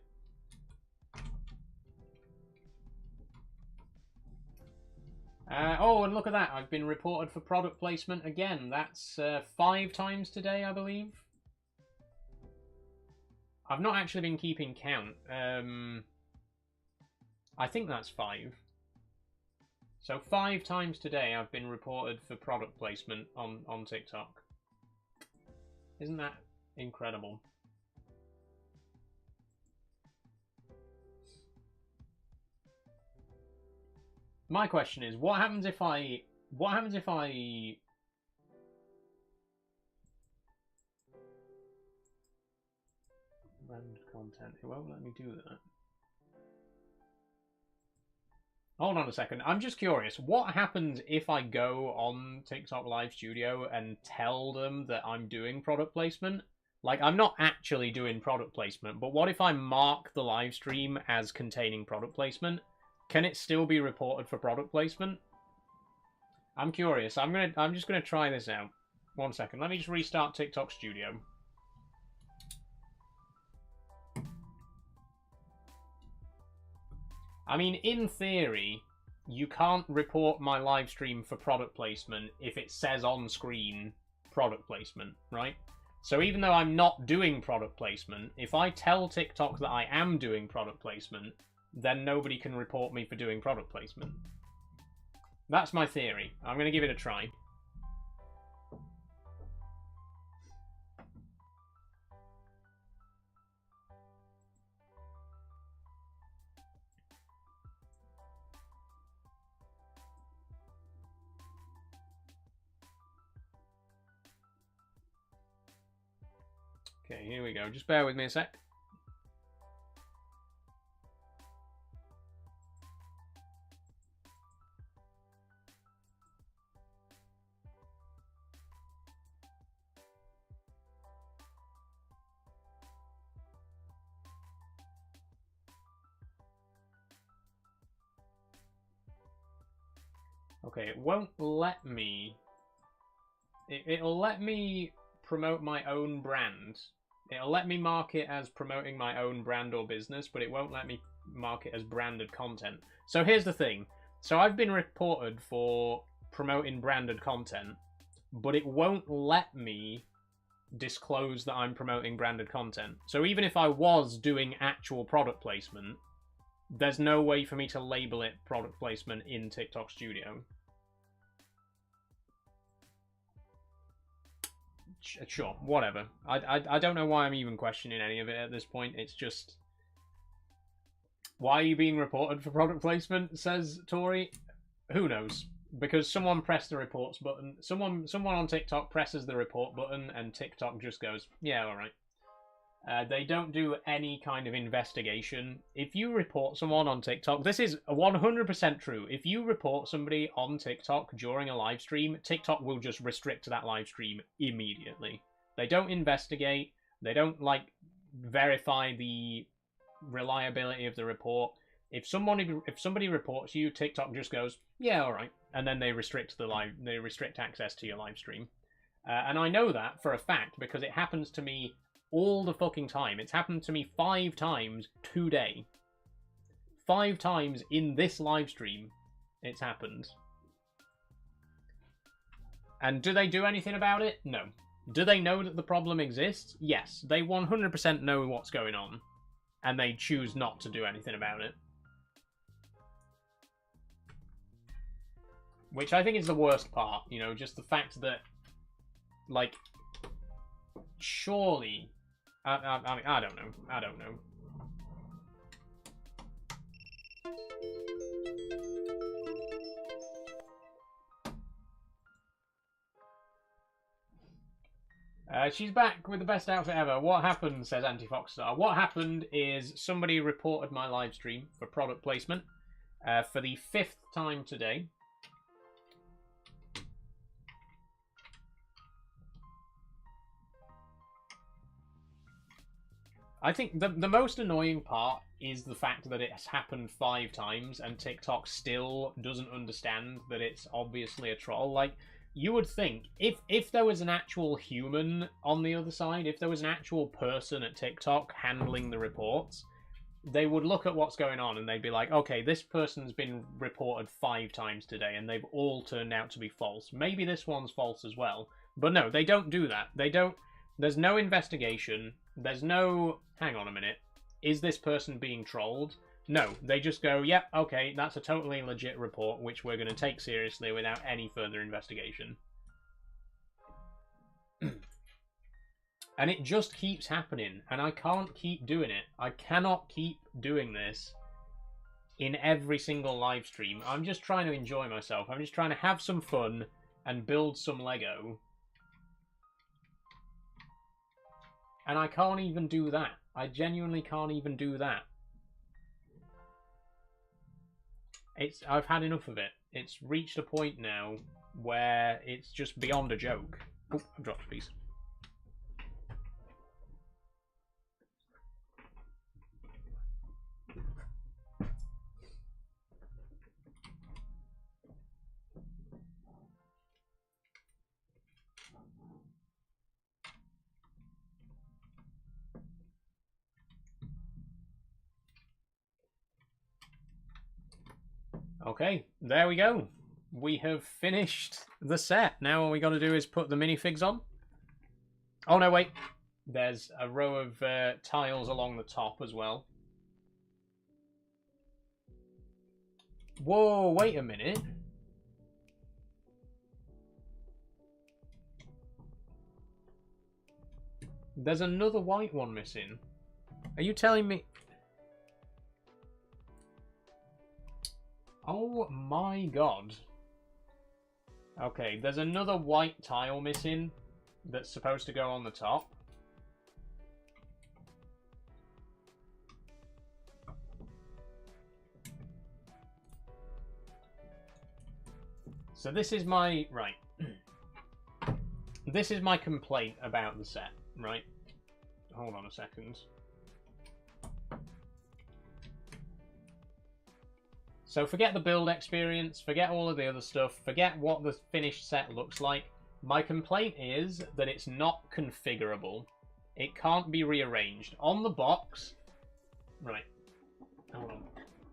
Oh, and look at that. I've been reported for product placement again. That's 5 times today, I believe. I've not actually been keeping count. I think that's 5. So 5 times today I've been reported for product placement on TikTok. Isn't that incredible? My question is, what happens if I random content? It won't let me do that. Hold on a second. I'm just curious. What happens if I go on TikTok Live Studio and tell them that I'm doing product placement? Like, I'm not actually doing product placement, but what if I mark the live stream as containing product placement? Can it still be reported for product placement? I'm curious. I'm just gonna try this out. 1 second. Let me just restart TikTok Studio. I mean, in theory, you can't report my live stream for product placement if it says on screen product placement, right? So even though I'm not doing product placement, if I tell TikTok that I am doing product placement, then nobody can report me for doing product placement. That's my theory. I'm going to give it a try. Okay, here we go. Just bear with me a sec. Okay, it won't let me... It'll let me promote my own brand. It'll let me mark it as promoting my own brand or business, but it won't let me mark it as branded content. So here's the thing. So I've been reported for promoting branded content, but it won't let me disclose that I'm promoting branded content. So even if I was doing actual product placement, there's no way for me to label it product placement in TikTok Studio. Sure, whatever. I don't know why I'm even questioning any of it at this point. It's just... Why are you being reported for product placement, says Tori? Who knows? Because someone pressed the reports button. Someone on TikTok presses the report button and TikTok just goes, yeah, alright. They don't do any kind of investigation. If you report someone on TikTok, this is 100% true. If you report somebody on TikTok during a live stream, TikTok will just restrict that live stream immediately. They don't investigate. They don't, like, verify the reliability of the report. If somebody reports you, TikTok just goes, yeah, all right, and then they restrict access to your live stream. And I know that for a fact because it happens to me all the fucking time. It's happened to me 5 times today. 5 times in this live stream, it's happened. And do they do anything about it? No. Do they know that the problem exists? Yes. They 100% know what's going on. And they choose not to do anything about it. Which I think is the worst part, you know, just the fact that, like, surely... I mean, I don't know. I don't know. She's back with the best outfit ever. What happened, says Anti-Foxstar. What happened is somebody reported my live stream for product placement for the 5th time today. I think the most annoying part is the fact that it has happened 5 times and TikTok still doesn't understand that it's obviously a troll. Like, you would think, if there was an actual human on the other side, if there was an actual person at TikTok handling the reports, they would look at what's going on and they'd be like, okay, this person's been reported 5 times today and they've all turned out to be false. Maybe this one's false as well. But no, they don't do that. They don't... There's no investigation. There's no... Hang on a minute. Is this person being trolled? No. They just go, yep, okay, that's a totally legit report, which we're going to take seriously without any further investigation. And it just keeps happening, and I can't keep doing it. I cannot keep doing this in every single live stream. I'm just trying to enjoy myself. I'm just trying to have some fun and build some Lego. And I can't even do that. I genuinely can't even do that. I've had enough of it. It's reached a point now where it's just beyond a joke. Oh, I've dropped a piece. Okay, there we go. We have finished the set. Now all we got to do is put the minifigs on. Oh, no, wait. There's a row of tiles along the top as well. Whoa, wait a minute. There's another white one missing. Are you telling me... Oh my god. Okay, there's another white tile missing that's supposed to go on the top. So this is my... Right. This is my complaint about the set, right? Hold on a second. So forget the build experience, forget all of the other stuff, forget what the finished set looks like. My complaint is that it's not configurable. It can't be rearranged. On the box... Right. Hold on.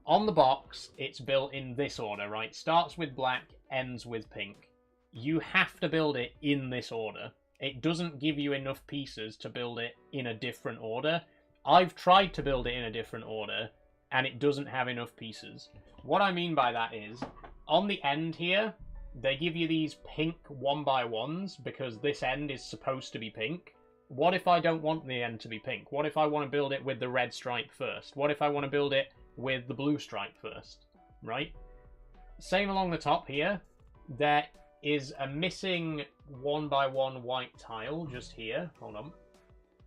On the box, it's built in this order, right? Starts with black, ends with pink. You have to build it in this order. It doesn't give you enough pieces to build it in a different order. I've tried to build it in a different order, and it doesn't have enough pieces. What I mean by that is, on the end here, they give you these pink 1x1s because this end is supposed to be pink. What if I don't want the end to be pink? What if I want to build it with the red stripe first? What if I want to build it with the blue stripe first? Right? Same along the top here. There is a missing 1x1 white tile just here. Hold on.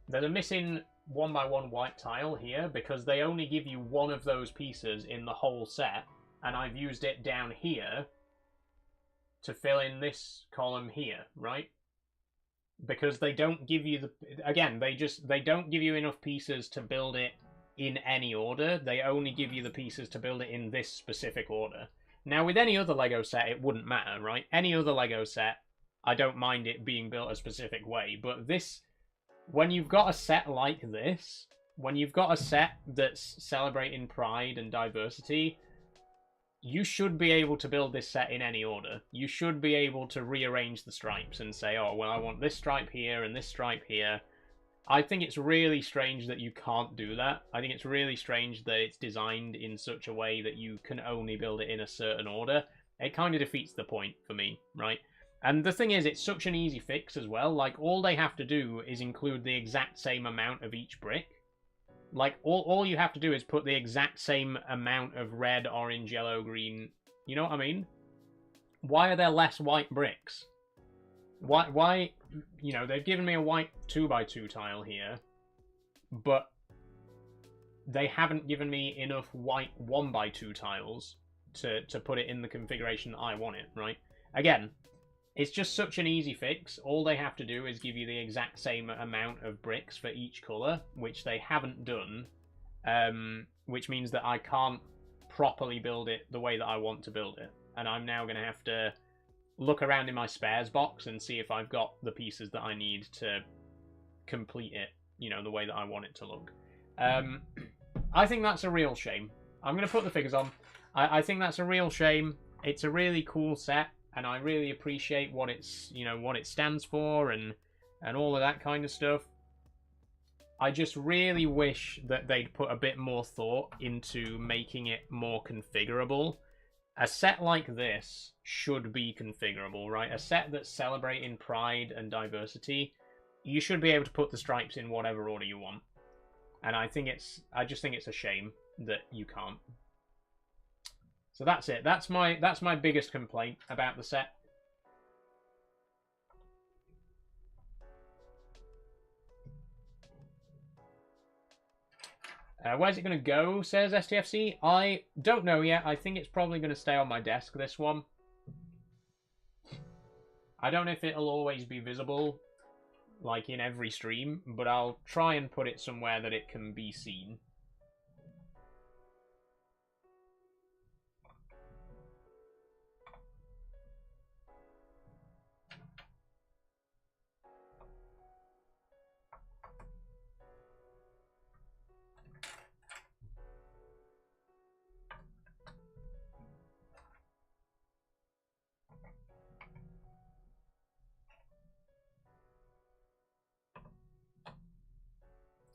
There's a missing 1x1 white tile here because they only give you one of those pieces in the whole set, and I've used it down here to fill in this column here, right? Because they don't give you the... Again, they don't give you enough pieces to build it in any order. They only give you the pieces to build it in this specific order. Now, with any other LEGO set, it wouldn't matter, right? Any other LEGO set, I don't mind it being built a specific way, but this... When you've got a set like this, when you've got a set that's celebrating pride and diversity, you should be able to build this set in any order. You should be able to rearrange the stripes and say, oh, well, I want this stripe here and this stripe here. I think it's really strange that you can't do that. I think it's really strange that it's designed in such a way that you can only build it in a certain order. It kind of defeats the point for me, right? And the thing is, it's such an easy fix as well. Like, all they have to do is include the exact same amount of each brick. Like, all you have to do is put the exact same amount of red, orange, yellow, green. You know what I mean? Why are there less white bricks? Why, you know, they've given me a white 2x2 tile here, but they haven't given me enough white 1x2 tiles to put it in the configuration that I want it, right? Again, it's just such an easy fix. All they have to do is give you the exact same amount of bricks for each colour, which they haven't done, which means that I can't properly build it the way that I want to build it. And I'm now going to have to look around in my spares box and see if I've got the pieces that I need to complete it, you know, the way that I want it to look. I think that's a real shame. I'm going to put the figures on. I think that's a real shame. It's a really cool set, and I really appreciate what it's, you know, what it stands for and all of that kind of stuff. I just really wish that they'd put a bit more thought into making it more configurable. A set like this should be configurable, right? A set that's celebrating pride and diversity, you should be able to put the stripes in whatever order you want. And I just think it's a shame that you can't. So that's it. That's my biggest complaint about the set. Where's it going to go, says STFC? I don't know yet. I think it's probably going to stay on my desk, this one. I don't know if it'll always be visible, like in every stream, but I'll try and put it somewhere that it can be seen.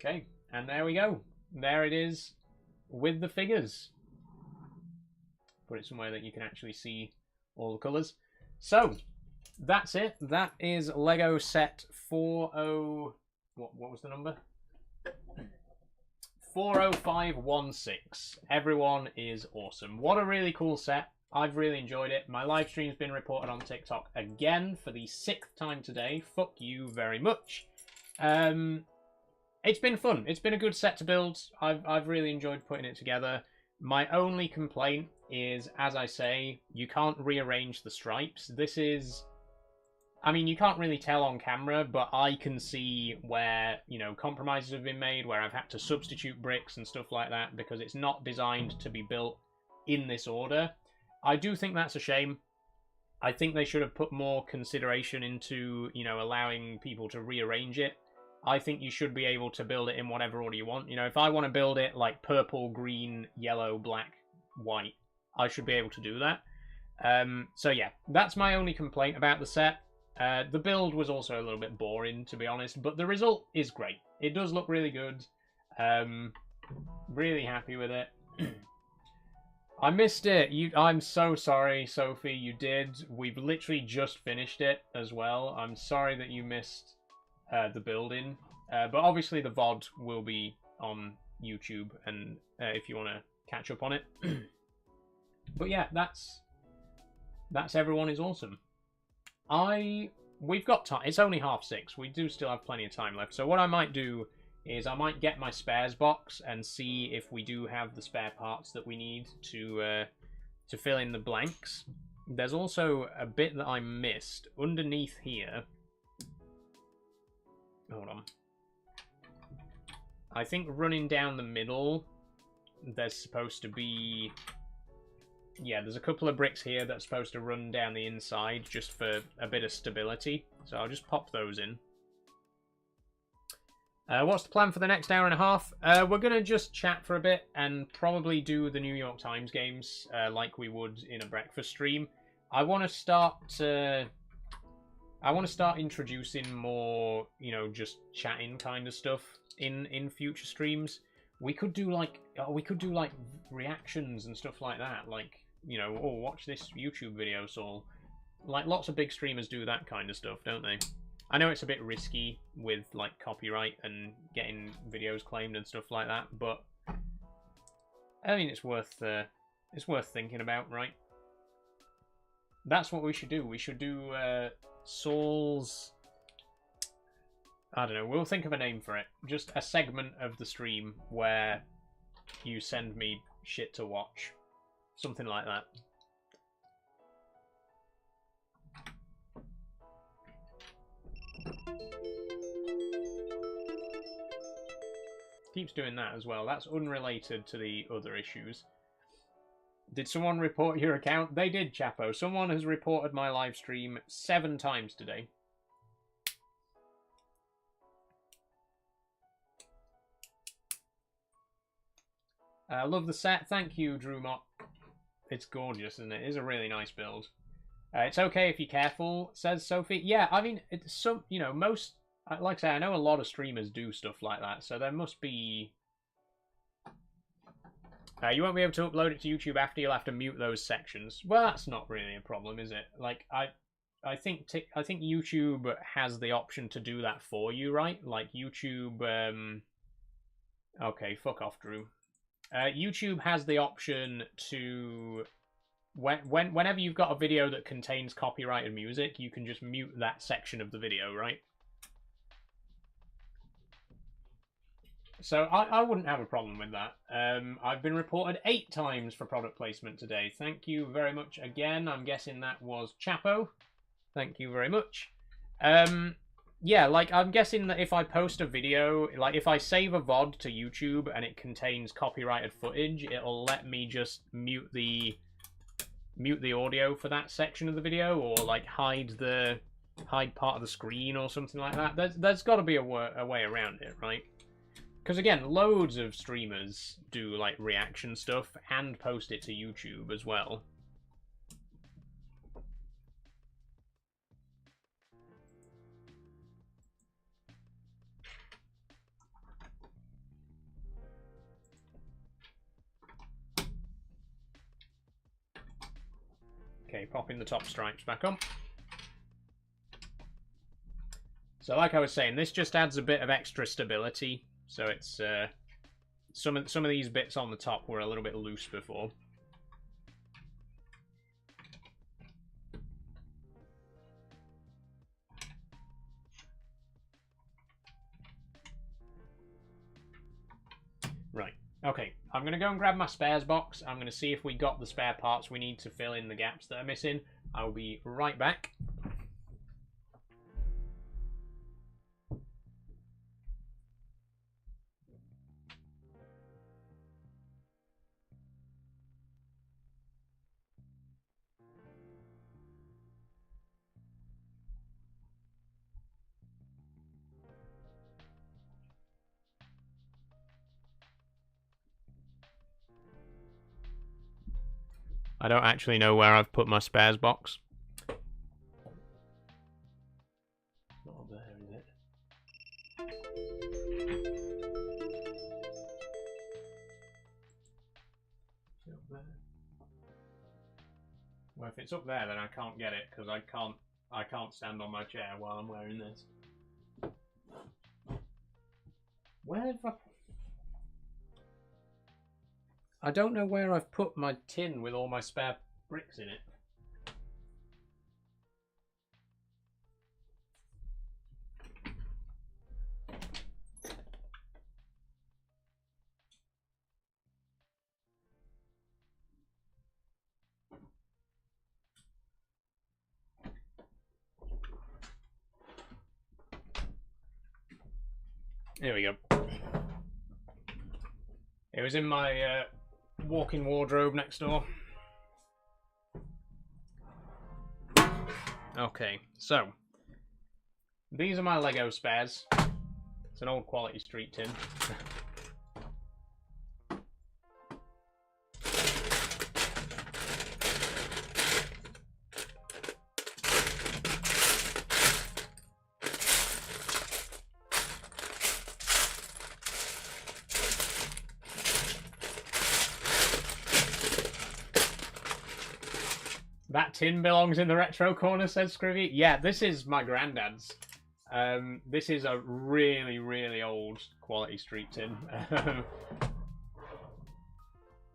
Okay, and there we go. There it is with the figures. Put it somewhere that you can actually see all the colours. So, that's it. That is Lego set 40... What was the number? 40516. Everyone is awesome. What a really cool set. I've really enjoyed it. My live stream's been reported on TikTok again for the 6th time today. Fuck you very much. It's been fun. It's been a good set to build. I've really enjoyed putting it together. My only complaint is, as I say, you can't rearrange the stripes. This is... I mean, you can't really tell on camera, but I can see where, you know, compromises have been made, where I've had to substitute bricks and stuff like that, because it's not designed to be built in this order. I do think that's a shame. I think they should have put more consideration into, you know, allowing people to rearrange it. I think you should be able to build it in whatever order you want. You know, if I want to build it like purple, green, yellow, black, white, I should be able to do that. So yeah, that's my only complaint about the set. The build was also a little bit boring, to be honest, but the result is great. It does look really good. Really happy with it. I missed it. I'm so sorry, Sophie, you did. We've literally just finished it as well. I'm sorry that you missed the building. But obviously the VOD will be on YouTube, and if you want to catch up on it. But yeah, that's Everyone is Awesome. We've got time. It's only 6:30. We do still have plenty of time left. So what I might do is I might get my spares box and see if we do have the spare parts that we need to fill in the blanks. There's also a bit that I missed underneath here. Hold on. I think running down the middle, there's supposed to be... Yeah, there's a couple of bricks here that's supposed to run down the inside just for a bit of stability. So I'll just pop those in. What's the plan for the next hour and a half? We're going to just chat for a bit and probably do the New York Times games like we would in a breakfast stream. I want to start introducing more, you know, just chatting kind of stuff in future streams. We could do like reactions and stuff like that, like, you know, oh, watch this YouTube video, so like lots of big streamers do that kind of stuff, don't they? I know it's a bit risky with like copyright and getting videos claimed and stuff like that, but I mean it's worth thinking about, right? That's what we should do. We should do Saul's... I don't know, we'll think of a name for it. Just a segment of the stream where you send me shit to watch. Something like that. Keeps doing that as well. That's unrelated to the other issues. Did someone report your account? They did, Chapo. Someone has reported my live stream 7 times today. I love the set. Thank you, Drew Mott. It's gorgeous, isn't it? It is a really nice build. It's okay if you're careful, says Sophie. Yeah, I mean, it's some, you know, most, like I say, I know a lot of streamers do stuff like that, so there must be... you won't be able to upload it to YouTube after. You'll have to mute those sections. Well, that's not really a problem, is it? Like, I think YouTube has the option to do that for you, right? Like, YouTube... Okay, fuck off, Drew. YouTube has the option to, whenever you've got a video that contains copyrighted music, you can just mute that section of the video, right? So I wouldn't have a problem with that. I've been reported 8 times for product placement today. Thank you very much again. I'm guessing that was Chapo. Thank you very much. Yeah, like, I'm guessing that if I post a video, like, if I save a VOD to YouTube and it contains copyrighted footage, it'll let me just mute the audio for that section of the video, or, like, hide part of the screen or something like that. There's got to be a way around it, right? Because, again, loads of streamers do, like, reaction stuff and post it to YouTube as well. Okay, popping the top stripes back on. So like I was saying, this just adds a bit of extra stability. So it's some of these bits on the top were a little bit loose before. Right. Okay, I'm going to go and grab my spares box. I'm going to see if we got the spare parts we need to fill in the gaps that are missing. I'll be right back. I don't actually know where I've put my spares box. Not up there, is it? Is it up there? Well, if it's up there, then I can't get it because I can't stand on my chair while I'm wearing this. Where have I don't know where I've put my tin with all my spare bricks in it. Here we go. It was in my walk-in wardrobe next door. Okay, so these are my Lego spares. It's an old Quality Street tin. That tin belongs in the retro corner, says Scrivy. Yeah, this is my granddad's. This is a really, really old Quality Street tin.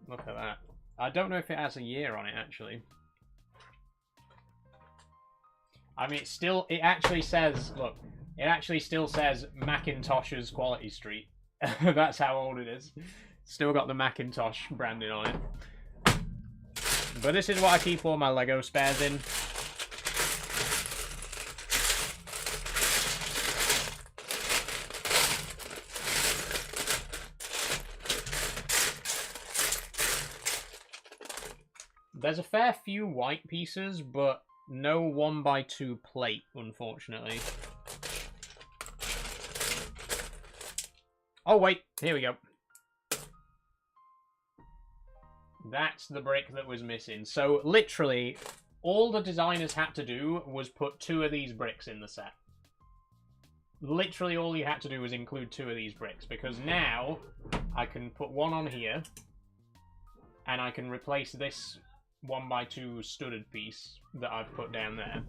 Look at that. I don't know if it has a year on it, actually. I mean, it actually says, look, it actually still says Macintosh's Quality Street. That's how old it is. Still got the Macintosh branding on it. But this is what I keep all my Lego spares in. There's a fair few white pieces, but no 1x2 plate, unfortunately. Oh wait, here we go. That's the brick that was missing. So literally, all the designers had to do was put 2 of these bricks in the set. Literally all you had to do was include 2 of these bricks, because now I can put one on here, and I can replace this 1x2 studded piece that I've put down there.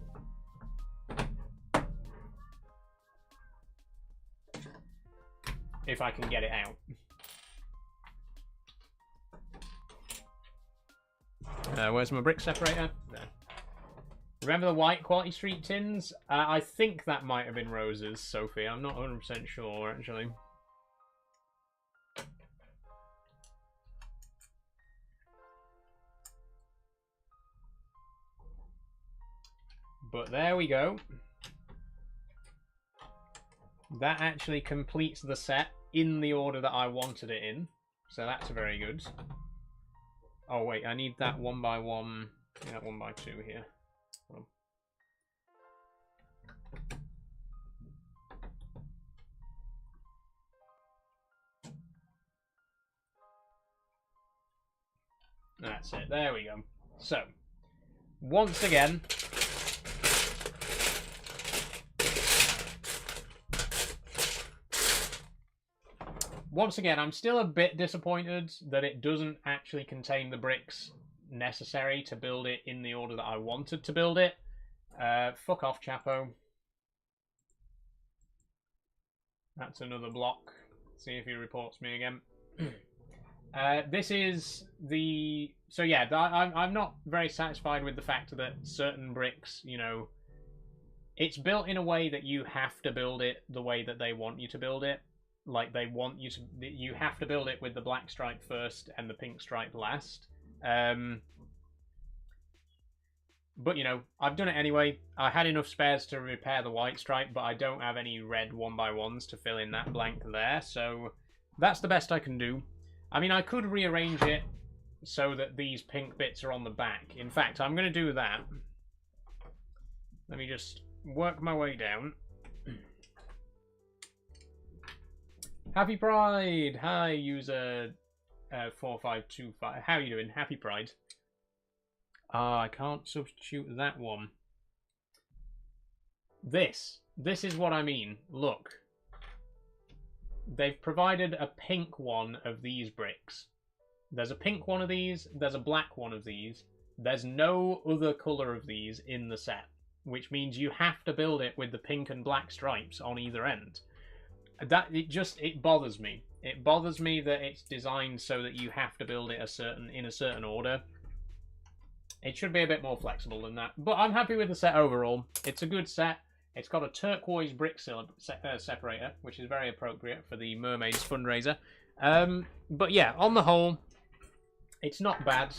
If I can get it out. Where's my brick separator? There. Remember the white Quality Street tins? I think that might have been Rose's, Sophie. I'm not 100% sure, actually. But there we go. That actually completes the set in the order that I wanted it in. So that's very good. Oh wait, I need that 1x1, that 1x2 here. Hold on. That's it, there we go. So, once again, I'm still a bit disappointed that it doesn't actually contain the bricks necessary to build it in the order that I wanted to build it. Fuck off, Chapo. That's another block. See if he reports me again. This is the... So yeah, I'm not very satisfied with the fact that certain bricks, you know... It's built in a way that you have to build it the way that they want you to build it. Like, they want you to... You have to build it with the black stripe first and the pink stripe last. But, you know, I've done it anyway. I had enough spares to repair the white stripe, but I don't have any red 1x1s to fill in that blank there, so that's the best I can do. I mean, I could rearrange it so that these pink bits are on the back. In fact, I'm going to do that. Let me just work my way down. Happy Pride! Hi, user 4525. How are you doing? Happy Pride. I can't substitute that one. This is what I mean. Look. They've provided a pink one of these bricks. There's a pink one of these, there's a black one of these. There's no other colour of these in the set, which means you have to build it with the pink and black stripes on either end. It bothers me. It bothers me that it's designed so that you have to build it in a certain order. It should be a bit more flexible than that. But I'm happy with the set overall. It's a good set. It's got a turquoise brick separator, which is very appropriate for the Mermaids Fundraiser. But yeah, on the whole, it's not bad.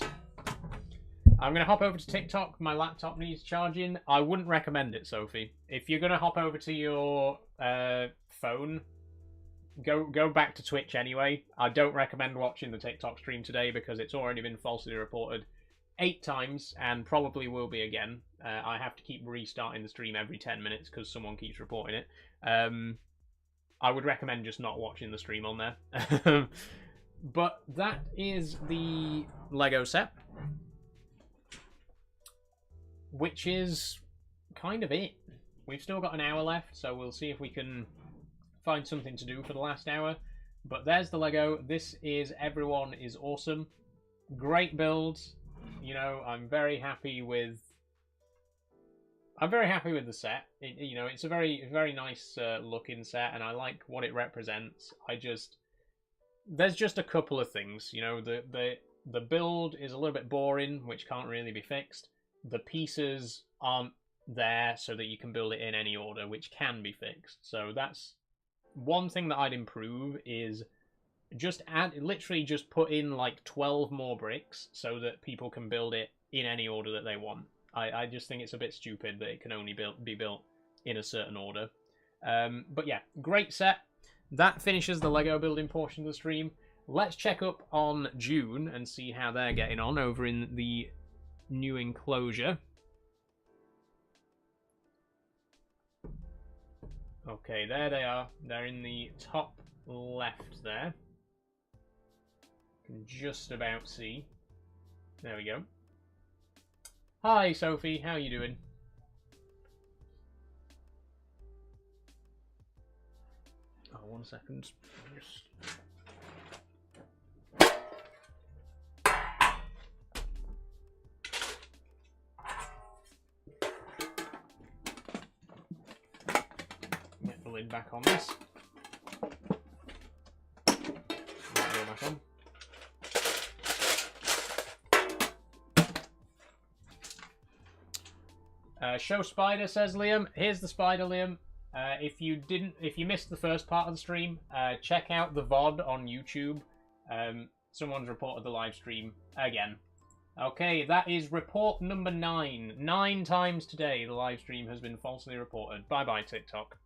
I'm going to hop over to TikTok. My laptop needs charging. I wouldn't recommend it, Sophie. If you're going to hop over to your phone, go back to Twitch anyway. I don't recommend watching the TikTok stream today because it's already been falsely reported 8 times and probably will be again. I have to keep restarting the stream every 10 minutes because someone keeps reporting it. I would recommend just not watching the stream on there. But that is the Lego set, which is kind of it. We've still got an hour left, so we'll see if we can find something to do for the last hour. But there's the Lego. This is Everyone is Awesome. Great builds. You know, I'm very happy with the set. You know, it's a very nice looking set, and I like what it represents. There's just a couple of things. You know, the build is a little bit boring, which can't really be fixed. The pieces aren't there so that you can build it in any order, which can be fixed. So that's one thing that I'd improve is literally just put in like 12 more bricks so that people can build it in any order that they want. I just think it's a bit stupid that it can only be built in a certain order. But yeah, great set. That finishes the Lego building portion of the stream. Let's check up on June and see how they're getting on over in the new enclosure. Okay, there they are. They're in the top left there. Can just about see. There we go. Hi, Sophie. How are you doing? Oh, 1 second. Get the lid back on this. Back on. Show spider, says Liam. Here's the spider, Liam. If you missed the first part of the stream, check out the VOD on YouTube. Someone's reported the live stream again. Okay, that is report number 9. 9 times today the live stream has been falsely reported. Bye-bye, TikTok.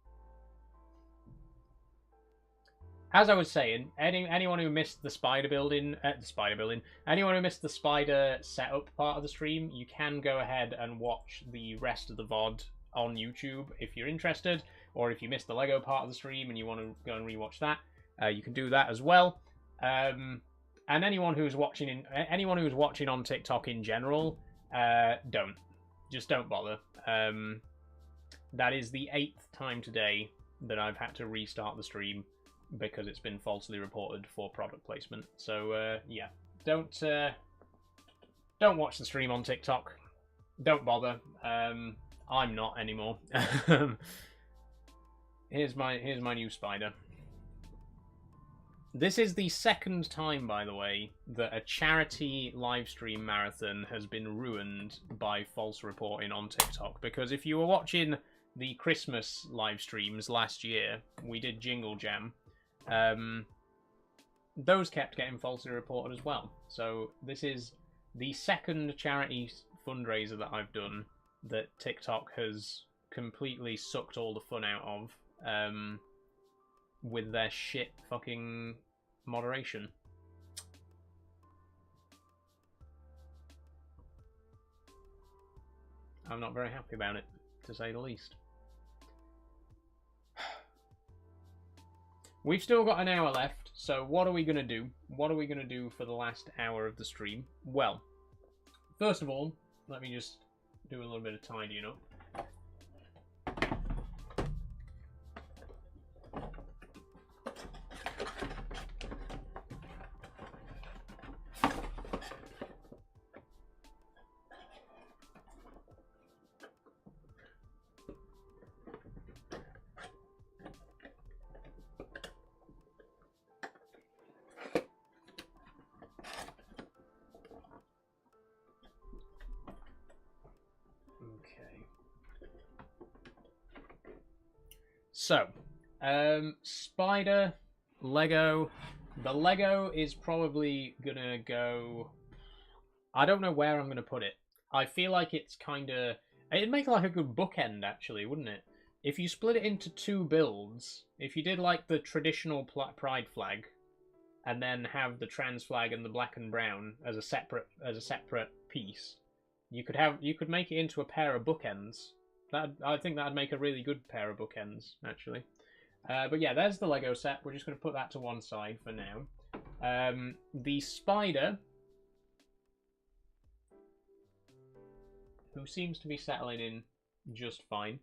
As I was saying, anyone who missed the spider building, anyone who missed the spider setup part of the stream, you can go ahead and watch the rest of the VOD on YouTube if you're interested, or if you missed the Lego part of the stream and you want to go and rewatch that, you can do that as well. And anyone who's watching on TikTok in general, just don't bother. That is the 8th time today that I've had to restart the stream because it's been falsely reported for product placement. So yeah, don't don't watch the stream on TikTok. Don't bother. I'm not anymore. Here's my new spider. This is the second time, by the way, that a charity livestream marathon has been ruined by false reporting on TikTok. Because if you were watching the Christmas live streams last year, we did Jingle Jam. Those kept getting falsely reported as well. So this is the second charity fundraiser that I've done that TikTok has completely sucked all the fun out of with their shit fucking moderation. I'm not very happy about it, to say the least. We've still got an hour left, so what are we going to do? What are we going to do for the last hour of the stream? Well, first of all, let me just do a little bit of tidying up. So, spider, Lego. The Lego is probably gonna go... I don't know where I'm gonna put it. I feel like it's kinda... It'd make like a good bookend, actually, wouldn't it? If you split it into two builds, if you did like the traditional pride flag, and then have the trans flag and the black and brown as a separate piece, you could make it into a pair of bookends. I think that'd make a really good pair of bookends, actually. But yeah, there's the Lego set. We're just going to put that to one side for now. The spider, who seems to be settling in just fine.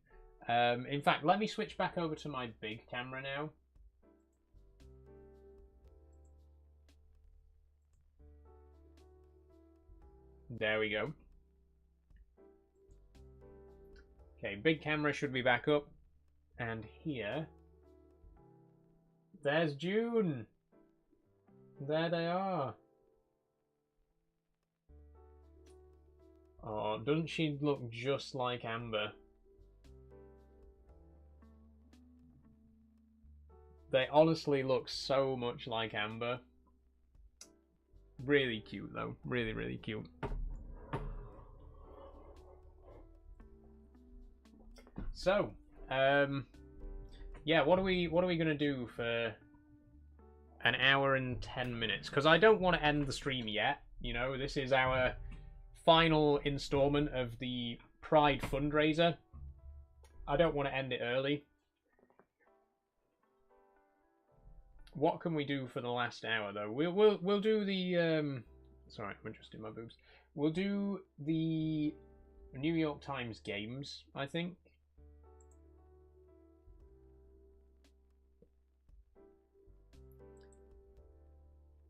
In fact, let me switch back over to my big camera now. There we go. Okay, big camera should be back up. And here... There's June! There they are. Oh, doesn't she look just like Amber? They honestly look so much like Amber. Really cute though. Really, really cute. So, yeah, what are we gonna do for an hour and 10 minutes? Because I don't want to end the stream yet. You know, this is our final installment of the Pride fundraiser. I don't want to end it early. What can we do for the last hour though? We'll do the sorry, I'm adjusting my boobs. We'll do the New York Times games, I think.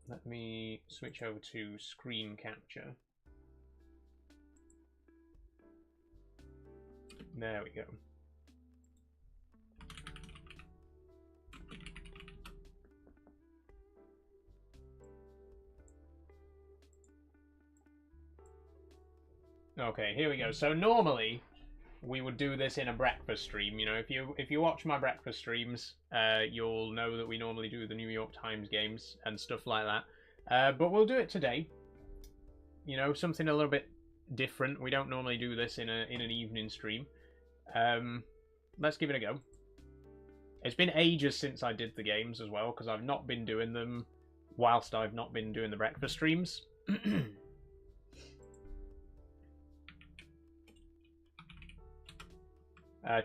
Let me switch over to screen capture. There we go. Okay, here we go. So normally we would do this in a breakfast stream. You know, if you watch my breakfast streams, you'll know that we normally do the New York Times games and stuff like that. But we'll do it today. You know, something a little bit different. We don't normally do this in an evening stream. Let's give it a go. It's been ages since I did the games as well, because I've not been doing them whilst I've not been doing the breakfast streams.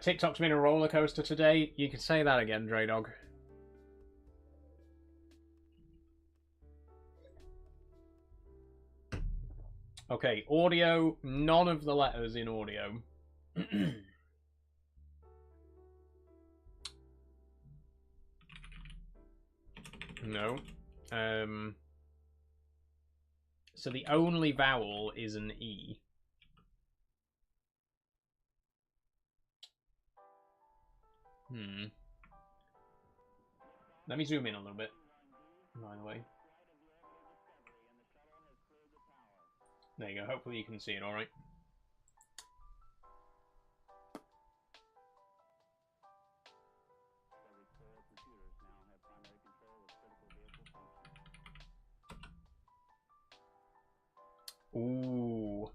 TikTok's been a roller coaster today. You can say that again, Dre Dog. Okay, audio. None of the letters in audio. No. So the only vowel is an E. Let me zoom in a little bit, by the way. There you go. Hopefully you can see it all right. Ooh.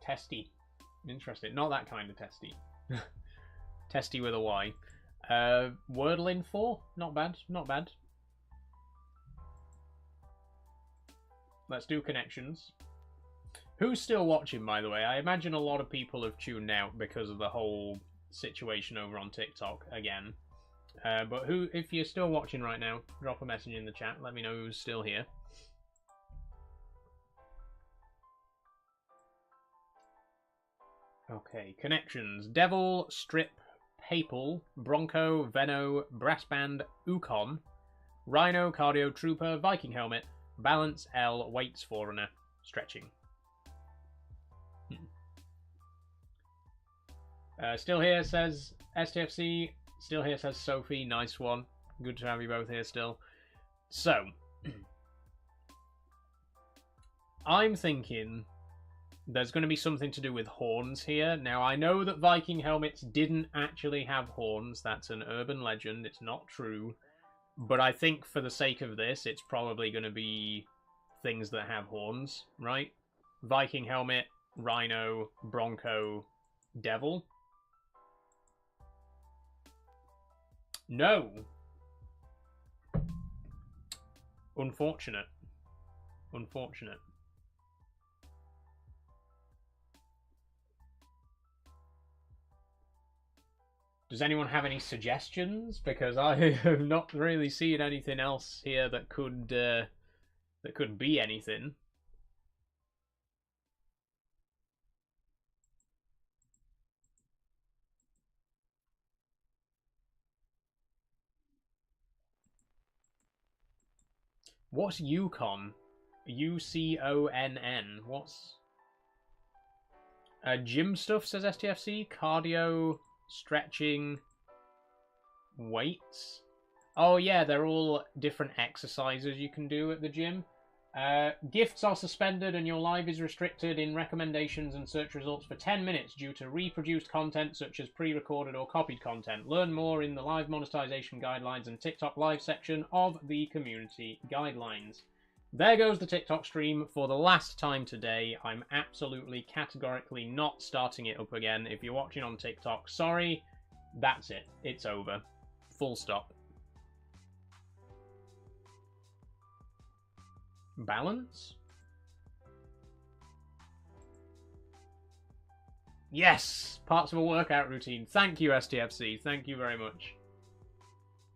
Testy. Interesting. Not that kind of testy. Testy with a Y. Wordling 4. Not bad. Not bad. Let's do connections. Who's still watching, by the way? I imagine a lot of people have tuned out because of the whole situation over on TikTok again. But if you're still watching right now, drop a message in the chat. Let me know who's still here. Okay, connections. Devil, Strip, Papal, Bronco, Veno, Brass Band, Ukon, Rhino, Cardio, Trooper, Viking Helmet, Balance, L, Weights, Forerunner, Stretching. Still here, says STFC. Still here, says Sophie. Nice one. Good to have you both here still. So, I'm thinking there's going to be something to do with horns here. Now, I know that Viking helmets didn't actually have horns. That's an urban legend. It's not true. But I think for the sake of this, it's probably going to be things that have horns, right? Viking helmet, Rhino, Bronco, Devil. No. Unfortunate. Unfortunate. Does anyone have any suggestions? Because I have not really seen anything else here that could be anything. What's Ukon? UCONN. What's gym stuff? Says STFC. Cardio. Stretching, weights. Oh yeah, they're all different exercises you can do at the gym. Gifts are suspended and your live is restricted in recommendations and search results for 10 minutes due to reproduced content such as pre-recorded or copied content. Learn more in the live monetization guidelines and TikTok live section of the community guidelines. There goes the TikTok stream for the last time today. I'm absolutely categorically not starting it up again. If you're watching on TikTok, sorry. That's it. It's over. Full stop. Balance? Yes! Parts of a workout routine. Thank you, STFC. Thank you very much.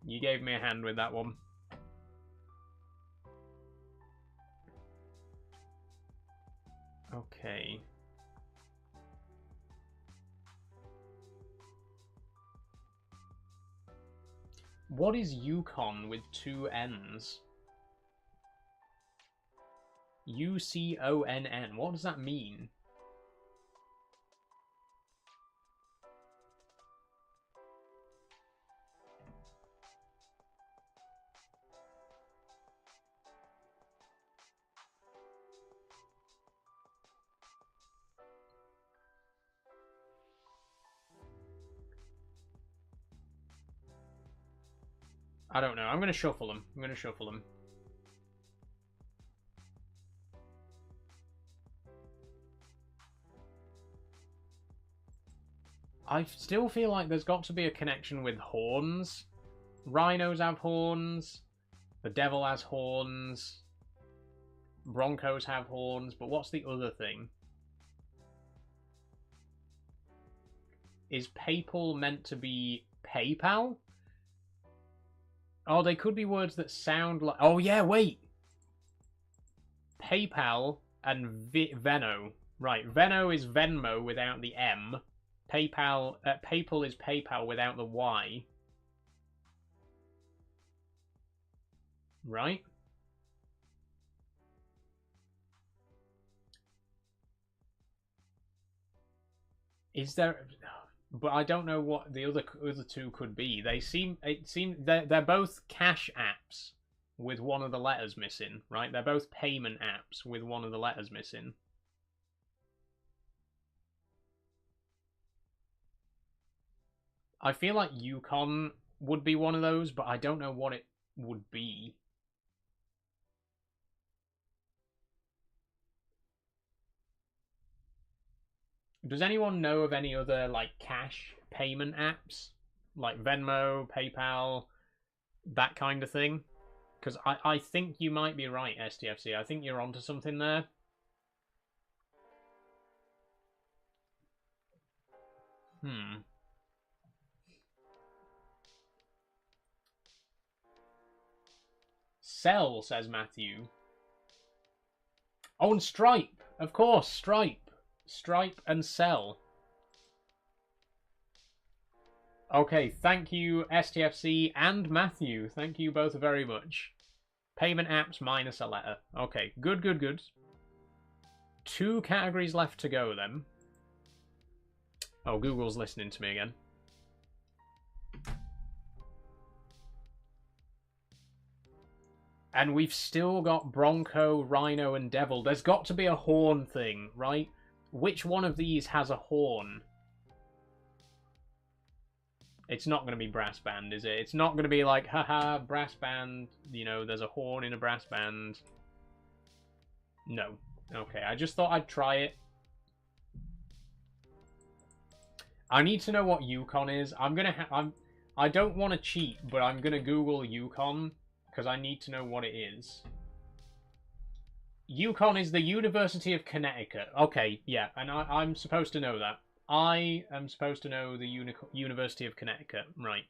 You gave me a hand with that one. Okay. What is Ukon with two N's? UCONN. What does that mean? I don't know. I'm going to shuffle them. I still feel like there's got to be a connection with horns. Rhinos have horns. The devil has horns. Broncos have horns. But what's the other thing? Is Papal meant to be PayPal? Oh, they could be words that sound like... Oh, yeah, wait! PayPal and Venmo. Right, Venmo is Venmo without the M. PayPal is PayPal without the Y. Right? Is there... But I don't know what the other two could be. They're both cash apps with one of the letters missing, right? They're both payment apps with one of the letters missing. I feel like Yukon would be one of those, but I don't know what it would be. Does anyone know of any other, like, cash payment apps? Like Venmo, PayPal, that kind of thing? Because I think you might be right, STFC. I think you're onto something there. Sell, says Matthew. Oh, and Stripe. Of course, Stripe. Stripe and Sell. Okay, thank you, STFC and Matthew. Thank you both very much. Payment apps minus a letter. Okay, good, good, good. 2 categories left to go, then. Oh, Google's listening to me again. And we've still got Bronco, Rhino, and Devil. There's got to be a horn thing, right? Which one of these has a horn? It's not going to be brass band, is it? It's not going to be like, haha, brass band, you know, there's a horn in a brass band. No. Okay, I just thought I'd try it. I need to know what Yukon is. I don't want to cheat, but I'm going to Google Yukon because I need to know what it is. Yukon is the University of Connecticut. Okay, yeah, and I'm supposed to know that. I am supposed to know the University of Connecticut, right.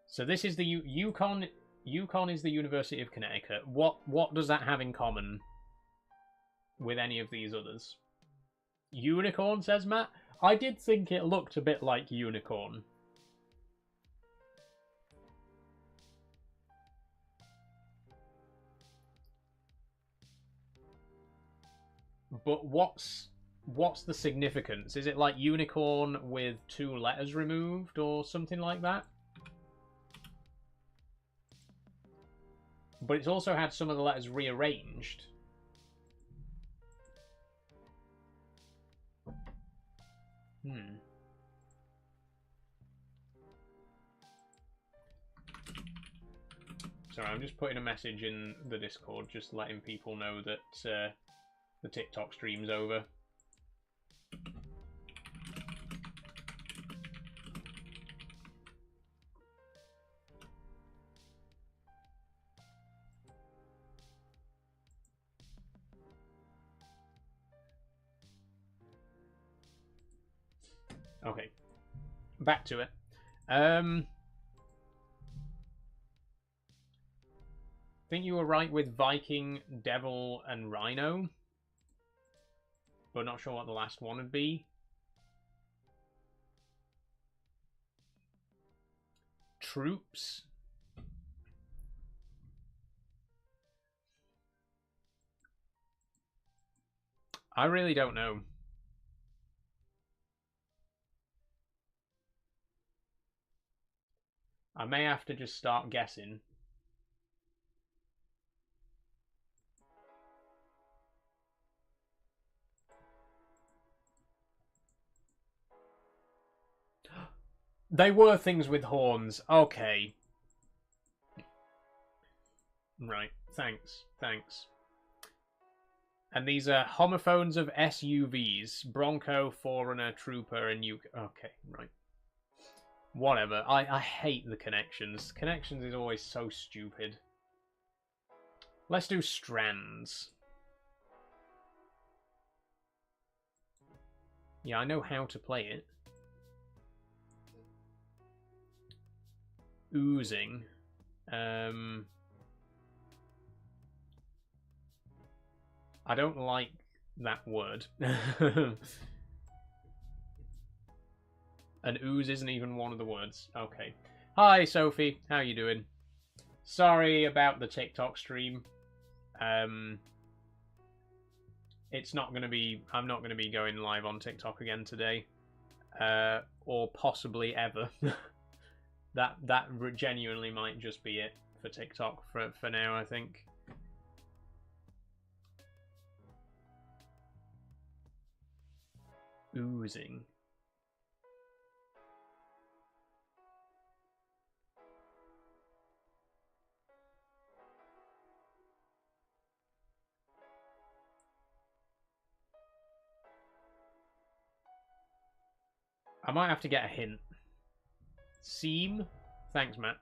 So this is the Yukon is the University of Connecticut. What does that have in common with any of these others? Unicorn, says Matt. I did think it looked a bit like unicorn. But what's the significance? Is it like unicorn with 2 letters removed or something like that? But it's also had some of the letters rearranged. Sorry, I'm just putting a message in the Discord, just letting people know that the TikTok stream's over. Okay, back to it. I think you were right with Viking, Devil, and Rhino, but not sure what the last one would be. Troops. I really don't know. I may have to just start guessing. They were things with horns. Okay. Right. Thanks. Thanks. And these are homophones of SUVs. Bronco, Forerunner, Trooper, and Yuk. Okay, right. Whatever. I hate the connections. Connections is always so stupid. Let's do strands. Yeah, I know how to play it. oozing. I don't like that word. An ooze isn't even one of the words. Okay. Hi, Sophie. How you doing? Sorry about the TikTok stream. It's not going to be... I'm not going to be going live on TikTok again today. Or possibly ever. That genuinely might just be it for TikTok for now, I think. Oozing. I might have to get a hint. Seam? Thanks, Matt.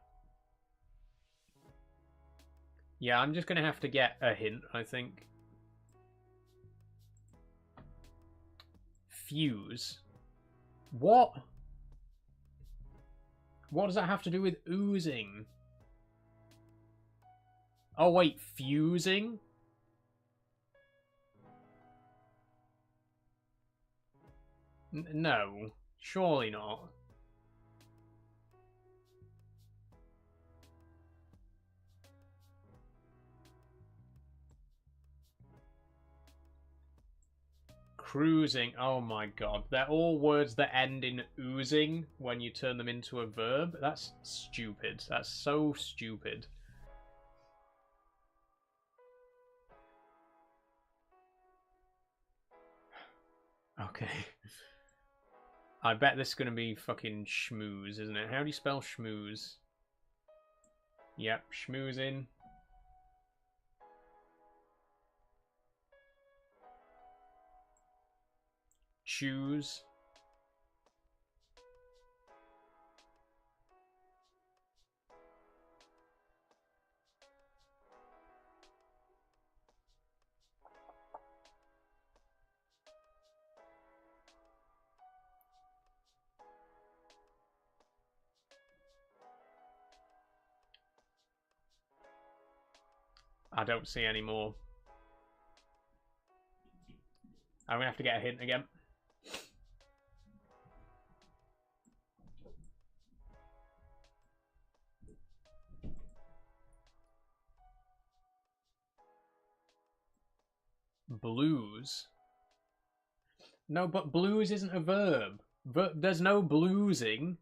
Yeah, I'm just going to have to get a hint, I think. Fuse. What? What does that have to do with oozing? Oh, wait, fusing? No, surely not. Cruising. Oh my god. They're all words that end in oozing when you turn them into a verb. That's stupid. That's so stupid. Okay. I bet this is going to be fucking schmooze, isn't it? How do you spell schmooze? Yep, schmoozing. Choose. I don't see any more. I'm gonna have to get a hint again. Blues. No, but blues isn't a verb. There's no bluesing.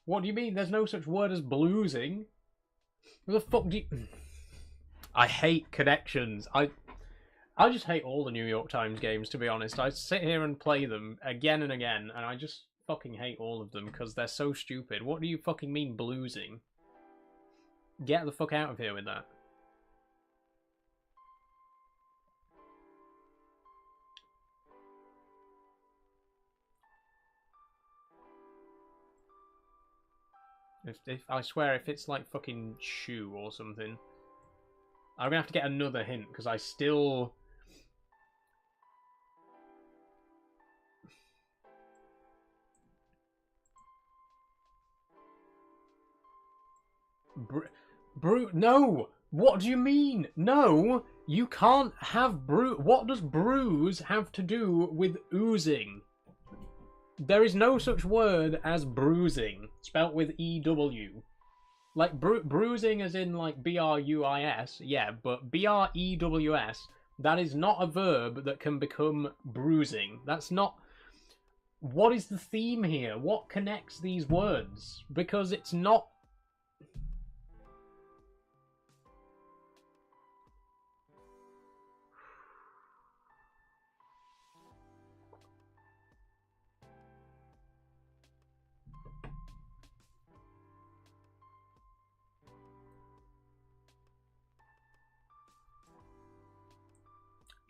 What do you mean? There's no such word as bluesing. What the fuck do you... I hate connections. I just hate all the New York Times games, to be honest. I sit here and play them again and again, and I just fucking hate all of them because they're so stupid. What do you fucking mean bluesing? Get the fuck out of here with that. If I swear, if it's like fucking shoe or something, I'm gonna have to get another hint because I still. No! What do you mean? No! You can't have What does bruise have to do with oozing? There is no such word as bruising, spelt with E-W. Like, bruising as in, like, B-R-U-I-S, yeah, but B-R-E-W-S, that is not a verb that can become bruising. That's not... What is the theme here? What connects these words? Because it's not...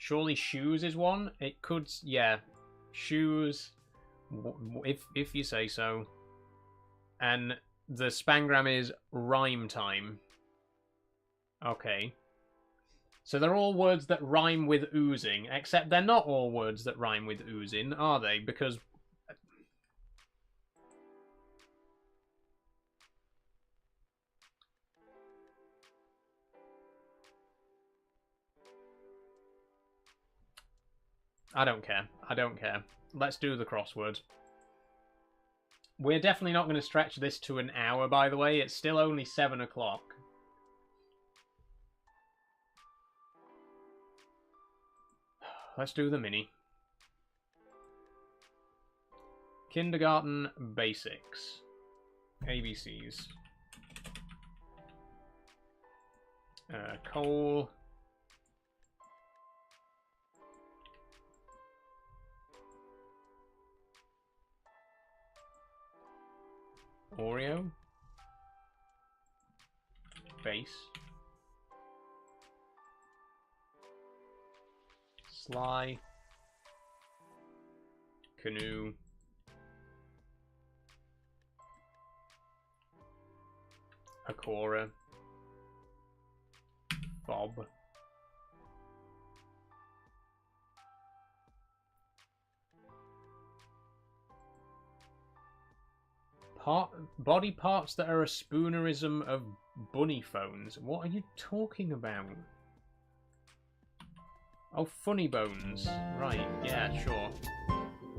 Surely shoes is one? It could, yeah. Shoes, if you say so. And the spangram is rhyme time. Okay. So they're all words that rhyme with oozing, except they're not all words that rhyme with oozing, are they? Because... I don't care. I don't care. Let's do the crossword. We're definitely not going to stretch this to an hour, by the way. It's still only 7 o'clock. Let's do the mini. Kindergarten basics. ABCs. Coal. Oreo. Base. Sly. Canoe. Akora. Bob. Body parts that are a spoonerism of bunny phones. What are you talking about? Oh, funny bones. Right, yeah, sure.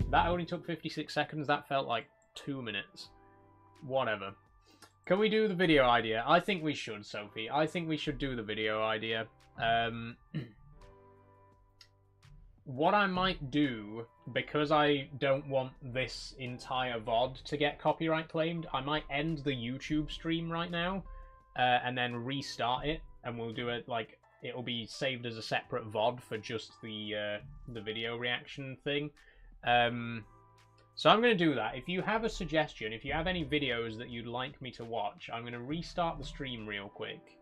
That only took 56 seconds. That felt like 2 minutes. Whatever. Can we do the video idea? I think we should, Sophie. I think we should do the video idea. What I might do, because I don't want this entire VOD to get copyright claimed, I might end the YouTube stream right now, and then restart it, and we'll do it like it'll be saved as a separate VOD for just the video reaction thing. So I'm going to do that. If you have a suggestion, if you have any videos that you'd like me to watch, I'm going to restart the stream real quick,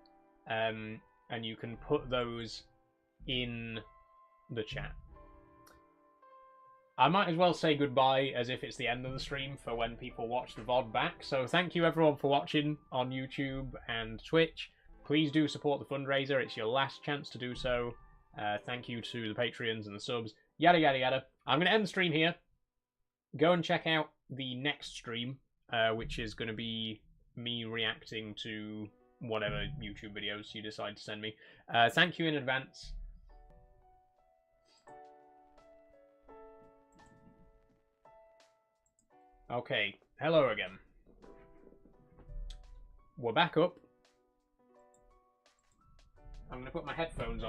and you can put those in the chat. I might as well say goodbye as if it's the end of the stream for when people watch the VOD back. So thank you everyone for watching on YouTube and Twitch. Please do support the fundraiser. It's your last chance to do so. Thank you to the Patreons and the subs. Yada, yada, yada. I'm going to end the stream here. Go and check out the next stream, which is going to be me reacting to whatever YouTube videos you decide to send me. Thank you in advance. Okay, hello again. We're back up. I'm going to put my headphones on.